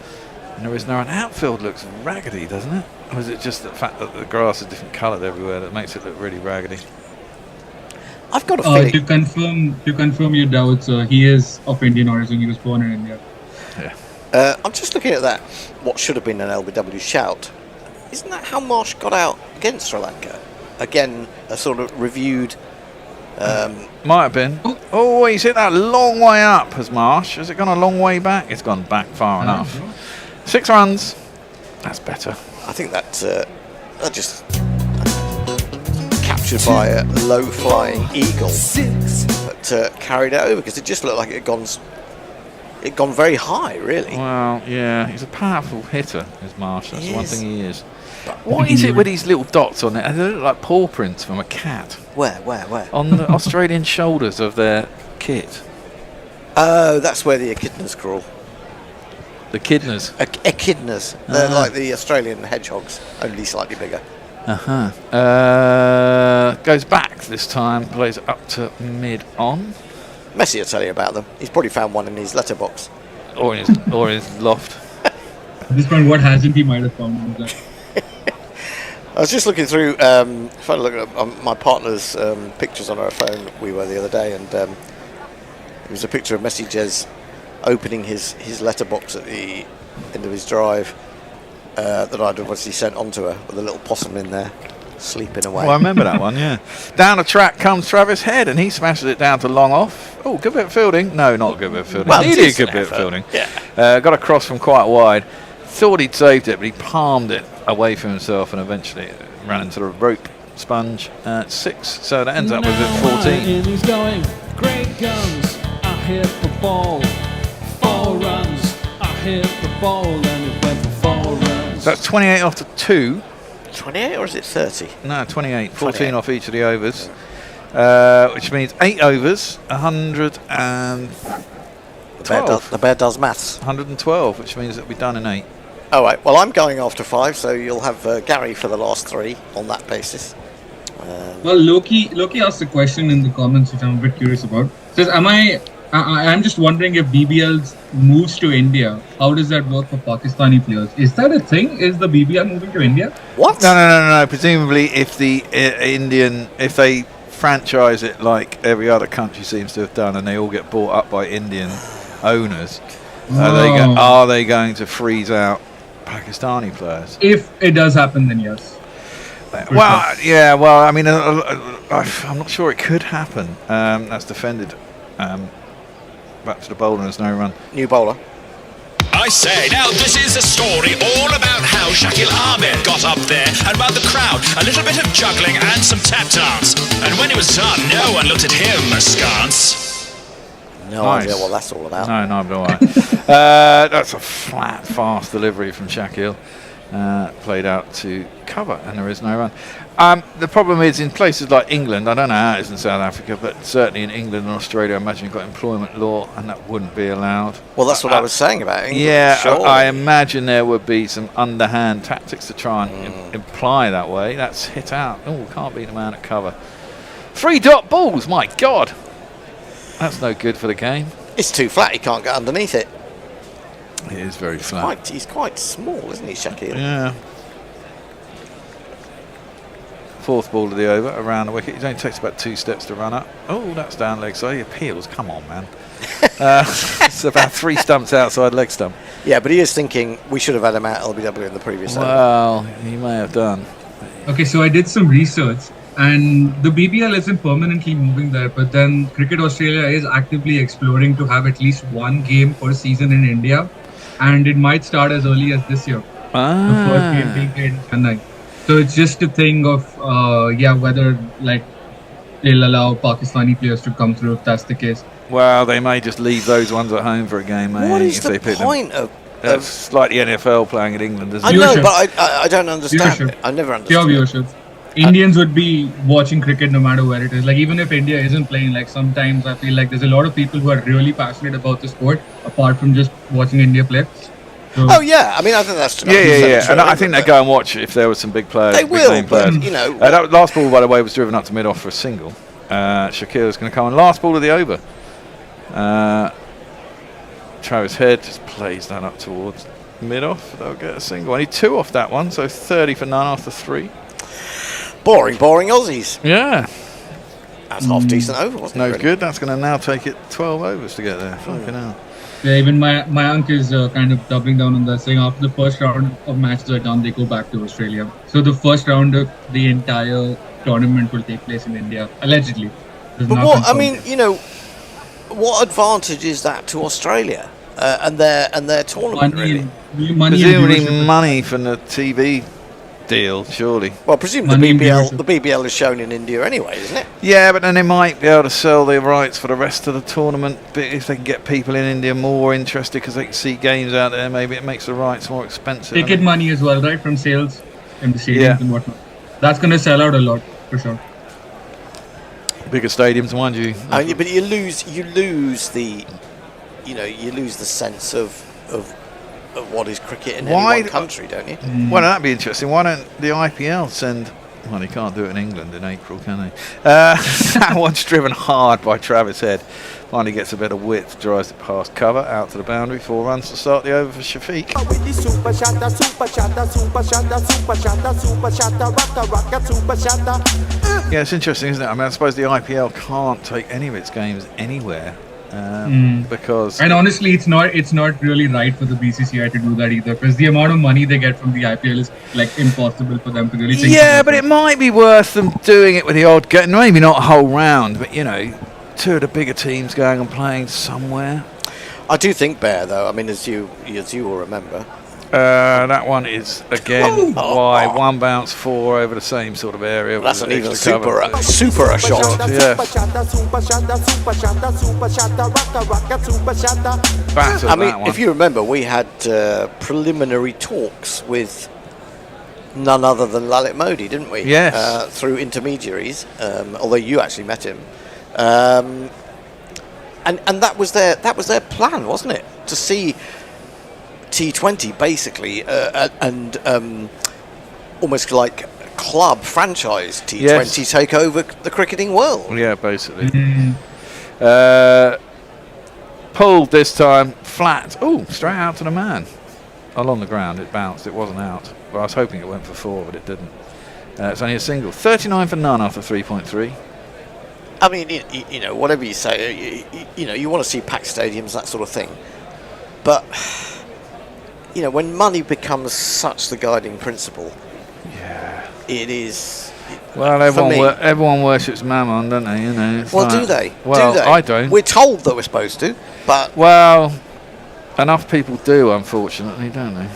And there is no an outfield looks raggedy, doesn't it? Or is it just the fact that the grass is different coloured everywhere that makes it look really raggedy? I've got a feeling. To confirm your doubts, he is of Indian origin. He was born in India. Yeah. I'm just looking at that. What should have been an LBW shout. Isn't that how Marsh got out against Sri Lanka? Again, a sort of reviewed. Might have been. Oh, he's hit that long way up, has Marsh. Has it gone a long way back? It's gone back far enough. 6 runs. That's better. I think that just captured by a low-flying eagle, but carried it over because it just looked like it had gone very high, really. Well, yeah, he's a powerful hitter, is Marsh. That's the one thing he is. What is it with these little dots on it? They look like paw prints from a cat. Where? On the Australian shoulders of their kit. Oh, that's where the echidnas crawl. The echidnas? Echidnas. They're like the Australian hedgehogs, only slightly bigger. Goes back this time, plays up to mid-on. Messi will tell you about them. He's probably found one in his letterbox. Or in his loft. At this point, what hasn't he might have found? I was just looking through, trying to look at my partner's pictures on her phone we were the other day, and was a picture of Messi Jez opening his letterbox at the end of his drive that I'd obviously sent on to her with a little possum in there, sleeping away. Well, I remember that one, yeah. Down the track comes Travis Head, and he smashes it down to long off. Oh, good bit of fielding. No, not a good bit of fielding. Well, Nearly a good bit of fielding. Yeah. Got across from quite wide. Thought he'd saved it, but he palmed it away from himself, and eventually it ran into the rope sponge at 6. So that ends up with it 14. Innings going, great guns. I hit the ball, 4 runs. I hit the ball, and it went for 4 runs. So that's 28 off to 2. 28 or is it 30? No, 28. 14 28. off each of the overs, which means 8 overs, 112. The bear does maths. 112, which means it'll be done in 8. All right. Well, I'm going after 5, so you'll have Gary for the last 3 on that basis. Well, Loki asked a question in the comments, which I'm a bit curious about. Says, I'm just wondering if BBL moves to India, how does that work for Pakistani players? Is that a thing? Is the BBL moving to India? What? No. Presumably, if the if they franchise it like every other country seems to have done, and they all get bought up by Indian owners, are they going to freeze out Pakistani players? If it does happen, then yes. Well, yeah. Well, I mean, I'm not sure it could happen. That's defended. Back to the bowler, and there's no run. New bowler. I say, now this is a story all about how Shakil Ahmed got up there and about the crowd, a little bit of juggling and some tap dance. And when it was done, no one looked at him askance. No idea what that's all about. No, neither do I. That's a flat, fast delivery from Shakil. Played out to cover, and there is no run. The problem is in places like England, I don't know how it is in South Africa, but certainly in England and Australia, I imagine you've got employment law, and that wouldn't be allowed. Well, that's what I was saying about England. Yeah, surely. I imagine there would be some underhand tactics to try and imply that way. That's hit out. Oh, can't beat the man at cover. 3-dot balls, my God. That's no good for the game. It's too flat, he can't get underneath it. It is very flat. He's quite small, isn't he, Shakil? Yeah. 4th ball of the over, around the wicket. It only takes about 2 steps to run up. Oh, that's down leg side. He appeals. Come on, man. It's about 3 stumps outside leg stump. Yeah, but he is thinking we should have had him out LBW in the previous over. Well, he may have done. Okay, so I did some research, and the BBL isn't permanently moving there, but then Cricket Australia is actively exploring to have at least 1 game per season in India, and it might start as early as this year. The first game being played in Chennai. So it's just a thing of whether they'll allow Pakistani players to come through if that's the case. Well, they may just leave those ones at home for a game, What is the point of That's like the NFL playing in England, isn't I it? know, but I don't understand it. I never understand. Pure viewership. Indians would be watching cricket no matter where it is. Like, even if India isn't playing, like, sometimes I feel like there's a lot of people who are really passionate about the sport, apart from just watching India play. So oh yeah, I mean, I think that's true. Yeah. And I think they'd go and watch if there was some big players. They will, big players. but, you know. That last ball, by the way, was driven up to mid-off for a single. Shakir's going to come on. Last ball of the over. Travis Head just plays that up towards mid-off. They'll get a single. I need 2 off that one, so 30 for none after 3. Boring Aussies. Yeah. That's half decent over, wasn't it? No good. That's going to now take it 12 overs to get there. Fucking hell. yeah, even my uncle is kind of doubling down on that, saying after the first round of matches are done, they go back to Australia. So the first round of the entire tournament will take place in India, allegedly. But what, I mean, you know, what advantage is that to Australia and their tournament, really? Presumably money from the TV deal, surely. Well, presumably the BBL is shown in India anyway, isn't it? Yeah, but then they might be able to sell their rights for the rest of the tournament. But if they can get people in India more interested because they can see games out there, maybe it makes the rights more expensive. Ticket money as well, right, from sales and the stadiums and whatnot. That's going to sell out a lot, for sure. Bigger stadiums, mind you. But you lose the sense of what is cricket in any one country, don't you? Well, that'd be interesting. Why don't the IPL send... Well, they can't do it in England in April, can they? That one's driven hard by Travis Head. Finally gets a bit of width, drives it past cover, out to the boundary. 4 runs to start the over for Shafiq. Yeah, it's interesting, isn't it? I mean, I suppose the IPL can't take any of its games anywhere because. And honestly, it's not really right for the BCCI to do that either, because the amount of money they get from the IPL is like impossible for them to really think. Yeah, but it might be worth them doing it with the odd game. Maybe not a whole round, but you know, 2 of the bigger teams going and playing somewhere. I do think, Bear, though. I mean, as you will remember. That one is again wide, 1 bounce 4 over the same sort of area. That's an even super shot. Yeah. I mean, if you remember, we had preliminary talks with none other than Lalit Modi, didn't we? Yes. Through intermediaries, although you actually met him. And that was their plan, wasn't it? To see T20 basically and almost like club franchise T20 take over the cricketing world. Yeah, basically. Pulled this time, flat. Oh, straight out to the man. Along the ground, it bounced. It wasn't out. Well, I was hoping it went for 4, but it didn't. It's only a single. 39 for none after 3.3. I mean, you know, whatever you say, you know, you want to see packed stadiums, that sort of thing. But, you know, when money becomes such the guiding principle, it is. Well, everyone worships Mammon, don't they? You know. Well, do they? Well, do they? I don't. We're told that we're supposed to, but well, enough people do, unfortunately, don't they?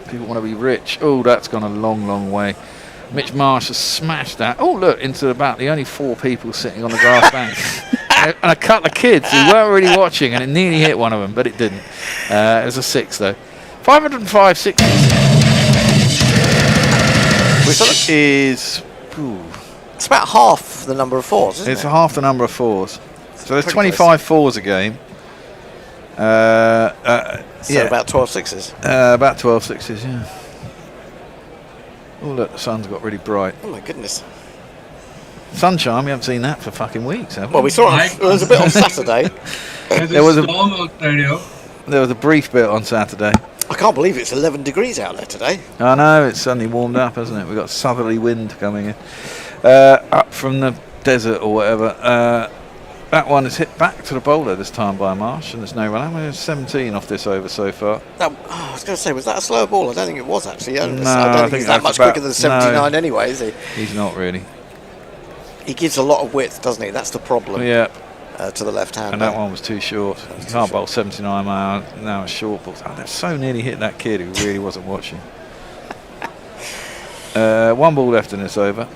People want to be rich. Oh, that's gone a long, long way. Mitch Marsh has smashed that. Oh, look, into about the only 4 people sitting on the grass bank. And a couple of kids who weren't really watching, and it nearly hit one of them, but it didn't. It was a 6, though. 505 sixes. Which is... It's about half the number of 4s, isn't it? It's half the number of 4s. So there's 25 4s a game. So about 12 6s. About 12 6s, yeah. Oh, look, the sun's got really bright. Oh, my goodness. Sunshine, we haven't seen that for fucking weeks, have we? Well, we saw it. There was a bit on Saturday. There was a brief bit on Saturday. I can't believe it's 11 degrees out there today. I know, it's suddenly warmed up, hasn't it? We've got southerly wind coming in. Up from the desert or whatever. That one is hit back to the bowler this time by Marsh, and there's no run. I mean, 17 off this over so far. I was going to say, was that a slow ball? I don't think it was, actually. I don't I think he's that much quicker than 79 anyway, is he? He's not really. He gives a lot of width, doesn't he? That's the problem. Yeah. To the left hand. And that one was too short. You can't bowl 79 mile, now a short ball. Oh, they've so nearly hit that kid who really wasn't watching. 1 ball left in this over.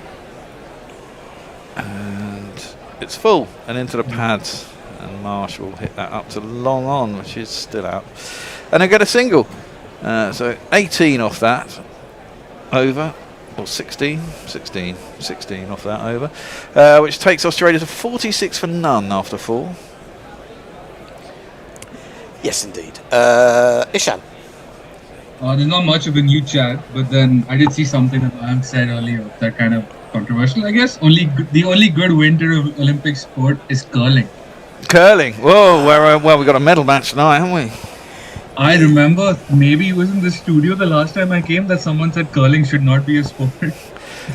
And it's full and into the pads. And Marsh will hit that up to long on, which is still out. And they get a single. So 18 off that over. Or 16 off that over, which takes Australia to 46 for none after 4. Yes, indeed. Ishan. There's not much of a new chat, but then I did see something that Ian said earlier that kind of controversial, I guess. The only good winter of Olympic sport is curling. Curling? Whoa, well, we got a medal match tonight, haven't we? I remember maybe it was in the studio the last time I came that someone said curling should not be a sport.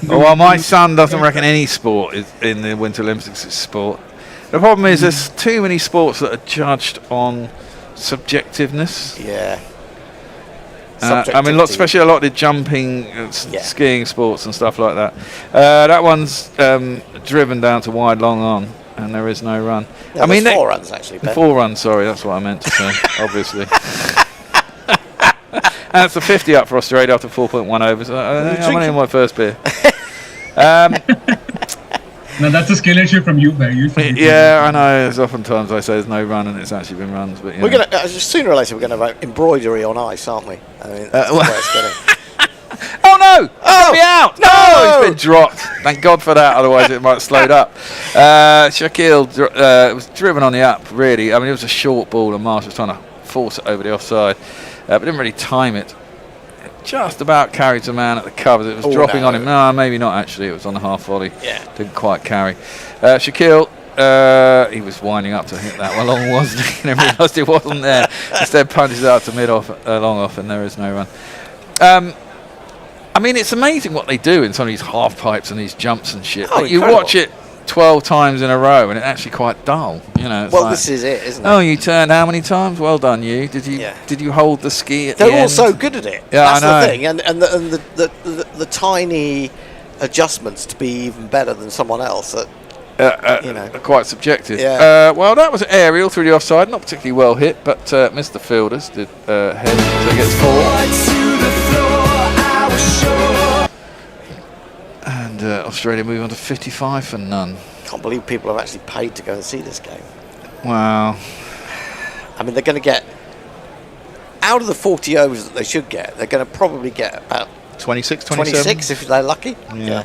Well, my son doesn't reckon any sport is in the Winter Olympics is sport. The problem is there's too many sports that are judged on subjectiveness. Yeah. I mean, especially a lot of the jumping, skiing sports and stuff like that. That one's driven down to wide long on. And there is no run. No, I mean, 4 runs actually. 4 runs, sorry, that's what I meant to say, obviously. And it's a 50 up for Australia after 4.1 overs. I'm only in my first beer. Now that's a skill issue from you, Barry. Yeah, I know. There's oftentimes I say there's no run, and it's actually been runs. But we're gonna sooner or later we're going to have embroidery on ice, aren't we? I mean, that's the way it's getting. Oh no! Get me out! No! He's been dropped. Thank God for that. Otherwise, it might have slowed up. Shakil was driven on the up. Really, I mean, it was a short ball, and Marsh was trying to force it over the offside, but didn't really time it. Just about carried the man at the covers. It was dropping on him. No, maybe not actually. It was on the half volley. Yeah. Didn't quite carry. Shakil. He was winding up to hit that one long, wasn't he? And realised it wasn't there. Instead, punches it out to mid off, long off, and there is no run. I mean, it's amazing what they do in some of these half pipes and these jumps and shit. Oh, you watch it 12 times in a row, and it's actually quite dull. You know. It's Well, like, this is it, isn't it? Oh, you turned how many times? Well done, you. Did you hold the ski at the They're all end? so good at it. Yeah, That's I know. the thing, and the tiny adjustments to be even better than someone else. That, quite subjective. Yeah. Well, that was aerial through the offside, not particularly well hit, but Mr. Fielders did head, so he gets 4. And Australia move on to 55 for none. Can't believe people have actually paid to go and see this game. Wow. I mean, they're going to get, out of the 40 overs that they should get, they're going to probably get about 26, 27? 26 if they're lucky. Yeah.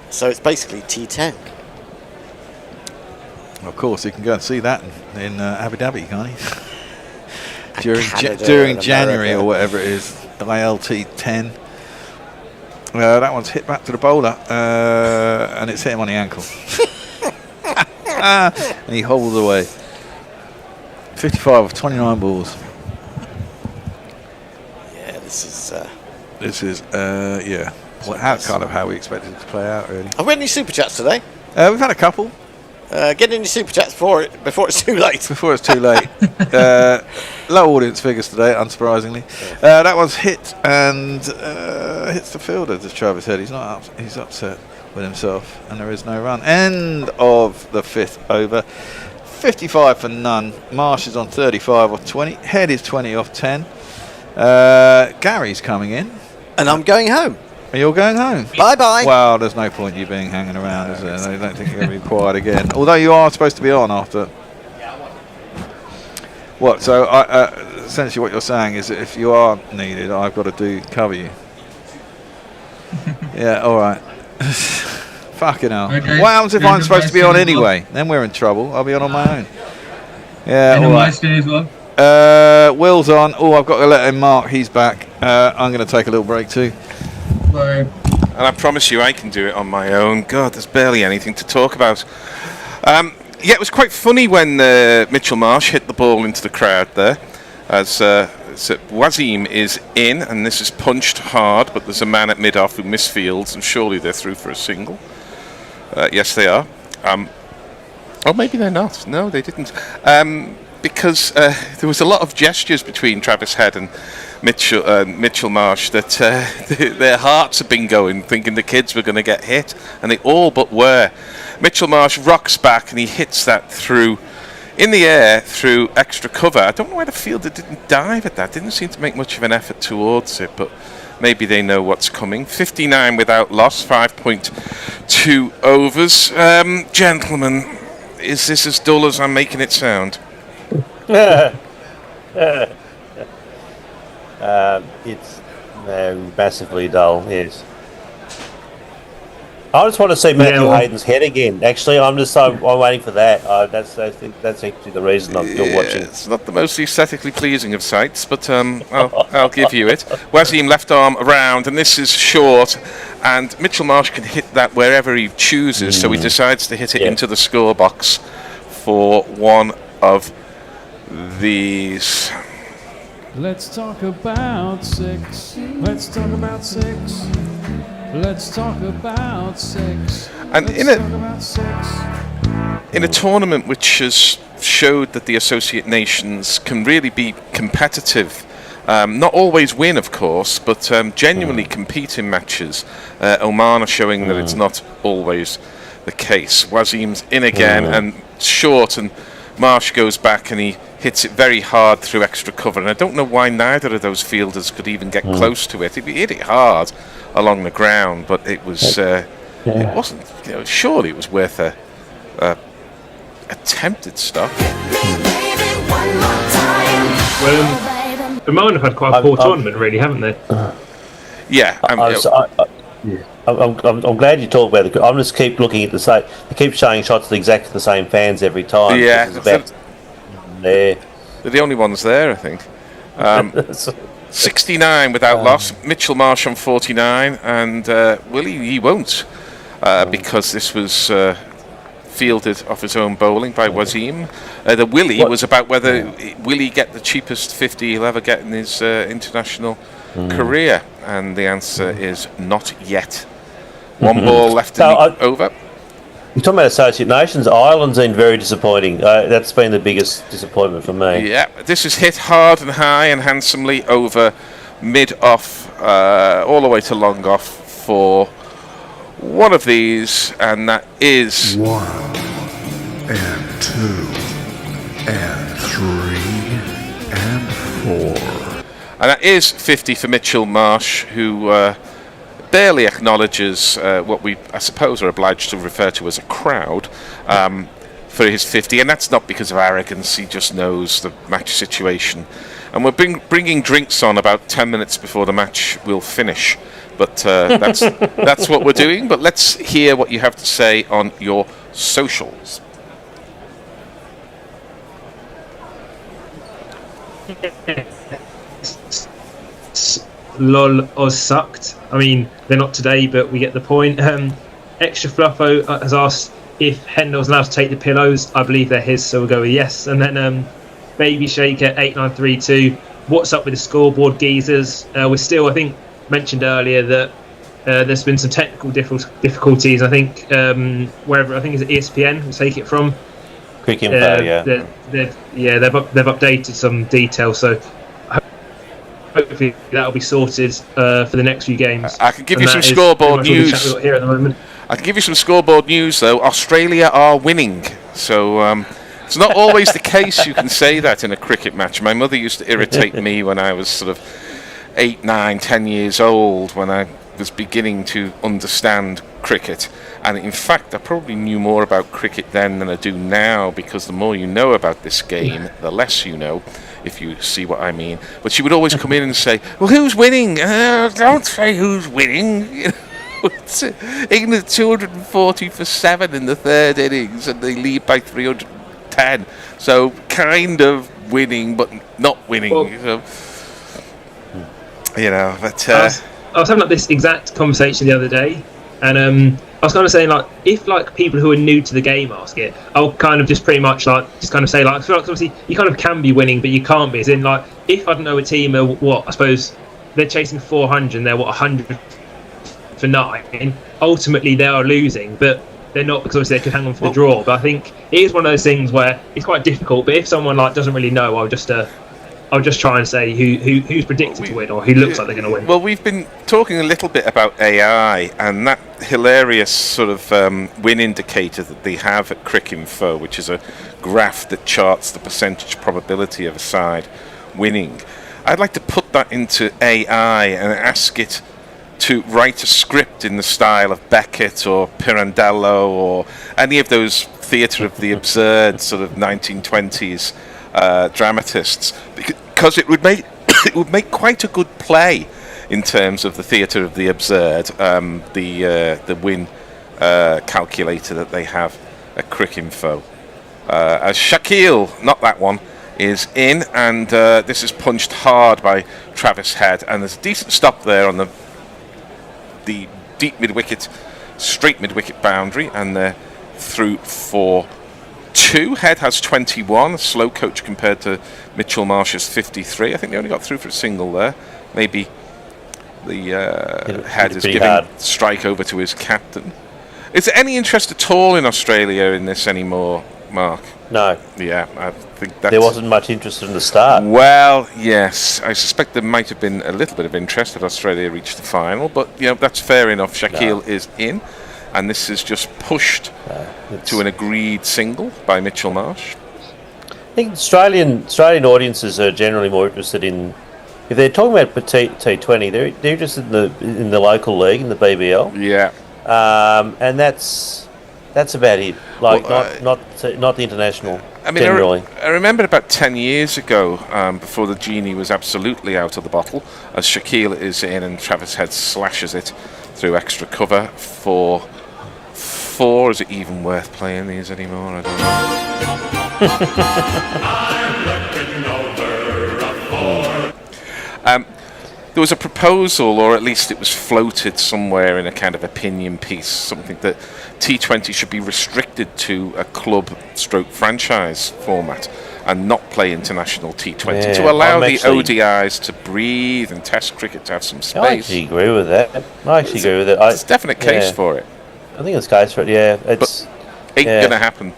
So it's basically T10. Of course, you can go and see that in Abu Dhabi, can't you? Canada during and January America. or whatever it is, ILT 10. That one's hit back to the bowler, and it's hit him on the ankle. And he holds away. 55 of 29 balls. Yeah, this is... yeah. Well, kind of how we expected it to play out, really. Have we had any super chats today? We've had a couple. Get any super chats before it's too late. Before it's too late. Low audience figures today, unsurprisingly. That one's hit and hits the fielder, does Travis Head. He's upset with himself, and there is no run. End of the 5th over. 55 for none. Marsh is on 35 off 20. Head is 20 off 10. Gary's coming in. And I'm going home. You're going home? Bye-bye. Well, there's no point you being hanging around, is there? I don't think you're going to be quiet again. Although you are supposed to be on after. What? So, essentially what you're saying is that if you are needed, I've got to cover you. Yeah, all right. Fucking hell. Okay. What happens if I'm supposed to be on anyway? Then we're in trouble. I'll be on my own. Yeah, And all a right. nice day as well. Will's on. Oh, I've got to let him mark. He's back. I'm going to take a little break too. Bye. And I promise you I can do it on my own. God, there's barely anything to talk about. Yeah, it was quite funny when Mitchell Marsh hit the ball into the crowd there. As Wasim is in, and this is punched hard, but there's a man at mid-off who misfields, and surely they're through for a single. Yes, they are. Oh, maybe they're not. No, they didn't. Because there was a lot of gestures between Travis Head and Mitchell Marsh that their hearts have been going, thinking the kids were going to get hit, and they all but were. Mitchell Marsh rocks back and he hits that through, in the air, through extra cover. I don't know why the fielder didn't dive at that. Didn't seem to make much of an effort towards it, but maybe they know what's coming. 59 without loss, 5.2 overs. Gentlemen, is this as dull as I'm making it sound? It's massively dull, yes. I just want to see Matthew Hayden's head again. Actually, I'm waiting for that. I think that's actually the reason you're watching. It's not the most aesthetically pleasing of sights, but I'll give you it. Wasim left arm around, and this is short, and Mitchell Marsh can hit that wherever he chooses, so he decides to hit it into the score box for one of these. Let's talk about sex. Let's talk about sex. Let's talk about sex. And in a tournament which has showed that the Associate Nations can really be competitive, not always win, of course, but genuinely compete in matches. Oman are showing that it's not always the case. Wasim's in again and short, and Marsh goes back and he hits it very hard through extra cover. And I don't know why neither of those fielders could even get close to it. He hit it hard along the ground, but it was it wasn't. Surely it was worth a attempted stop. Well, Oman have had quite a poor tournament, really, haven't they? Yeah, I'm glad you talk about it. I'm just keep looking at the same. They keep showing shots of exactly the same fans every time. Yeah, they're the only ones there, I think. 69 without loss. Mitchell Marsh on 49, and Willie, he won't, because this was fielded off his own bowling by Wasim. The Willie was about whether will he get the cheapest 50 he'll ever get in his international career, and the answer is not yet. 1 ball left in the over. You're talking about Associate Nations. Ireland's been very disappointing. That's been the biggest disappointment for me. Yeah, this is hit hard and high and handsomely over mid-off, all the way to long-off for one of these, and that is 1 and 2 and 3 and 4. And that is 50 for Mitchell Marsh, who barely acknowledges what we, I suppose, are obliged to refer to as a crowd for his 50. And that's not because of arrogance. He just knows the match situation. And we're bringing drinks on about 10 minutes before the match will finish. But that's what we're doing. But let's hear what you have to say on your socials. Lol, Oz sucked. I mean, they're not today, but we get the point. Extra Fluffo has asked if Hendel's allowed to take the pillows. I believe they're his, so we'll go with yes. And then Baby Shaker 8932. What's up with the scoreboard geezers? We're still, I think, mentioned earlier that there's been some technical difficulties. I think wherever, I think it's ESPN. We'll take it from. Quick info, They've updated some details, so hopefully that'll be sorted for the next few games. I can give you some scoreboard news. Here at the moment. I can give you some scoreboard news, though. Australia are winning, so it's not always the case. You can say that in a cricket match. My mother used to irritate me when I was sort of 8, 9, 10 years old, when I was beginning to understand cricket. And in fact, I probably knew more about cricket then than I do now, because the more you know about this game, the less you know, if you see what I mean. But she would always come in and say, well, who's winning? Don't say who's winning. You know, England 240 for 7 in the 3rd innings, and they lead by 310. So kind of winning, but not winning. Well, you know, but I was having like this exact conversation the other day, and I was kind of saying, like, if like people who are new to the game ask it, I'll kind of just pretty much like just kind of say, like, I feel like obviously you kind of can be winning, but you can't be. As in, like, if I don't know, a team are what, I suppose they're chasing 400 and they're what, 100 for 9. Ultimately, they are losing, but they're not, because obviously they could hang on for the draw. But I think it is one of those things where it's quite difficult. But if someone like doesn't really know, I'll just try and say who's predicted to win, or who looks like they're going to win. Well, we've been talking a little bit about AI and that hilarious sort of win indicator that they have at Cricinfo, which is a graph that charts the percentage probability of a side winning. I'd like to put that into AI and ask it to write a script in the style of Beckett or Pirandello or any of those theatre of the absurd sort of 1920s dramatists, because it would make quite a good play in terms of the theatre of the absurd, the win calculator that they have at Cricinfo. As Shaquille, not that one, is in, and this is punched hard by Travis Head, and there's a decent stop there on the deep mid-wicket, straight mid-wicket boundary, and they're through for 2. Head has 21, a slow coach compared to Mitchell Marsh's 53. I think they only got through for a single there. Maybe the Head is giving strike over to his captain. Is there any interest at all in Australia in this anymore, Mark? No. Yeah, I think that's... There wasn't much interest in the start. Well, yes. I suspect there might have been a little bit of interest that Australia reached the final, but you know, that's fair enough. Shaquille is in, and this is just pushed to an agreed single by Mitchell Marsh. I think Australian audiences are generally more interested in, if they're talking about T20, they're interested in the local league, in the BBL. Yeah. And that's about it. Like, not the international. I mean, generally. I remember about 10 years ago, before the genie was absolutely out of the bottle, as Shaquille is in and Travis Head slashes it through extra cover for 4. Is it even worth playing these anymore? I don't know. There was a proposal, or at least it was floated somewhere in a kind of opinion piece, something that T20 should be restricted to a club-stroke franchise format. and not play international T20 Yeah, to allow I'm the actually- ODIs to breathe and Test cricket to have some I space. actually agree with that. There's a definite case for it. I think it's a case for it. Yeah, it's Ain't gonna happen.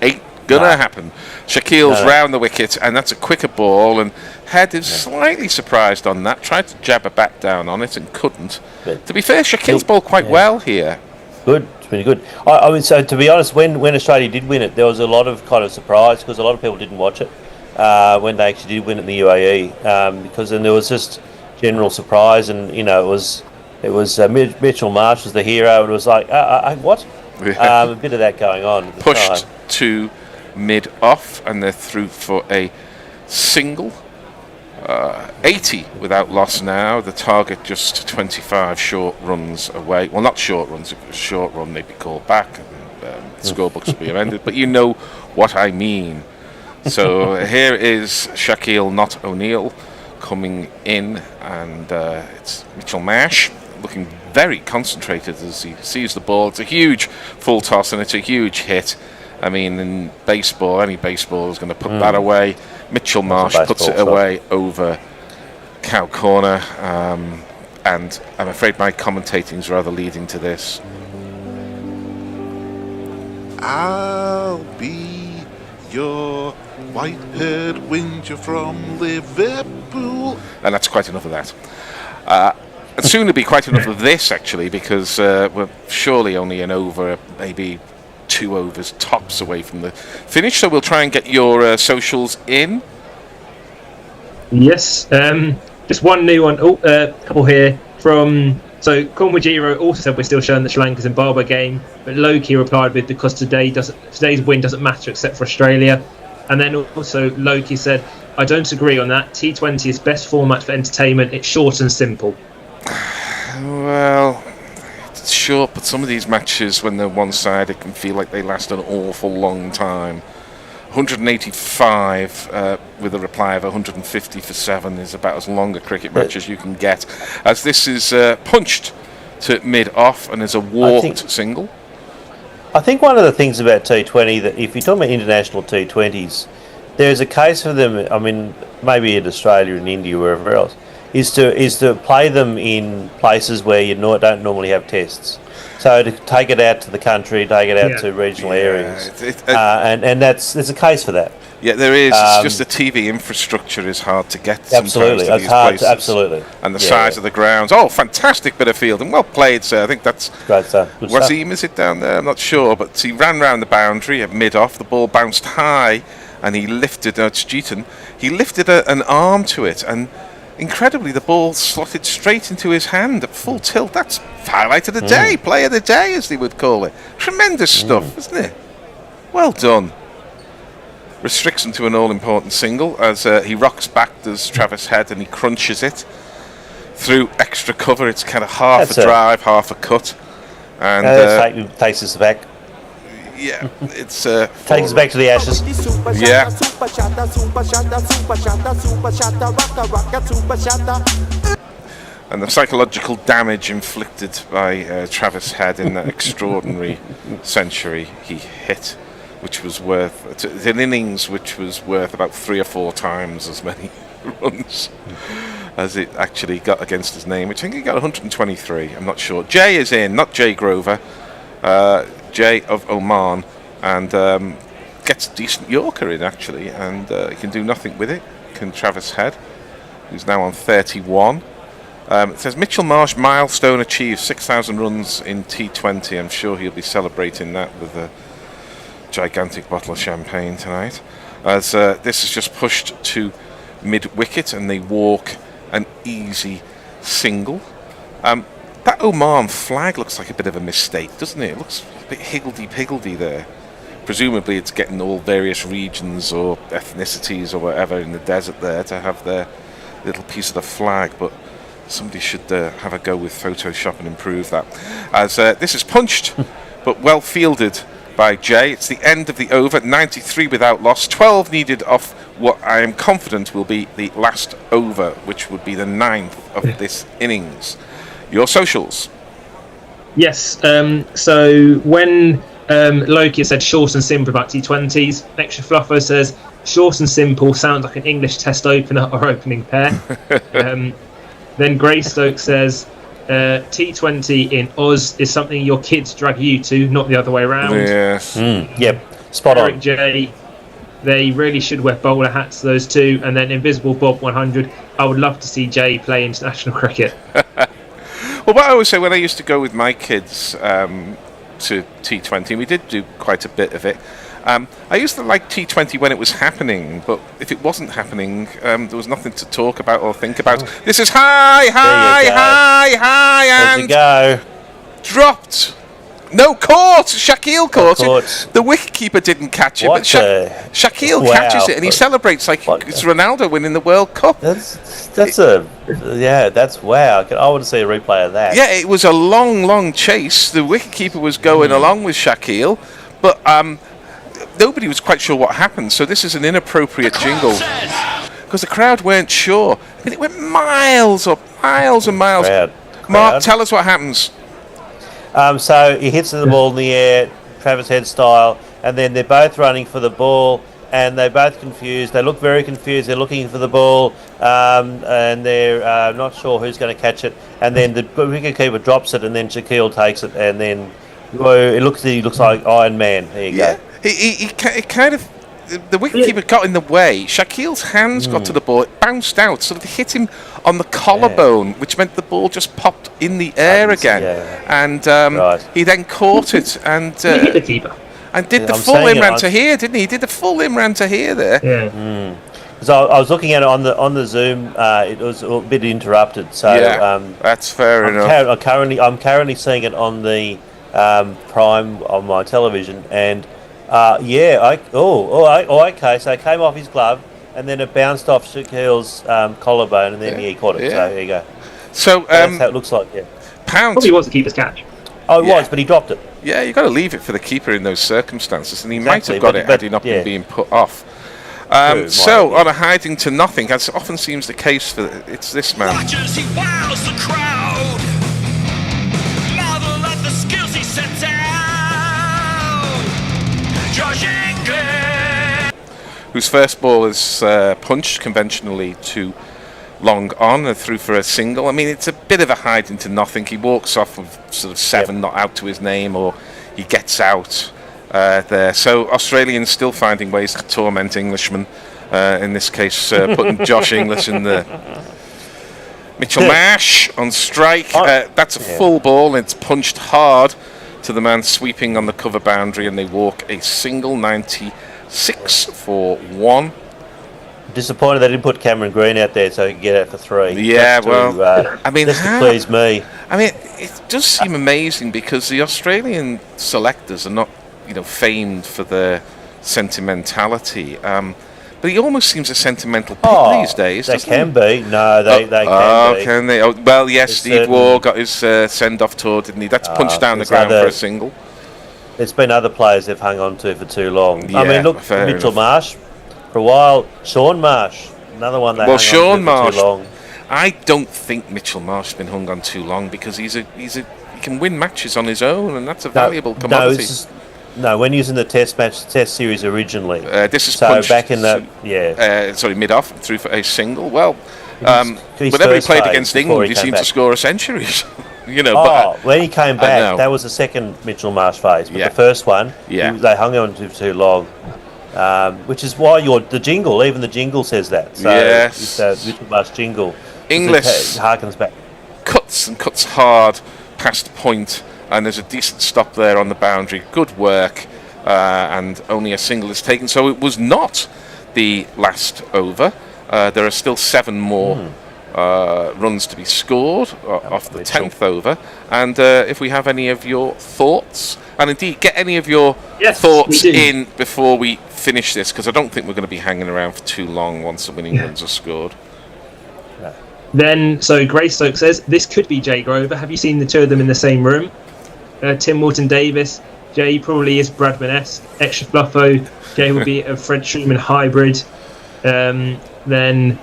Ain't gonna happen. Shaquille's No. round the wicket, and that's a quicker ball. And Head is slightly surprised on that. Tried to jab a bat down on it and couldn't. To be fair, Shaquille's bowled quite well here. Good. It's been good. I mean, so to be honest, when Australia did win it, there was a lot of kind of surprise because a lot of people didn't watch it when they actually did win it in the UAE, because then there was just general surprise, and it was Mitchell Marsh was the hero, and it was like what? A bit of that going on. At the Pushed time. to mid off, and they're through for a single. 80 without loss now. The target just 25 short runs away. Well, not short runs. If it was a short run, they'd be called back. And, scorebooks would be amended. But you know what I mean. So here is Shaquille, not O'Neill, coming in, and it's Mitchell Marsh looking very concentrated as he sees the ball. It's a huge full toss, and it's a huge hit. I mean, in baseball, any baseball is going to put that away. Mitchell Marsh puts it away over cow corner, and I'm afraid my commentating is rather leading to this. I'll be your white-haired whinger from Liverpool. And that's quite enough of that. And soon to be quite enough of this, actually, because we're surely only an over, maybe 2 overs tops away from the finish. So we'll try and get your socials in. Yes, just one new one. A couple here from. So Cornwajiro also said we're still showing the Sri Lanka Zimbabwe game, but Loki replied with because today's win doesn't matter except for Australia. And then also Loki said, I don't agree on that. T20 is best format for entertainment. It's short and simple. Well, it's short, but some of these matches, when they're one-sided, can feel like they last an awful long time. 185 with a reply of 150 for 7 is about as long a cricket match as you can get, as this is punched to mid-off and is a walked single. I think one of the things about T20 that if you're talking about international T20s, there's a case for them. I mean, maybe in Australia and India, wherever else, is to play them in places where you don't normally have tests. So to take it out to the country, take it out to regional areas, and there's a case for that. Yeah, there is. It's just the TV infrastructure is hard to get. Absolutely, sometimes to it's these hard. places. Absolutely, and the size of the grounds. Oh, fantastic bit of fielding. Well played, sir. I think that's great stuff. Wasim, is it down there? I'm not sure, but he ran round the boundary at mid-off. The ball bounced high, and he lifted. It's Jeeton. He lifted an arm to it, and incredibly, the ball slotted straight into his hand at full tilt. That's highlight of the day, play of the day, as they would call it. Tremendous stuff, isn't it? Well done. Restricts him to an all-important single as he rocks back, does Travis Head, and he crunches it through extra cover. It's kind of half a drive, half a cut. And takes us back. Yeah, it's takes us back to the Ashes. Yeah. And the psychological damage inflicted by Travis Head in that extraordinary century he hit, which was worth an innings which was worth about 3 or 4 times as many runs as it actually got against his name, which I think he got 123. I'm not sure. Jay is in, not Jay Grover. Jay of Oman, and gets a decent Yorker in actually, and he can do nothing with it. Can Travis Head, who's now on 31. It says Mitchell Marsh milestone achieved, 6,000 runs in T20. I'm sure he'll be celebrating that with a gigantic bottle of champagne tonight. As this is just pushed to mid-wicket, and they walk an easy single. That Oman flag looks like a bit of a mistake, doesn't it? It looks a bit higgledy-piggledy there. Presumably it's getting all various regions or ethnicities or whatever in the desert there to have their little piece of the flag, but somebody should have a go with Photoshop and improve that. As this is punched, but well fielded by Jay. It's the end of the over, 93 without loss, 12 needed off what I am confident will be the last over, which would be the 9th of this innings. Your socials. Yes, so when Loki said short and simple about T20s, Extra Fluffer says short and simple, sounds like an English test opener or opening pair. Then Greystoke says, T20 in Oz is something your kids drag you to, not the other way around. Yes. Yep, spot Eric on. J, they really should wear bowler hats, those two. And then Invisible Bob 100, I would love to see Jay play international cricket. Well, what I always say when I used to go with my kids to T20, and we did do quite a bit of it, I used to like T20 when it was happening, but if it wasn't happening, there was nothing to talk about or think about. This is high, There's and a go. dropped. No, caught. Shaquille caught it. The wicketkeeper didn't catch it, but Shaquille catches it, and he celebrates like it's Ronaldo winning the World Cup. That's wow. I want to see a replay of that. Yeah, it was a long chase. The wicketkeeper was going along with Shaquille, but nobody was quite sure what happened. So this is an inappropriate jingle because the crowd weren't sure. I mean, it went miles up, miles and miles. Mark, tell us what happens. So he hits the ball in the air, Travis Head style, and then they're both running for the ball, and they're both confused. They look very confused. They're looking for the ball, and they're not sure who's going to catch it. And then the wicketkeeper drops it, and then Shaquille takes it, and then he looks like Iron Man. There you go. He kind of. The wicketkeeper got in the way. Shaquille's hands got to the ball. It bounced out, so it hit him on the collarbone, which meant the ball just popped in the air again. And he then caught it and hit the keeper. And did the full Imran Tahir, didn't he? He did the full Imran Tahir there. Yeah. So I was looking at it on the Zoom. It was a bit interrupted. So that's fair enough. I'm currently seeing it on the Prime on my television, and. Okay. So it came off his glove, and then it bounced off Shaquille's collarbone, and then he caught it. So there you go. So that's how it looks like. Yeah. Pound probably was the keeper's catch. Oh, it was, but he dropped it. Yeah, you got to leave it for the keeper in those circumstances, and he might have got it had he not been being put off. So on a hiding to nothing, as often seems the case for it's this man. Watches, he wows the crowd. Marvel at the skills he sets out. Whose first ball is punched conventionally to long on and through for a single. I mean, it's a bit of a hide into nothing. He walks off with sort of 7 not out to his name, or he gets out there. So Australians still finding ways to torment Englishmen. In this case, putting Josh Inglis in the Mitchell Marsh on strike. That's a full ball, and it's punched hard to the man sweeping on the cover boundary, and they walk a single 96 for 1. Disappointed they didn't put Cameron Green out there so he could get out for 3. Yeah, I mean, just to please me. I mean, it does seem amazing because the Australian selectors are not, famed for their sentimentality. But he almost seems a sentimental pig these days. They can be. No, they can be. Can they? Oh, well, yes, Steve Waugh got his send-off tour, didn't he? That's punched down the ground for a single. There's been other players they've hung on to for too long. Yeah, I mean, look, Mitchell Marsh for a while. Sean Marsh, another one they hung on to for too long. I don't think Mitchell Marsh has been hung on too long because he can win matches on his own, and that's a valuable commodity. No, when he was in the Test series originally. This is punched back in the mid-off through for a single. Well, whenever he played against England, he seemed to score a century. When he came back, that was the second Mitchell Marsh phase. But the first one, they hung on to for too long. Which is why the jingle says that. So it's a Mitchell Marsh jingle. Inglis harkens back. Cuts hard past point. And there's a decent stop there on the boundary. Good work. And only a single is taken. So it was not the last over. There are still 7 more runs to be scored off the 10th over. And if we have any of your thoughts, and indeed get any of your thoughts in before we finish this, because I don't think we're going to be hanging around for too long once the winning runs are scored. Then, so Greystoke says, this could be Jay Grover. Have you seen the two of them in the same room? Tim Morton-Davis, Jay probably is Bradman-esque. Extra Fluffo, Jay would be a Fred Truman hybrid. Then,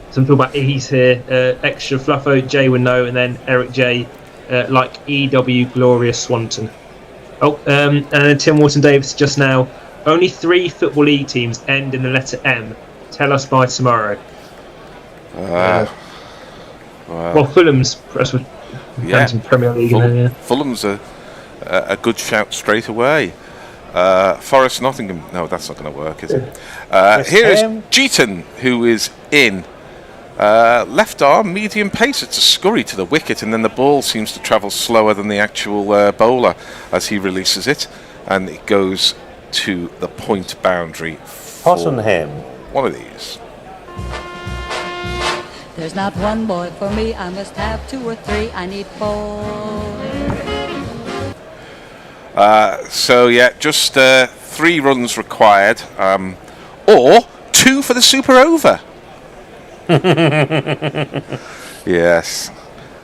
some talk about E's here. Extra Fluffo, Jay would know. And then Eric J, like E.W. Gloria Swanton. And then Tim Morton-Davis just now, Only 3 Football League teams end in the letter M. Tell us by tomorrow. Well, Fulham's Premier League. Fulham's a good shout straight away. Forest Nottingham. No, that's not going to work, is it? Here is Jeaton, who is in. Left arm, medium pace. It's a scurry to the wicket, and then the ball seems to travel slower than the actual bowler as he releases it, and it goes to the point boundary. Tottenham. One of these. There's not one boy for me, I must have 2 or 3, I need 4. So yeah, just 3 runs required, or 2 for the super over. Yes,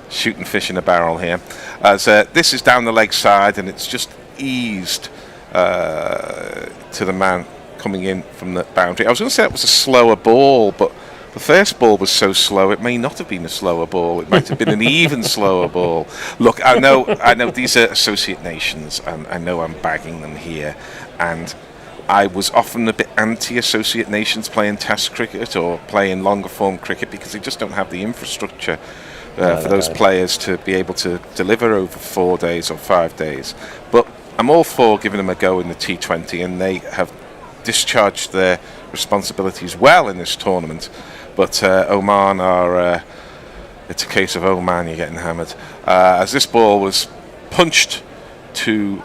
shooting fish in a barrel here. As this is down the leg side, and it's just eased to the man coming in from the boundary. I was going to say it was a slower ball, but the first ball was so slow it may not have been a slower ball. It might have been an even slower ball. Look, I know these are associate nations, and I know I'm bagging them here, and I was often a bit anti-associate nations playing Test cricket or playing longer form cricket because they just don't have the infrastructure for those players to be able to deliver over 4 days or 5 days. But I'm all for giving them a go in the T20, and they have discharged their responsibilities well in this tournament. But Oman are, it's a case of Oman, you're getting hammered. As this ball was punched to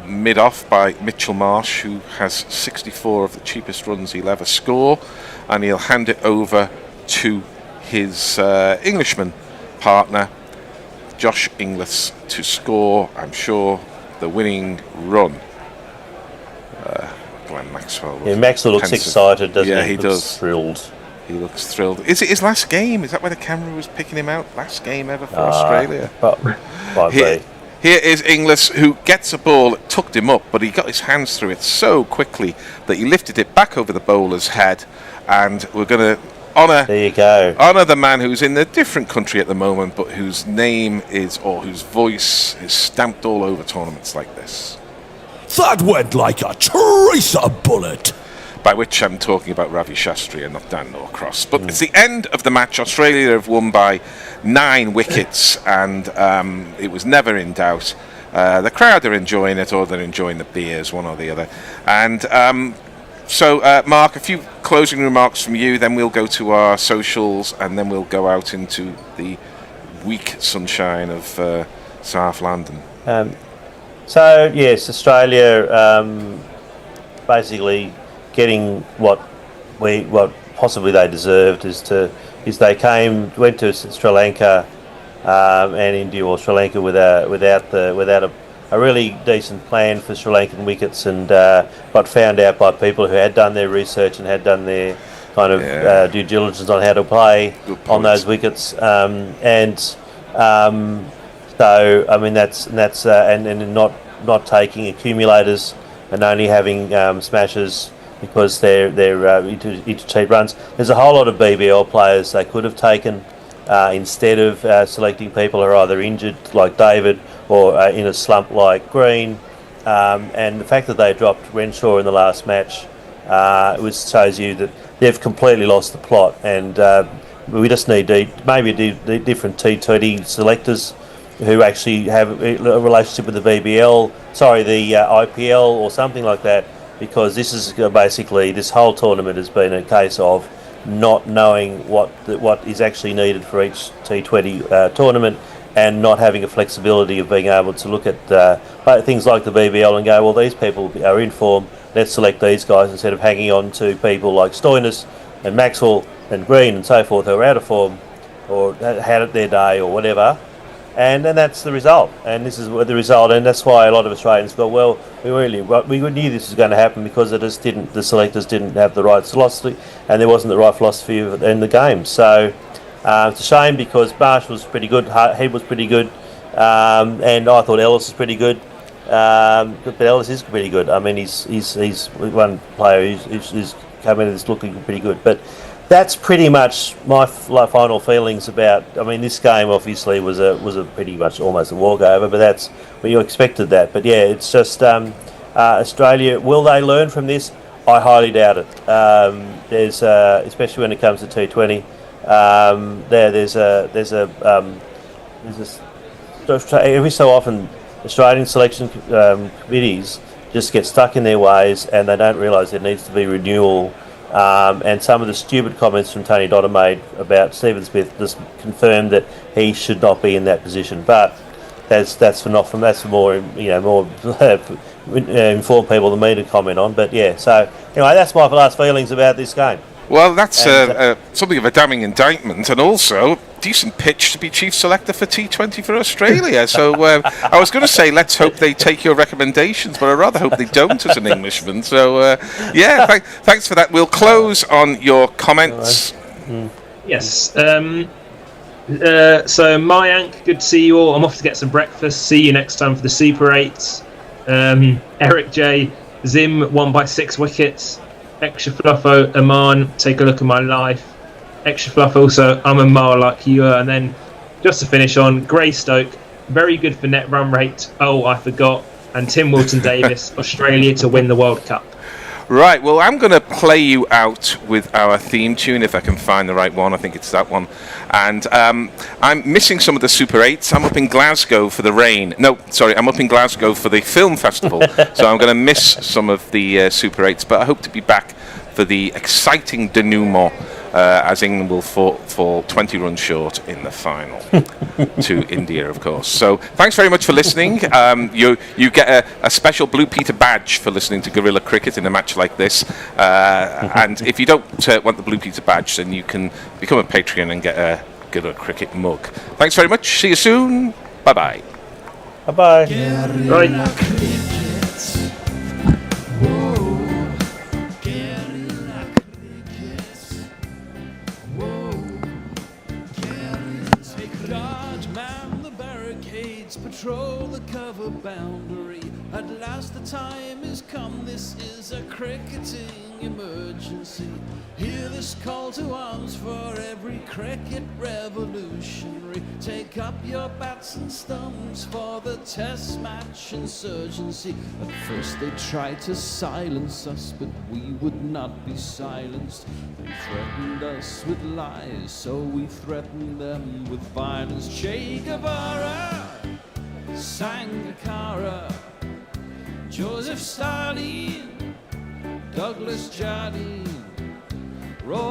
mid-off by Mitchell Marsh, who has 64 of the cheapest runs he'll ever score, and he'll hand it over to his Englishman partner, Josh Inglis, to score, I'm sure, the winning run. Glenn Maxwell. Yeah, Maxwell looks excited, doesn't he? Yeah, he does. Thrilled. He looks thrilled. Is it his last game? Is that where the camera was picking him out? Last game ever for Australia? Here is Inglis, who gets a ball that tucked him up, but he got his hands through it so quickly that he lifted it back over the bowler's head, and we're going to honour the man who's in a different country at the moment, but whose name is, or whose voice is stamped all over tournaments like this. That went like a tracer bullet. By which I'm talking about Ravi Shastri and not Dan Norcross. But it's the end of the match. Australia have won by 9 wickets, and it was never in doubt. The crowd are enjoying it, or they're enjoying the beers, one or the other. And so, Mark, a few closing remarks from you, then we'll go to our socials, and then we'll go out into the weak sunshine of South London. So, yes, Australia basically getting what possibly they deserved is they went to Sri Lanka and India, or Sri Lanka without a really decent plan for Sri Lankan wickets, and got found out by people who had done their research and had done their kind of due diligence on how to play on those wickets, so I mean that's and not taking accumulators and only having smashers because they're into cheap runs. There's a whole lot of BBL players they could have taken instead of selecting people who are either injured like David or in a slump like Green. And the fact that they dropped Renshaw in the last match shows you that they've completely lost the plot, and we just need maybe different T20 selectors who actually have a relationship with the the IPL or something like that, because this is basically, this whole tournament has been a case of not knowing what is actually needed for each T20 tournament, and not having a flexibility of being able to look at things like the BBL and go, well, these people are in form, let's select these guys, instead of hanging on to people like Stoinis and Maxwell and Green and so forth who are out of form or had their day or whatever. And then that's the result, and this is the result, and that's why a lot of Australians go, well, we knew this was going to happen because the selectors didn't have the right philosophy, and there wasn't the right philosophy in the game. So it's a shame, because Marsh was pretty good, Head was pretty good, and I thought Ellis was pretty good, but Ellis is pretty good. I mean, he's one player who's come in and is looking pretty good, but. That's pretty much my final feelings about. I mean, this game obviously was a pretty much almost a walkover, but you expected that. But yeah, it's just Australia, will they learn from this? I highly doubt it. There's especially when it comes to T20. Every so often Australian selection committees just get stuck in their ways and they don't realise there needs to be renewal. And some of the stupid comments from Tony Dotter made about Stephen Smith just confirmed that he should not be in that position. But that's for more informed people than me to comment on. But yeah, so anyway, that's my last feelings about this game. Well, that's something of a damning indictment, and also decent pitch to be chief selector for T20 for Australia. So I was going to say, let's hope they take your recommendations, but I rather hope they don't as an Englishman. So thanks for that. We'll close on your comments. Yes. So Mayank, good to see you all. I'm off to get some breakfast. See you next time for the Super 8s. Eric J. Zim won by 6 wickets. Extra Fluffo, Oman, take a look at my life. Extra Fluff also, I'm a mile like you are. And then just to finish on, Greystoke, very good for net run rate. Oh, I forgot. And Tim Wilton-Davis, Australia to win the World Cup. Right, well, I'm going to play you out with our theme tune, if I can find the right one. I think it's that one. And I'm missing some of the Super 8s. I'm up in Glasgow for the rain. No, sorry, I'm up in Glasgow for the film festival. So I'm going to miss some of the Super 8s. But I hope to be back for the exciting denouement as England will fall 20 runs short in the final to India, of course. So thanks very much for listening. You get a special Blue Peter badge for listening to Guerrilla Cricket in a match like this. And if you don't want the Blue Peter badge, then you can become a Patreon and get a Guerrilla Cricket mug. Thanks very much. See you soon. Bye-bye. Bye-bye. Bye. Patrol the cover boundary. At last the time is come. This is a cricketing emergency. Hear this call to arms for every cricket revolutionary. Take up your bats and stumps for the test match insurgency. At first they tried to silence us, but we would not be silenced. They threatened us with lies, so we threatened them with violence. Che Guevara, Sangakkara, Joseph Stalin, Douglas Jardine, Robert